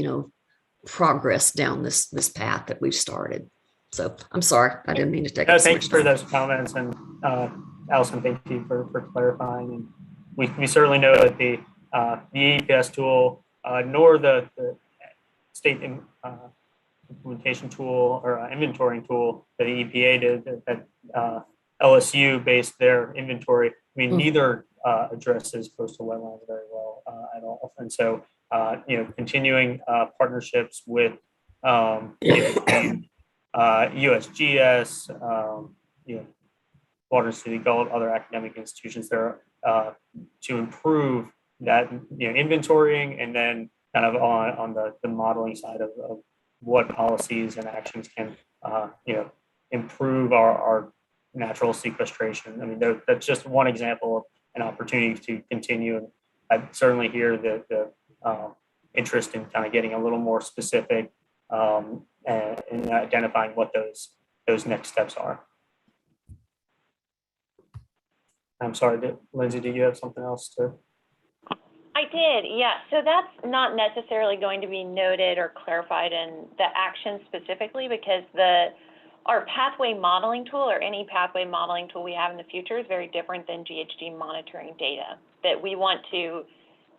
progress down this path that we've started. So I'm sorry, I didn't mean to take. No, thanks for those comments, and Allison, thank you for clarifying. And we certainly know that the EPS tool, nor the state implementation tool or inventorying tool that the EPA did, that LSU based their inventory. I mean, neither addresses coastal wetlands very well at all. And so, continuing partnerships with USGS, Water City Gulf, other academic institutions there to improve that inventorying, and then kind of on the modeling side of what policies and actions can improve our natural sequestration. I mean, that's just one example of an opportunity to continue. And I certainly hear the interest in kind of getting a little more specific and identifying what those next steps are. I'm sorry, Lindsay, do you have something else to? I did, yeah. So that's not necessarily going to be noted or clarified in the action specifically, because our pathway modeling tool, or any pathway modeling tool we have in the future, is very different than GHG monitoring data that we want to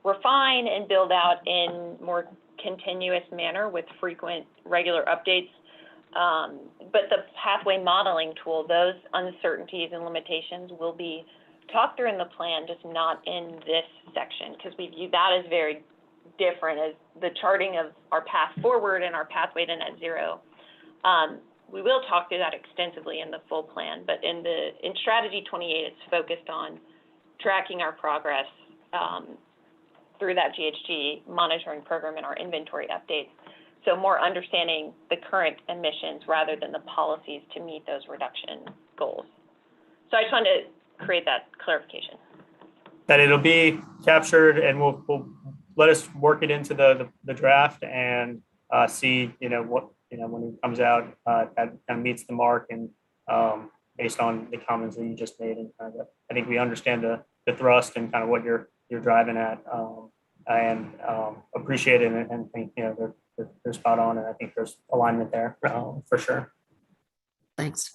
refine and build out in more continuous manner with frequent, regular updates. But the pathway modeling tool, those uncertainties and limitations will be talked through in the plan, just not in this section, because we view that as very different as the charting of our path forward and our pathway to net zero. We will talk through that extensively in the full plan, but in strategy 28, it's focused on tracking our progress through that GHG monitoring program and our inventory updates. So more understanding the current emissions rather than the policies to meet those reduction goals. So I just wanted to create that clarification. That it'll be captured, and we'll let us work it into the draft and see, what, when it comes out, that kind of meets the mark, and based on the comments that you just made, and kind of I think we understand the thrust and kind of what you're driving at, and appreciate it, and think they're spot on, and I think there's alignment there for sure. Thanks.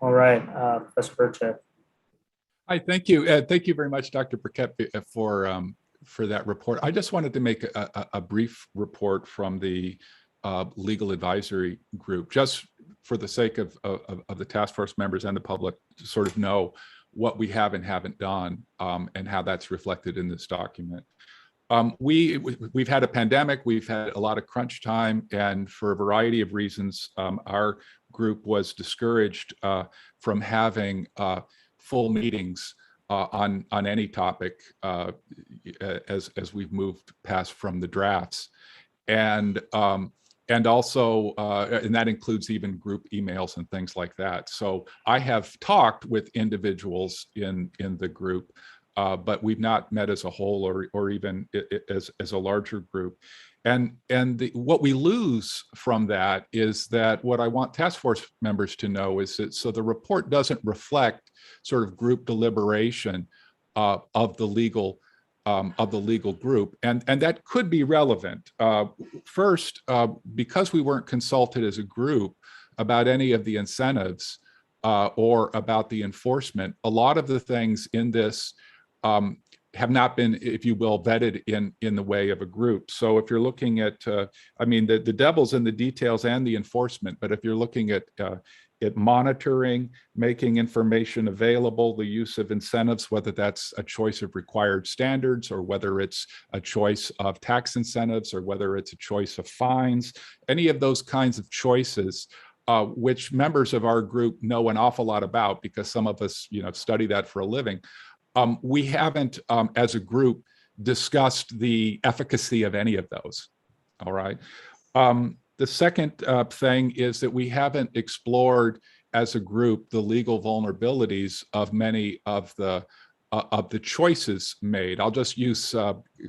All right, Professor Burchett. Hi, thank you. Thank you very much, Dr. Burkett, for that report. I just wanted to make a brief report from the legal advisory group, just for the sake of the task force members and the public to sort of know what we have and haven't done, and how that's reflected in this document. We've had a pandemic, we've had a lot of crunch time, and for a variety of reasons, our group was discouraged from having full meetings on any topic as we've moved past from the drafts, and also and that includes even group emails and things like that. So I have talked with individuals in the group, but we've not met as a whole or even as a larger group. And what we lose from that is that what I want task force members to know is that so the report doesn't reflect sort of group deliberation of the legal group, and that could be relevant. First, because we weren't consulted as a group about any of the incentives or about the enforcement, a lot of the things in this have not been, if you will, vetted in the way of a group. So if you're looking at, I mean, the devil's in the details and the enforcement, but if you're looking at monitoring, making information available, the use of incentives, whether that's a choice of required standards or whether it's a choice of tax incentives or whether it's a choice of fines, any of those kinds of choices, which members of our group know an awful lot about because some of us, study that for a living. We haven't, as a group, discussed the efficacy of any of those. All right. The second thing is that we haven't explored, as a group, the legal vulnerabilities of many of the choices made. I'll just use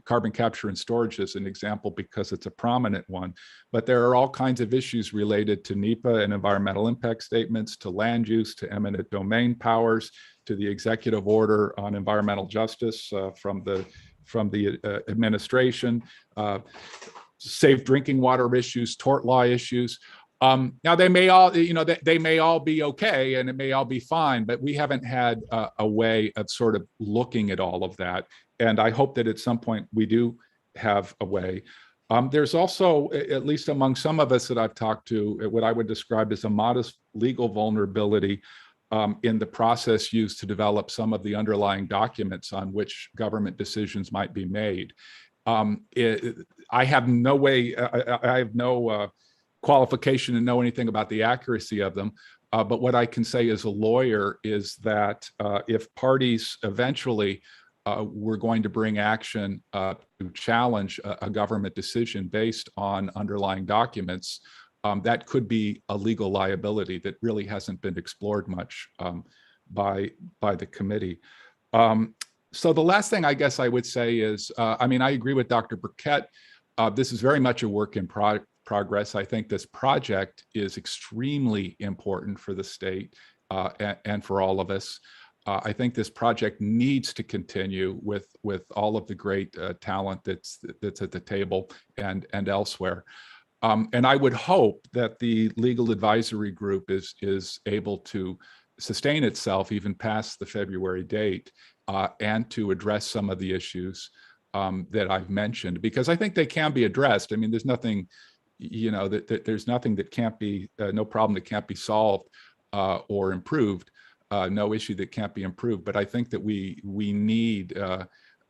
carbon capture and storage as an example because it's a prominent one. But there are all kinds of issues related to NEPA and environmental impact statements, to land use, to eminent domain powers, to the executive order on environmental justice from the administration, safe drinking water issues, tort law issues. Now they may all, they may all be okay and it may all be fine, but we haven't had a way of sort of looking at all of that. And I hope that at some point we do have a way. There's also, at least among some of us that I've talked to, what I would describe as a modest legal vulnerability in the process used to develop some of the underlying documents on which government decisions might be made. I have no way, I have no qualification to know anything about the accuracy of them. But what I can say as a lawyer is that if parties eventually were going to bring action to challenge a government decision based on underlying documents, that could be a legal liability that really hasn't been explored much by the committee. So the last thing I guess I would say is, I mean, I agree with Dr. Burkett. This is very much a work in progress. I think this project is extremely important for the state and for all of us. I think this project needs to continue with all of the great talent that's at the table and elsewhere. And I would hope that the legal advisory group is able to sustain itself even past the February date and to address some of the issues that I've mentioned, because I think they can be addressed. I mean, there's nothing, you know, there's nothing that can't be, no problem that can't be solved or improved, no issue that can't be improved. But I think that we need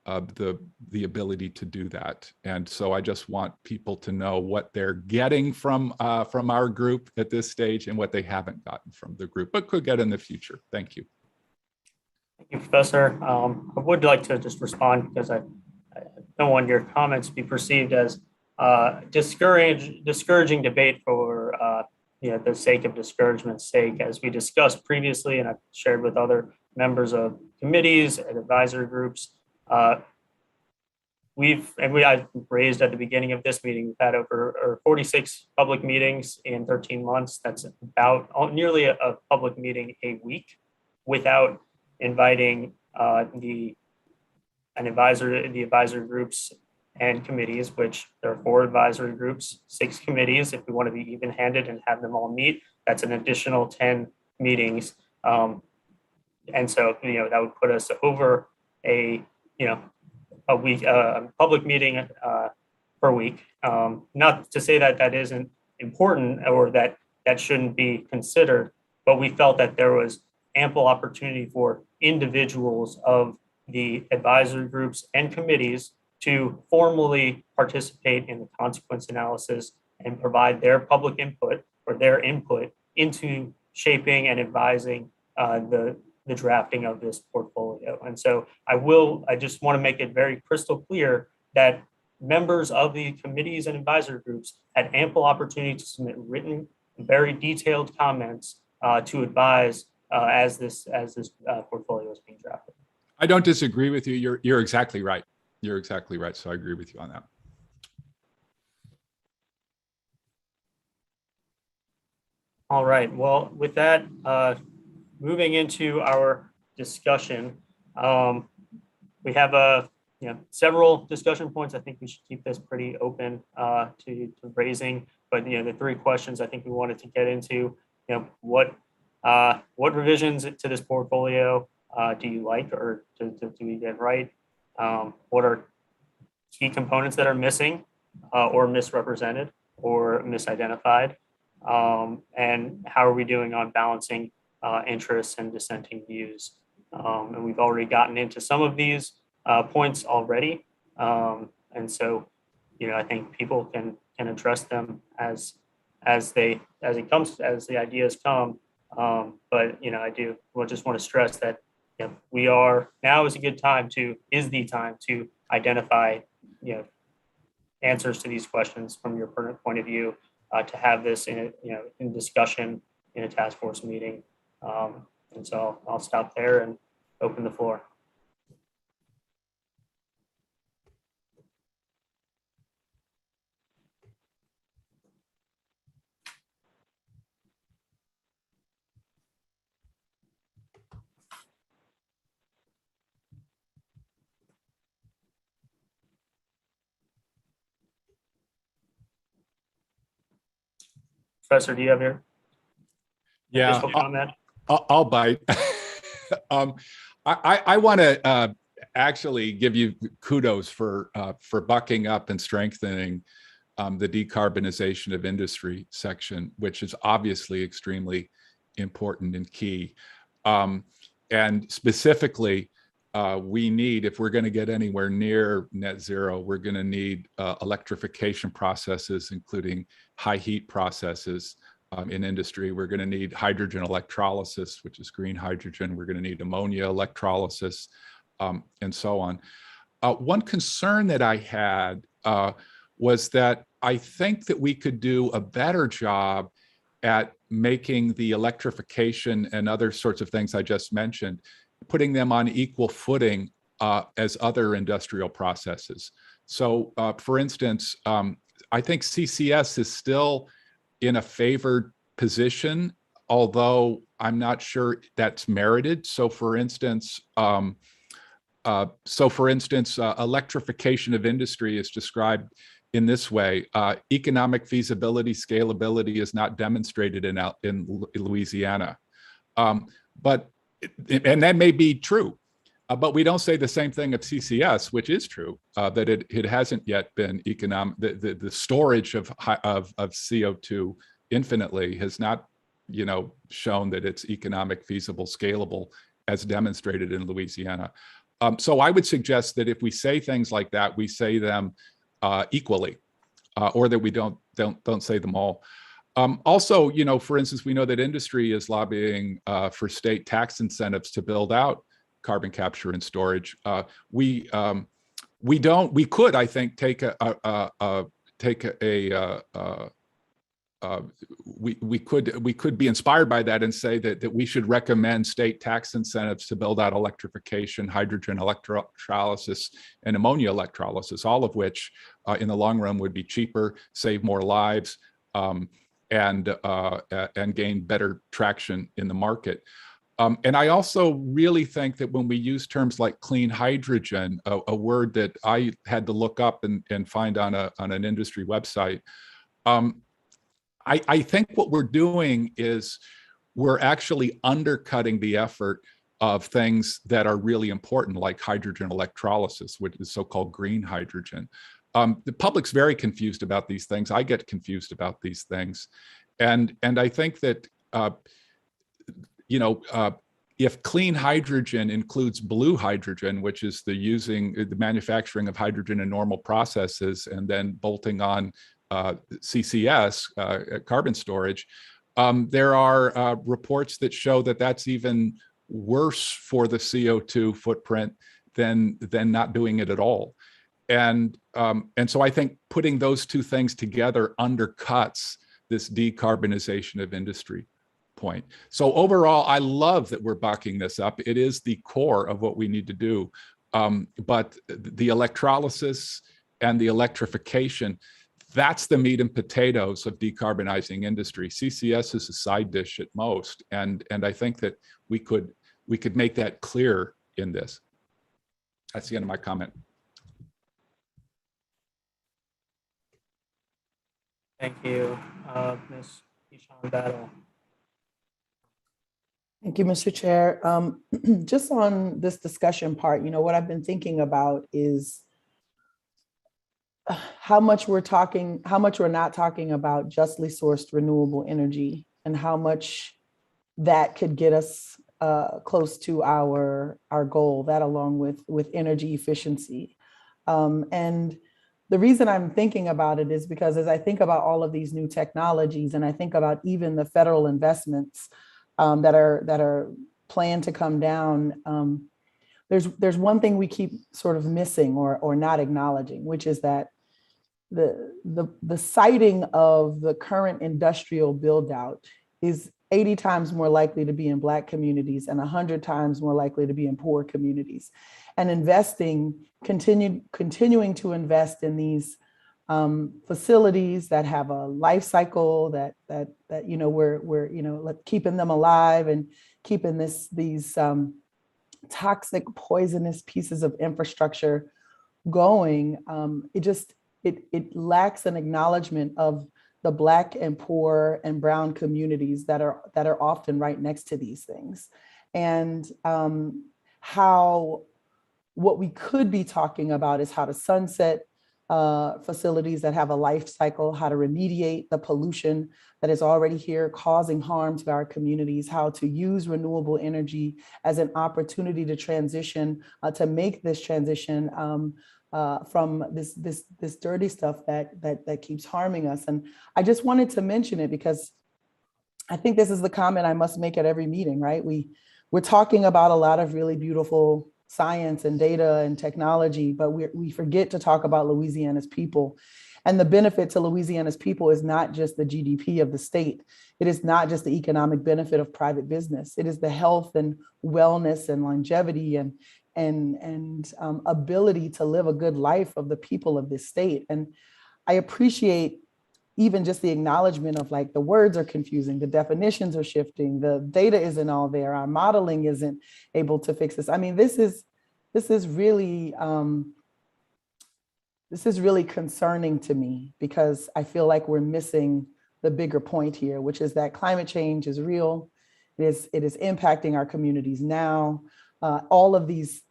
the ability to do that. And so I just want people to know what they're getting from our group at this stage and what they haven't gotten from the group, but could get in the future. Thank you. Thank you, Professor. I would like to just respond because I don't want your comments to be perceived as discouraging debate for the sake of discouragement's sake. As we discussed previously, and I've shared with other members of committees and advisory groups, I raised at the beginning of this meeting, we've had over 46 public meetings in 13 months. That's about nearly a public meeting a week without inviting the advisory groups and committees, which there are 4 advisory groups, 6 committees. If we want to be even-handed and have them all meet, that's an additional 10 meetings. And so, that would put us over a week, public meeting per week. Not to say that that isn't important or that shouldn't be considered, but we felt that there was ample opportunity for individuals of the advisory groups and committees to formally participate in the consequence analysis and provide their public input or their input into shaping and advising the drafting of this portfolio. And so I just want to make it very crystal clear that members of the committees and advisory groups had ample opportunity to submit written, very detailed comments to advise as this portfolio is being drafted. I don't disagree with you. You're exactly right. You're exactly right. So I agree with you on that. All right. Well, with that, moving into our discussion, we have several discussion points. I think we should keep this pretty open to raising. But the 3 questions I think we wanted to get into. What revisions to this portfolio do you like, or do we get right? What are key components that are missing or misrepresented or misidentified? And how are we doing on balancing interests and dissenting views? And we've already gotten into some of these points already. And so, I think people can address them as the ideas come. But I just want to stress that now is the time to identify answers to these questions from your point of view, to have this in discussion in a task force meeting. And so I'll stop there and open the floor. Professor, do you have your additional comment? I'll bite. I want to actually give you kudos for bucking up and strengthening the decarbonization of industry section, which is obviously extremely important and key. And specifically, we need, if we're going to get anywhere near net zero, we're going to need electrification processes, including high heat processes in industry. We're going to need hydrogen electrolysis, which is green hydrogen. We're going to need ammonia electrolysis, and so on. One concern that I had was that I think that we could do a better job at making the electrification and other sorts of things I just mentioned, putting them on equal footing as other industrial processes. So for instance, I think CCS is still in a favored position, although I'm not sure that's merited. So for instance, electrification of industry is described in this way. Economic feasibility, scalability is not demonstrated in Louisiana. And that may be true, but we don't say the same thing of CCS, which is true, that it hasn't yet been economic. The storage of CO2 infinitely has not, shown that it's economic, feasible, scalable, as demonstrated in Louisiana. So I would suggest that if we say things like that, we say them equally, or that we don't say them all. Also, for instance, we know that industry is lobbying for state tax incentives to build out carbon capture and storage. We could, I think, we could be inspired by that and say that we should recommend state tax incentives to build out electrification, hydrogen electrolysis, and ammonia electrolysis, all of which in the long run would be cheaper, save more lives, and gain better traction in the market. And I also really think that when we use terms like clean hydrogen, a word that I had to look up and find on an industry website, I think what we're doing is we're actually undercutting the effort of things that are really important, like hydrogen electrolysis, which is so-called green hydrogen. The public's very confused about these things. I get confused about these things. And I think that, if clean hydrogen includes blue hydrogen, which is the manufacturing of hydrogen in normal processes and then bolting on CCS, carbon storage, there are reports that show that that's even worse for the CO2 footprint than not doing it at all. And so I think putting those two things together undercuts this decarbonization of industry point. So overall, I love that we're bucking this up. It is the core of what we need to do. But the electrolysis and the electrification, that's the meat and potatoes of decarbonizing industry. CCS is a side dish at most. And I think that we could make that clear in this. That's the end of my comment. Thank you, Ms. Ishan Battle. Thank you, Mr. Chair. Just on this discussion part, what I've been thinking about is how much we're not talking about justly sourced renewable energy and how much that could get us close to our goal, that along with energy efficiency. And the reason I'm thinking about it is because as I think about all of these new technologies and I think about even the federal investments that are planned to come down, there's one thing we keep sort of missing or not acknowledging, which is that the siting of the current industrial build out is 80 times more likely to be in Black communities and 100 times more likely to be in poor communities. And continuing to invest in these facilities that have a life cycle that we're keeping them alive and keeping these toxic, poisonous pieces of infrastructure going. It lacks an acknowledgement of the Black and poor and brown communities that are often right next to these things, and what we could be talking about is how to sunset facilities that have a life cycle, how to remediate the pollution that is already here causing harm to our communities, how to use renewable energy as an opportunity to transition, to make this transition from this dirty stuff that keeps harming us. And I just wanted to mention it because I think this is the comment I must make at every meeting, right? We're talking about a lot of really beautiful science and data and technology, but we forget to talk about Louisiana's people. And the benefit to Louisiana's people is not just the GDP of the state. It is not just the economic benefit of private business. It is the health and wellness and longevity and ability to live a good life of the people of this state. And I appreciate even just the acknowledgement of like the words are confusing, the definitions are shifting, the data isn't all there, our modeling isn't able to fix this. I mean, this is really concerning to me, because I feel like we're missing the bigger point here, which is that climate change is real. It is impacting our communities now. All of these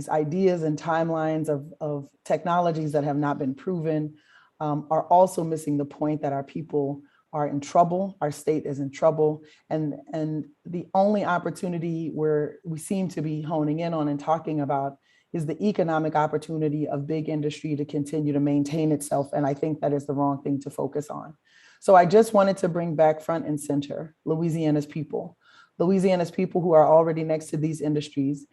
ideas and timelines of technologies that have not been proven are also missing the point that our people are in trouble, our state is in trouble, and the only opportunity where we seem to be honing in on and talking about is the economic opportunity of big industry to continue to maintain itself. And I think that is the wrong thing to focus on. So I just wanted to bring back front and center Louisiana's people who are already next to these industries,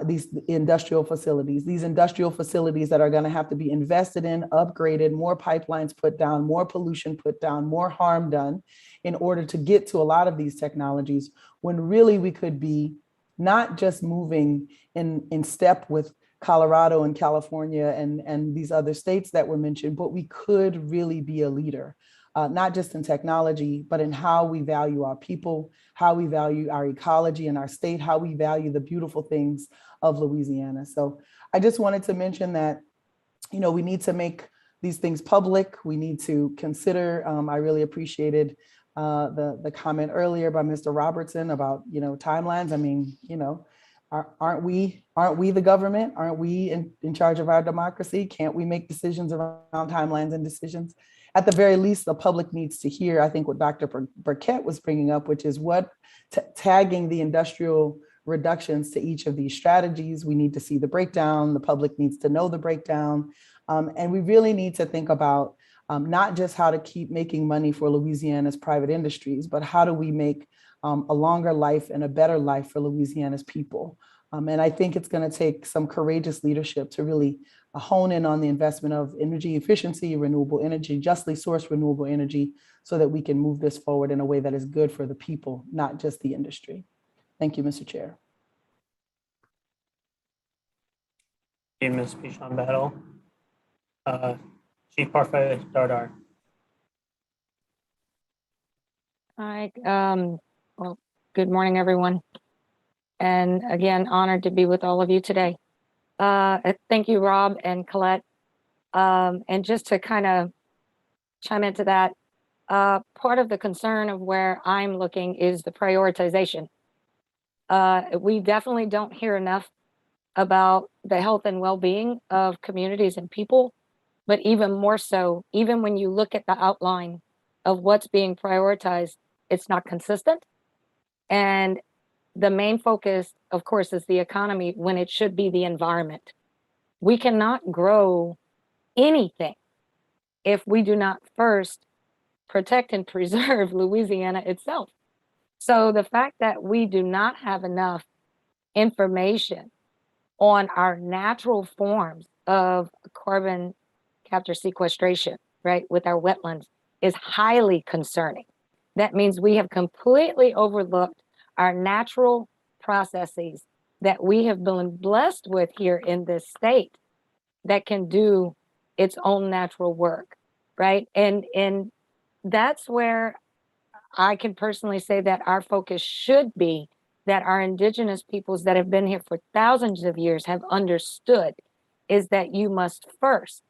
these industrial facilities that are going to have to be invested in, upgraded, more pipelines put down, more pollution put down, more harm done in order to get to a lot of these technologies, when really we could be not just moving in step with Colorado and California and these other states that were mentioned, but we could really be a leader, not just in technology, but in how we value our people, how we value our ecology and our state, how we value the beautiful things of Louisiana. So I just wanted to mention that, you know, we need to make these things public. We need to consider, I really appreciated the comment earlier by Mr. Robertson about, you know, timelines. I mean, you know, aren't we the government? Aren't we in charge of our democracy? Can't we make decisions around timelines and decisions? At the very least, the public needs to hear, I think, what Dr. Burkett was bringing up, which is what tagging the industrial reductions to each of these strategies. We need to see the breakdown. The public needs to know the breakdown. And we really need to think about not just how to keep making money for Louisiana's private industries, but how do we make a longer life and a better life for Louisiana's people. And I think it's going to take some courageous leadership to really hone in on the investment of energy efficiency, renewable energy, justly sourced renewable energy, so that we can move this forward in a way that is good for the people, not just the industry. Thank you, Mr. Chair. Thank you, Ms. Bichon Battle. Chief Parfait Dardar. Hi, well, good morning, everyone. And again, honored to be with all of you today. Thank you, Rob and Colette. And just to kind of chime into that, part of the concern of where I'm looking is the prioritization. We definitely don't hear enough about the health and well-being of communities and people, but even more so, even when you look at the outline of what's being prioritized, it's not consistent. And the main focus, of course, is the economy when it should be the environment. We cannot grow anything if we do not first protect and preserve Louisiana itself. So the fact that we do not have enough information on our natural forms of carbon capture sequestration, right, with our wetlands is highly concerning. That means we have completely overlooked our natural processes that we have been blessed with here in this state that can do its own natural work, right? And that's where I can personally say that our focus should be, that our indigenous peoples that have been here for thousands of years have understood, is that you must first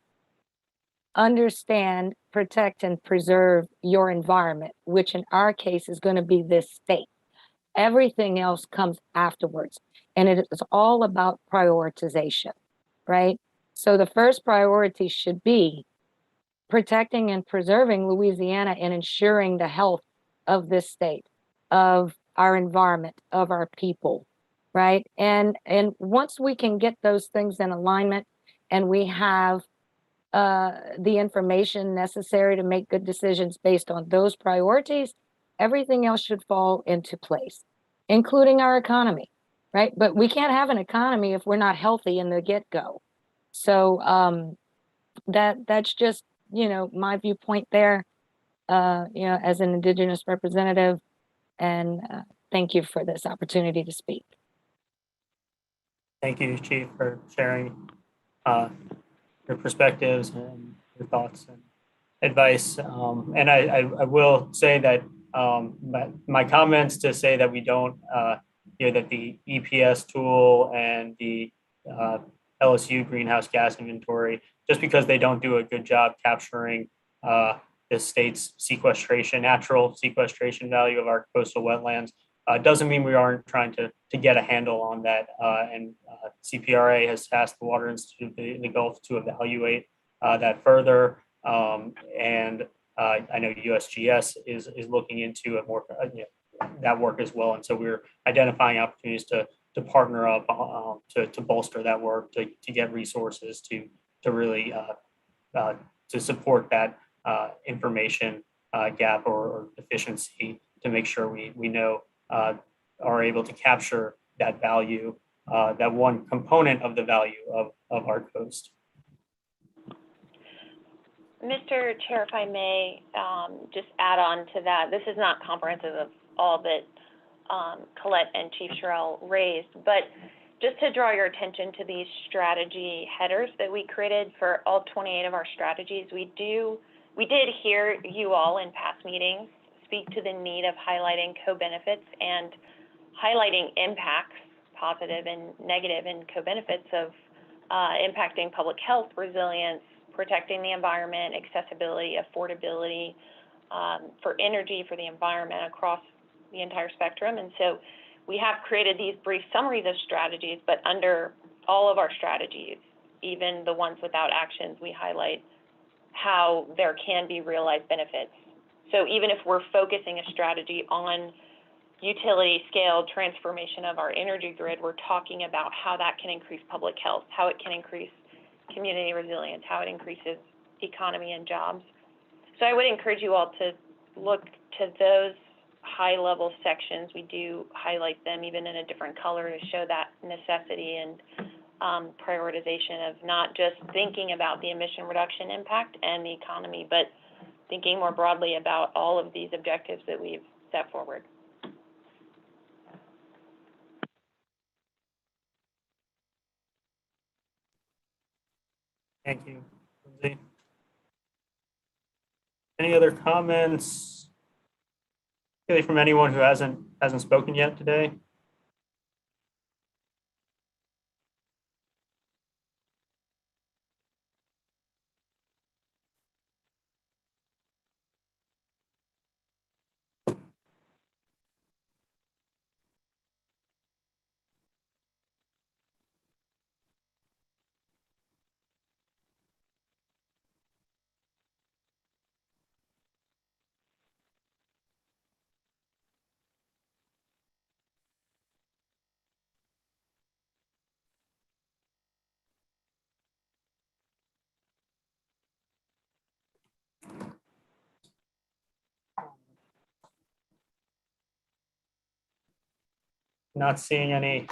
understand, protect, and preserve your environment, which in our case is going to be this state. Everything else comes afterwards. And it is all about prioritization, right? So the first priority should be protecting and preserving Louisiana and ensuring the health of this state, of our environment, of our people, right? And once we can get those things in alignment and we have the information necessary to make good decisions based on those priorities, everything else should fall into place, including our economy, right? But we can't have an economy if we're not healthy in the get-go. So that's just my viewpoint there, as an Indigenous representative. And thank you for this opportunity to speak. Thank you, Chief, for sharing your perspectives and your thoughts and advice. And I will say that my comments to say that we don't, that the EPS tool and the LSU greenhouse gas inventory, just because they don't do a good job capturing the state's natural sequestration value of our coastal wetlands, doesn't mean we aren't trying to get a handle on that. And CPRA has asked the Water Institute in the Gulf to evaluate that further. And I know USGS is looking into it more, that work as well. And so we're identifying opportunities to partner up to bolster that work, to get resources to really to support that information gap or deficiency, to make sure we know are able to capture that value, that one component of the value of our coast. Mr. Chair, if I may just add on to that, this is not comprehensive of all that Colette and Chief Sherrill raised, but just to draw your attention to these strategy headers that we created for all 28 of our strategies, we did hear you all in past meetings speak to the need of highlighting co-benefits and highlighting impacts, positive and negative, and co-benefits of impacting public health, resilience, protecting the environment, accessibility, affordability, for energy, for the environment across the entire spectrum. And so we have created these brief summaries of strategies, but under all of our strategies, even the ones without actions, we highlight how there can be realized benefits. So even if we're focusing a strategy on utility scale transformation of our energy grid, we're talking about how that can increase public health, how it can increase community resilience, how it increases economy and jobs. So I would encourage you all to look to those high-level sections. We do highlight them even in a different color to show that necessity and prioritization of not just thinking about the emission reduction impact and the economy, but thinking more broadly about all of these objectives that we've set forward. Thank you, Lindsay. Any other comments, really, from anyone who hasn't spoken yet today? Not seeing any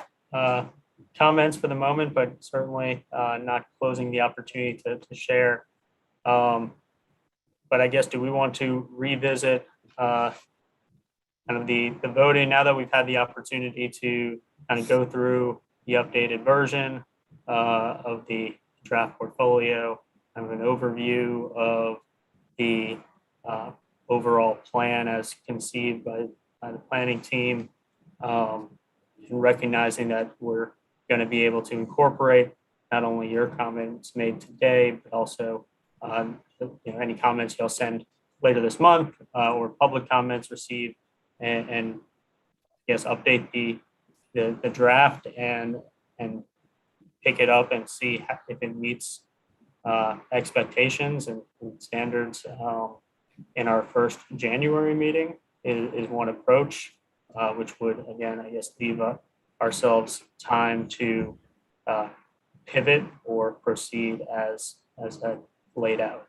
comments for the moment, but certainly not closing the opportunity to share. But I guess, do we want to revisit kind of the voting now that we've had the opportunity to kind of go through the updated version of the draft portfolio, kind of an overview of the overall plan as conceived by the planning team, and recognizing that we're going to be able to incorporate not only your comments made today, but also any comments you'll send later this month or public comments received, and yes, update the draft and pick it up and see if it meets expectations and standards in our first January meeting is one approach, which would, again, I guess, leave ourselves time to pivot or proceed as laid out.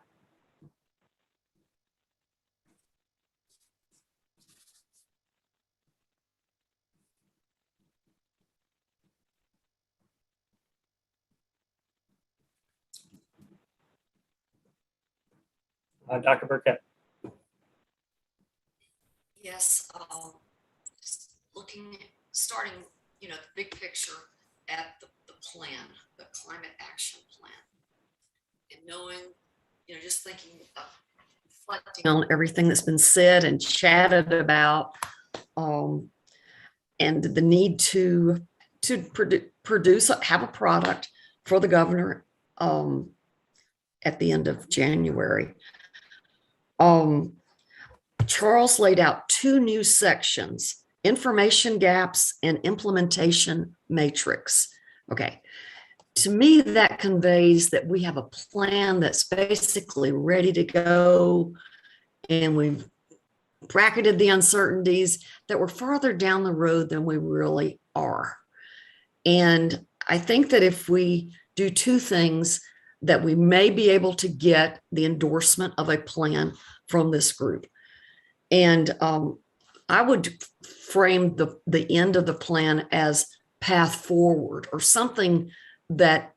Dr. Burkett. Yes, just looking, starting, the big picture at the plan, the climate action plan, and knowing, just thinking, reflecting on everything that's been said and chatted about, and the need to produce, have a product for the governor at the end of January. Charles laid out 2 new sections: information gaps and implementation matrix. Okay. To me, that conveys that we have a plan that's basically ready to go, and we've bracketed the uncertainties that we're farther down the road than we really are. And I think that if we do 2 things, that we may be able to get the endorsement of a plan from this group. And I would frame the end of the plan as path forward, or something that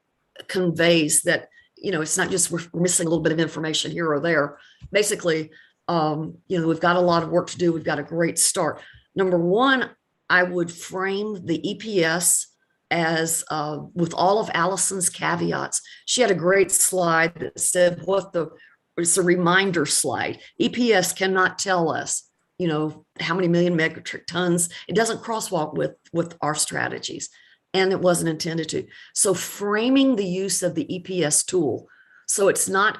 conveys that, it's not just we're missing a little bit of information here or there. Basically, we've got a lot of work to do. We've got a great start. Number 1, I would frame the EPS as with all of Allison's caveats. She had a great slide that said it's a reminder slide. EPS cannot tell us, how many million metric tons. It doesn't crosswalk with our strategies, and it wasn't intended to. So framing the use of the EPS tool, so it's not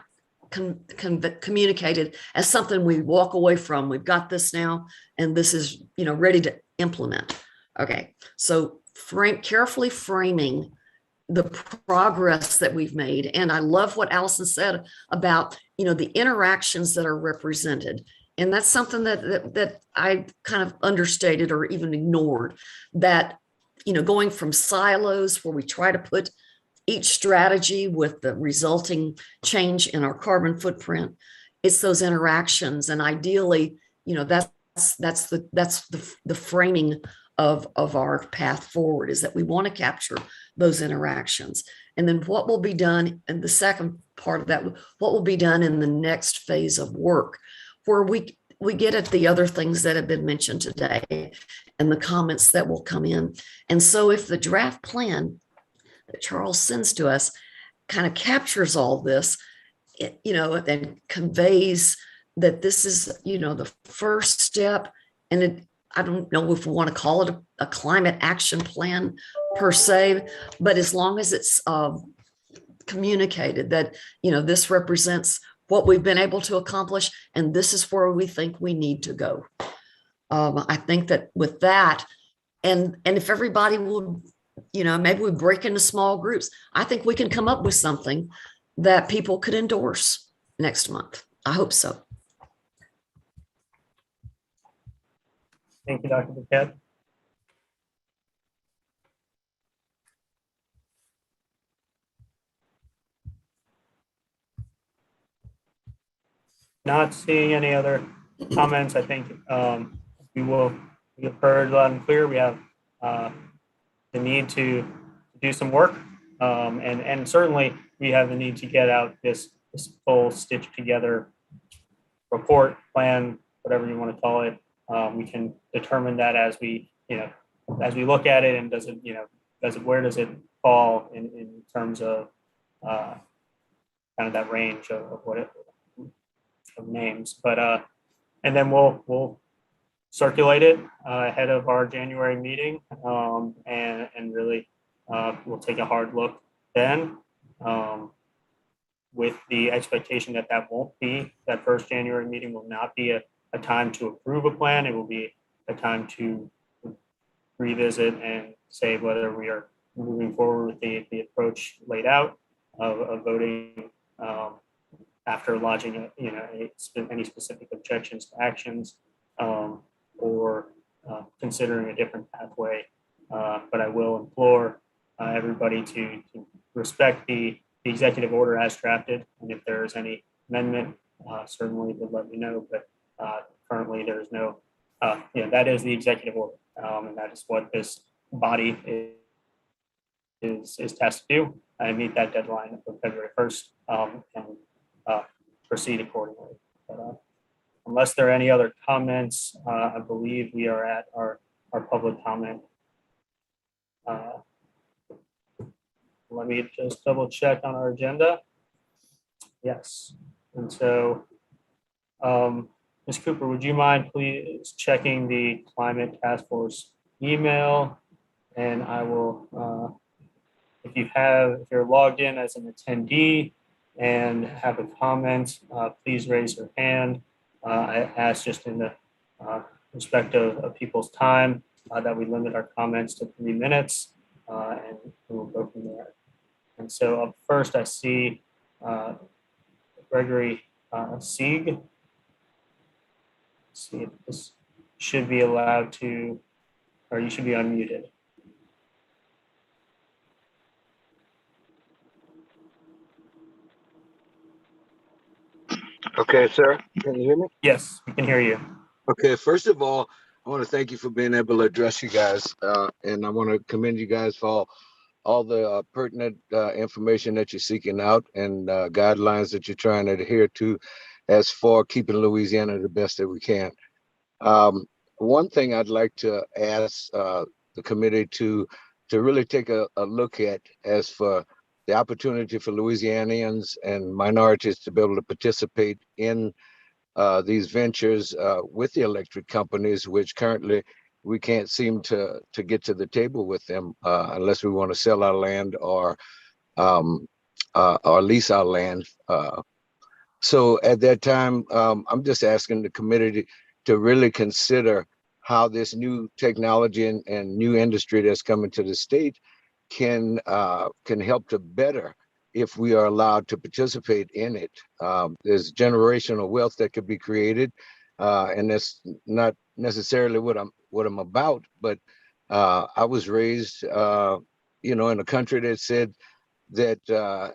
communicated as something we walk away from. We've got this now, and this is, ready to implement. Okay, so carefully framing the progress that we've made. And I love what Allison said about, the interactions that are represented. And that's something that I kind of understated or even ignored, that, going from silos where we try to put each strategy with the resulting change in our carbon footprint, it's those interactions. And ideally, that's the framing of our path forward, is that we want to capture those interactions. And then what will be done, and the second part of that, what will be done in the next phase of work, where we get at the other things that have been mentioned today and the comments that will come in. And so if the draft plan that Charles sends to us kind of captures all this, and conveys that this is, the first step, and I don't know if we want to call it a climate action plan per se, but as long as it's communicated that, this represents what we've been able to accomplish, and this is where we think we need to go. I think that with that, and if everybody will, maybe we break into small groups, I think we can come up with something that people could endorse next month. I hope so. Thank you, Dr. Burkett. Not seeing any other comments. I think we have heard loud and clear. We have the need to do some work, and certainly we have the need to get out this full stitched together report, plan, whatever you want to call it. We can determine that as we look at it, and where does it fall in terms of kind of that range of of names, but and then we'll circulate it ahead of our January meeting, and really we'll take a hard look then, with the expectation that that first January meeting will not be a time to approve a plan. It will be a time to revisit and say whether we are moving forward with the approach laid out of voting after lodging any specific objections to actions, or considering a different pathway. But I will implore everybody to respect the executive order as drafted, and if there is any amendment, certainly would let me know. But currently there is no, that is the executive order, and that is what this body is tasked to do. I meet that deadline of February 1st, and proceed accordingly. But unless there are any other comments, I believe we are at our public comment. Let me just double check on our agenda. Yes, and so Ms. Cooper, would you mind please checking the Climate Task Force email? And I will, if you're logged in as an attendee and have a comment, please raise your hand. I ask just in the respect of people's time that we limit our comments to 3 minutes, and we'll go from there. And so up first, I see Gregory Sieg. See if this should be allowed to, or you should be unmuted. Okay, sir, can you hear me? Yes, we can hear you. Okay, first of all, I want to thank you for being able to address you guys, and I want to commend you guys for all the pertinent information that you're seeking out and guidelines that you're trying to adhere to as for keeping Louisiana the best that we can. One thing I'd like to ask the committee to really take a look at as for the opportunity for Louisianians and minorities to be able to participate in these ventures with the electric companies, which currently we can't seem to get to the table with them unless we want to sell our land or lease our land. So at that time, I'm just asking the committee to really consider how this new technology and new industry that's coming to the state can help to better if we are allowed to participate in it. There's generational wealth that could be created, and that's not necessarily what I'm about. But I was raised, in a country that said that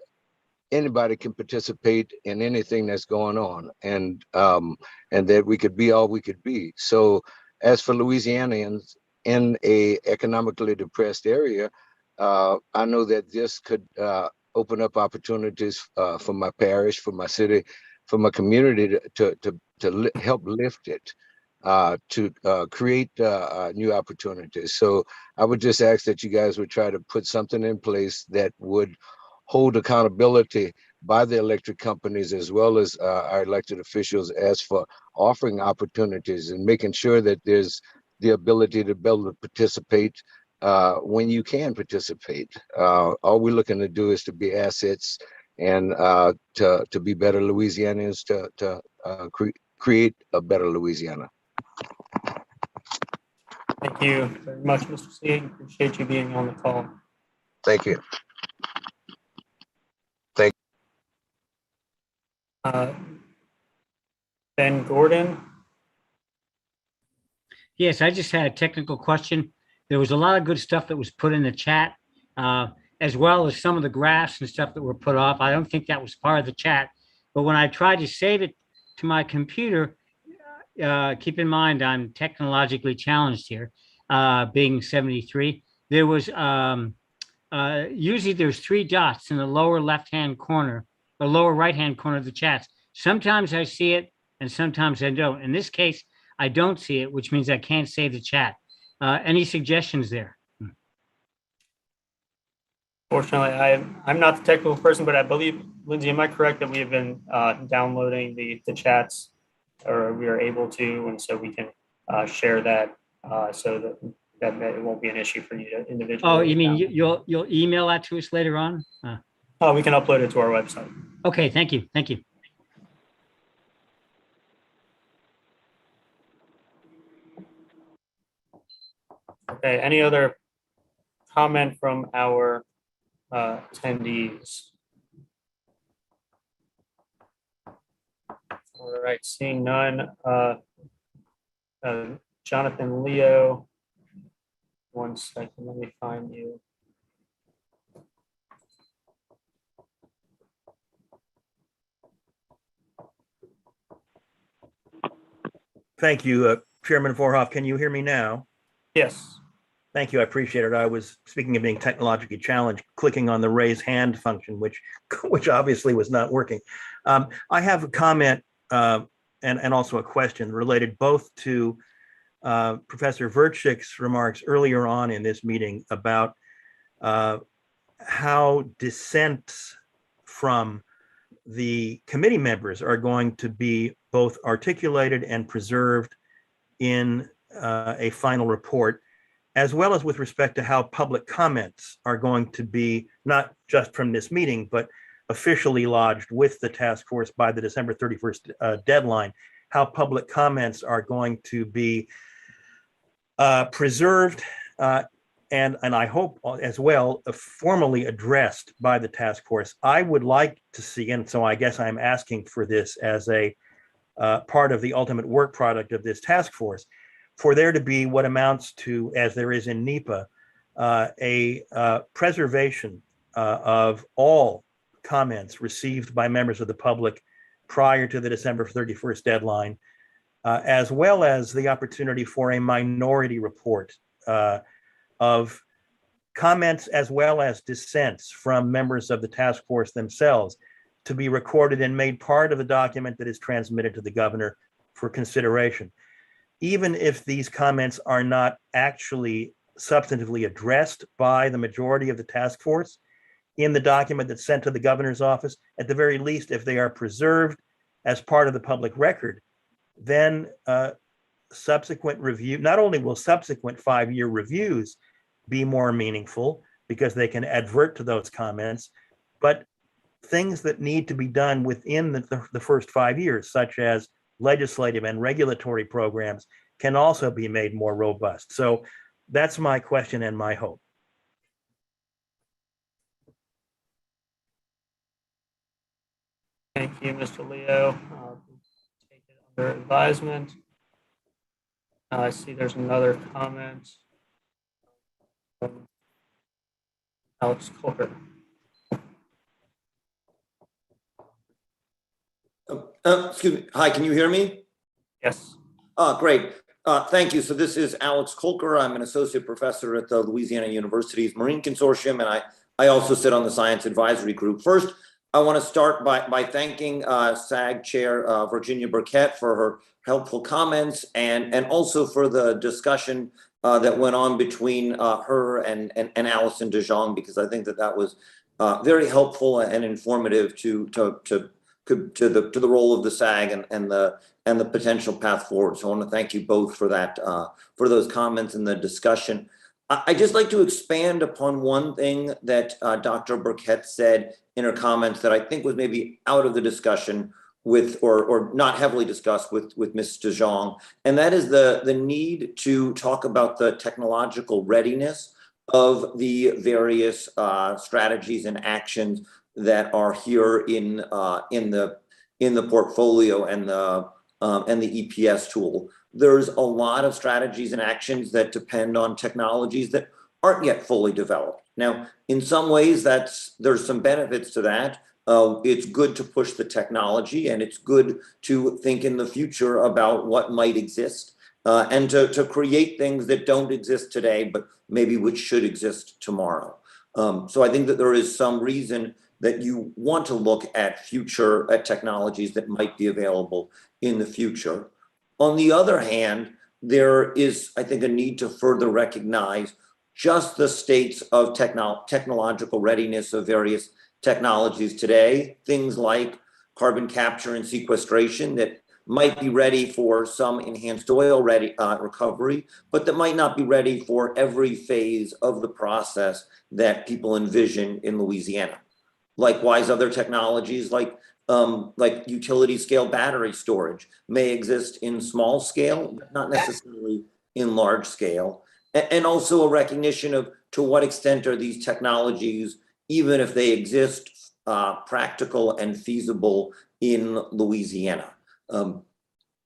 anybody can participate in anything that's going on, and that we could be all we could be. So, as for Louisianians in a economically depressed area, I know that this could open up opportunities for my parish, for my city, for my community to help lift it, to create new opportunities. So I would just ask that you guys would try to put something in place that would hold accountability by the electric companies as well as our elected officials as for offering opportunities and making sure that there's the ability to be able to participate when you can participate. All we're looking to do is to be assets and to be better Louisianians, to create a better Louisiana. Thank you very much, Mr. Sieg. Appreciate you being on the call. Thank you. Ben Gordon. Yes, I just had a technical question. There was a lot of good stuff that was put in the chat, as well as some of the graphs and stuff that were put off. I don't think that was part of the chat, but when I tried to save it to my computer, keep in mind I'm technologically challenged here, being 73. There was usually there's 3 dots in the lower left-hand corner, or lower right-hand corner of the chats. Sometimes I see it and sometimes I don't. In this case, I don't see it, which means I can't save the chat. Any suggestions there? Fortunately, I'm not the technical person, but I believe, Lindsay, am I correct that we have been downloading the chats, or we are able to, and so we can share that so that it won't be an issue for you to individually. Oh, you mean you'll email that to us later on? Oh, we can upload it to our website. Okay, thank you. Thank you. Okay, any other comment from our attendees? All right, seeing none. Jonathan Leo, 1 second, let me find you. Thank you, Chairman Vorhoff. Can you hear me now? Yes. Thank you. I appreciate it. I was, speaking of being technologically challenged, clicking on the raise hand function, which obviously was not working. I have a comment and also a question related both to Professor Verchik's remarks earlier on in this meeting about how dissents from the committee members are going to be both articulated and preserved in a final report, as well as with respect to how public comments are going to be, not just from this meeting, but officially lodged with the task force by the December 31st deadline, how public comments are going to be preserved and I hope as well formally addressed by the task force. I would like to see, and so I guess I'm asking for this as a part of the ultimate work product of this task force, for there to be what amounts to, as there is in NEPA, a preservation of all comments received by members of the public prior to the December 31st deadline, as well as the opportunity for a minority report of comments as well as dissents from members of the task force themselves to be recorded and made part of the document that is transmitted to the governor for consideration. Even if these comments are not actually substantively addressed by the majority of the task force in the document that's sent to the governor's office, at the very least, if they are preserved as part of the public record, then subsequent review, not only will subsequent 5-year reviews be more meaningful because they can advert to those comments, but things that need to be done within the first 5 years, such as legislative and regulatory programs, can also be made more robust. So that's my question and my hope. Thank you, Mr. Leo. Take it under advisement. I see there's another comment from Alex Colker. Excuse me. Hi, can you hear me? Yes. Great. Thank you. So this is Alex Colker. I'm an associate professor at the Louisiana University's Marine Consortium, and I also sit on the Science Advisory Group. First, I want to start by thanking SAG Chair Virginia Burkett for her helpful comments and also for the discussion that went on between her and Allison DeJong, because I think that was very helpful and informative to the role of the SAG and the potential path forward. So I want to thank you both for that, for those comments and the discussion. I'd just like to expand upon one thing that Dr. Burkett said in her comments that I think was maybe out of the discussion with, or not heavily discussed with Ms. DeJong, and that is the need to talk about the technological readiness of the various strategies and actions that are here in the portfolio and the EPS tool. There's a lot of strategies and actions that depend on technologies that aren't yet fully developed. Now, in some ways, there's some benefits to that. It's good to push the technology, and it's good to think in the future about what might exist and to create things that don't exist today, but maybe which should exist tomorrow. So I think that there is some reason that you want to look at technologies that might be available in the future. On the other hand, there is, I think, a need to further recognize just the states of technological readiness of various technologies today, things like carbon capture and sequestration that might be ready for some enhanced oil recovery, but that might not be ready for every phase of the process that people envision in Louisiana. Likewise, other technologies like utility scale battery storage may exist in small scale, but not necessarily in large scale. And also a recognition of to what extent are these technologies, even if they exist, practical and feasible in Louisiana.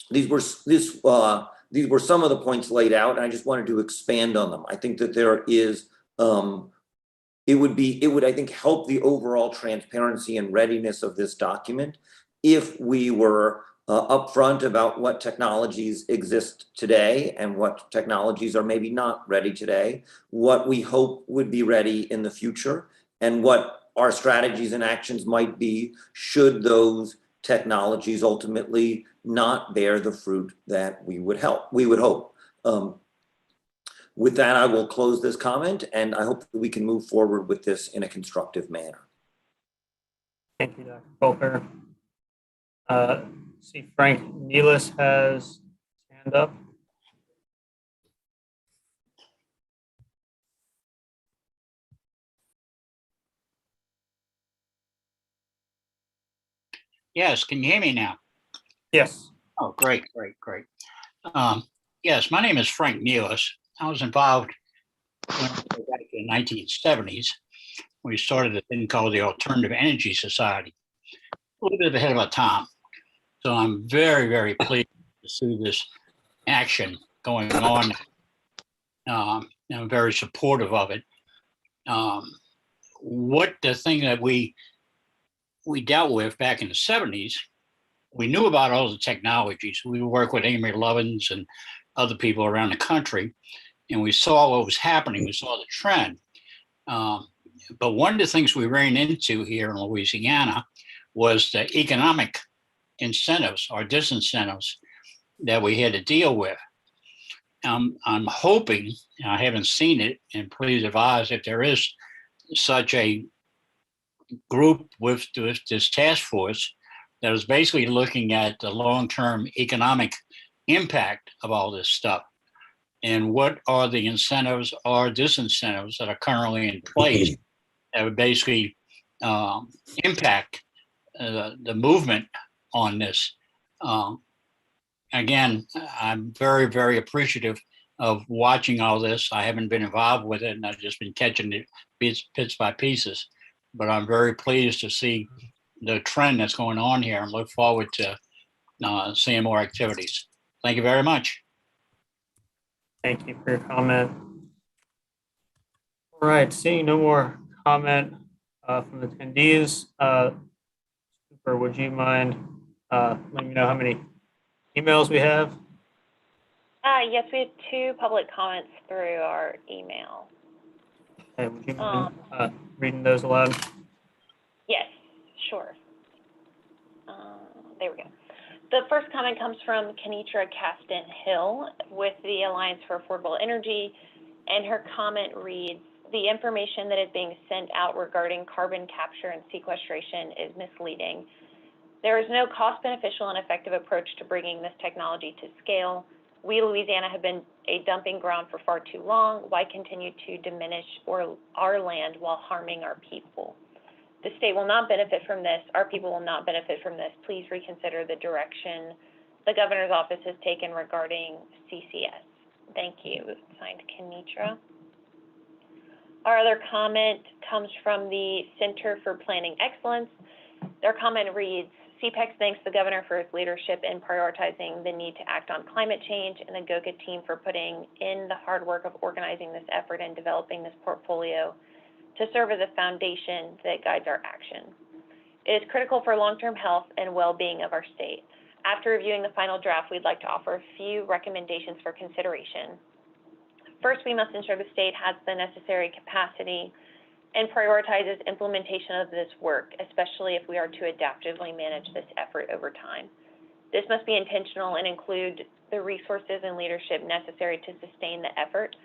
These were some of the points laid out, and I just wanted to expand on them. I think that there is it would, I think, help the overall transparency and readiness of this document if we were upfront about what technologies exist today and what technologies are maybe not ready today, what we hope would be ready in the future, and what our strategies and actions might be should those technologies ultimately not bear the fruit that we would hope. With that, I will close this comment, and I hope that we can move forward with this in a constructive manner. Thank you, Dr. Colker. See, Frank Nealis has his hand up. Yes, can you hear me now? Yes. Oh, great. Yes, my name is Frank Nealis. I was involved back in the 1970s. We started a thing called the Alternative Energy Society, a little bit ahead of our time. So I'm very, very pleased to see this action going on. I'm very supportive of it. What the thing that we dealt with back in the 70s, we knew about all the technologies. We worked with Amory Lovins and other people around the country, and we saw what was happening. We saw the trend. But one of the things we ran into here in Louisiana was the economic incentives or disincentives that we had to deal with. I'm hoping, I haven't seen it, and please advise if there is such a group with this task force that is basically looking at the long-term economic impact of all this stuff and what are the incentives or disincentives that are currently in place that would basically impact the movement on this. Again, I'm very, very appreciative of watching all this. I haven't been involved with it, and I've just been catching it bits by pieces. But I'm very pleased to see the trend that's going on here and look forward to seeing more activities. Thank you very much. Thank you for your comment. All right, seeing no more comment from the attendees, Cooper, would you mind letting me know how many emails we have? Yes, we have 2 public comments through our email. Okay, would you mind reading those aloud? Yes, sure. There we go. The first comment comes from Kenitra Caston Hill with the Alliance for Affordable Energy, and her comment reads, "The information that is being sent out regarding carbon capture and sequestration is misleading. There is no cost beneficial and effective approach to bringing this technology to scale. We, Louisiana, have been a dumping ground for far too long. Why continue to diminish our land while harming our people? The state will not benefit from this. Our people will not benefit from this. Please reconsider the direction the governor's office has taken regarding CCS. Thank you." Signed, Kenitra. Our other comment comes from the Center for Planning Excellence. Their comment reads, "CPEX thanks the governor for his leadership in prioritizing the need to act on climate change and the GOCA team for putting in the hard work of organizing this effort and developing this portfolio to serve as a foundation that guides our action. It is critical for long-term health and well-being of our state. After reviewing the final draft, we'd like to offer a few recommendations for consideration. First, we must ensure the state has the necessary capacity and prioritizes implementation of this work, especially if we are to adaptively manage this effort over time. This must be intentional and include the resources and leadership necessary to sustain the effort.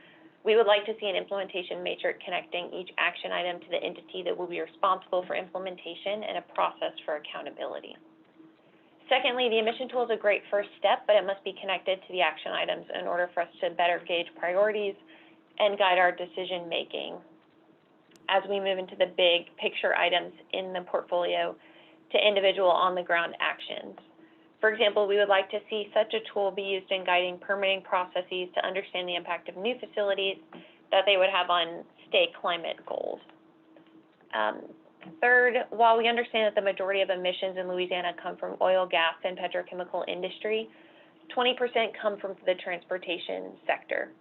We would like to see an implementation matrix connecting each action item to the entity that will be responsible for implementation and a process for accountability. Secondly, the emission tool is a great first step, but it must be connected to the action items in order for us to better gauge priorities and guide our decision making as we move into the big picture items in the portfolio to individual on-the-ground actions. For example, we would like to see such a tool be used in guiding permitting processes to understand the impact of new facilities that they would have on state climate goals. Third, while we understand that the majority of emissions in Louisiana come from oil, gas, and petrochemical industry, 20% come from the transportation sector.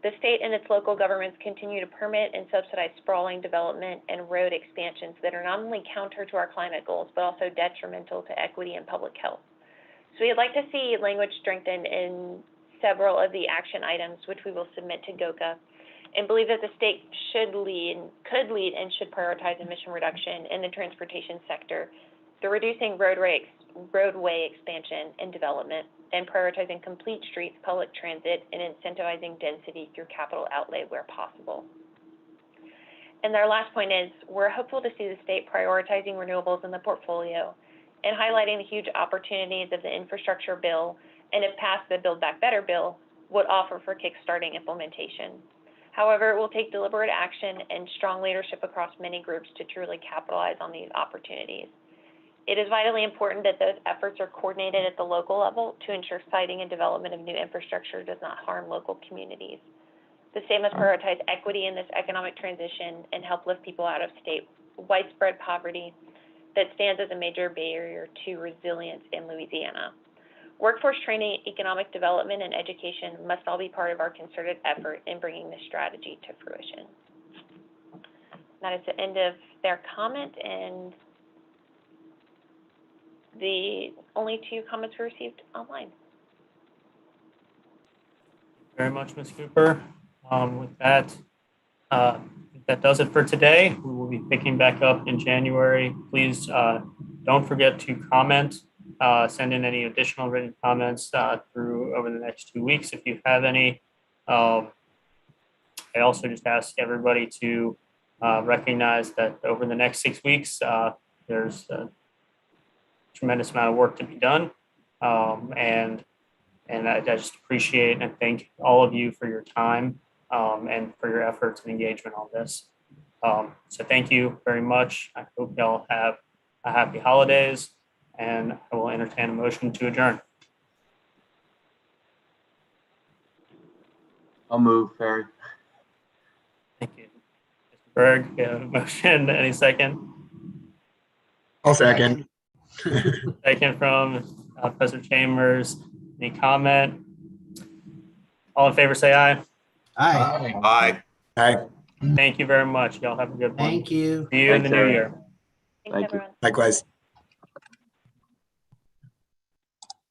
The state and its local governments continue to permit and subsidize sprawling development and road expansions that are not only counter to our climate goals, but also detrimental to equity and public health. So we'd like to see language strengthened in several of the action items, which we will submit to GOCA, and believe that the state could lead and should prioritize emission reduction in the transportation sector the reducing roadway expansion and development, and prioritizing complete streets, public transit, and incentivizing density through capital outlay where possible. And our last point is, we're hopeful to see the state prioritizing renewables in the portfolio and highlighting the huge opportunities of the infrastructure bill, and if passed, the Build Back Better bill would offer for kickstarting implementation. However, it will take deliberate action and strong leadership across many groups to truly capitalize on these opportunities. It is vitally important that those efforts are coordinated at the local level to ensure siting and development of new infrastructure does not harm local communities. The state must prioritize equity in this economic transition and help lift people out of state widespread poverty that stands as a major barrier to resilience in Louisiana. Workforce training, economic development, and education must all be part of our concerted effort in bringing this strategy to fruition. That is the end of their comment, and the only 2 comments we received online. Very much, Ms. Cooper. With that, that does it for today. We will be picking back up in January. Please don't forget to comment, send in any additional written comments through over the next 2 weeks if you have any. I also just ask everybody to recognize that over the next 6 weeks, there's a tremendous amount of work to be done. And I just appreciate and thank all of you for your time and for your efforts and engagement on this. So thank you very much. I hope y'all have a happy holidays, and I will entertain a motion to adjourn. I'll move, Harry. Thank you. Mr. Berg, you have a motion. Any second? I'll second. Second from Professor Chambers. Any comment? All in favor, say aye. Aye. Aye. Aye. Thank you very much. Y'all have a good one. Thank you. See you in the Thanks, new Eric. year. Thanks, Thank you. everyone. Likewise.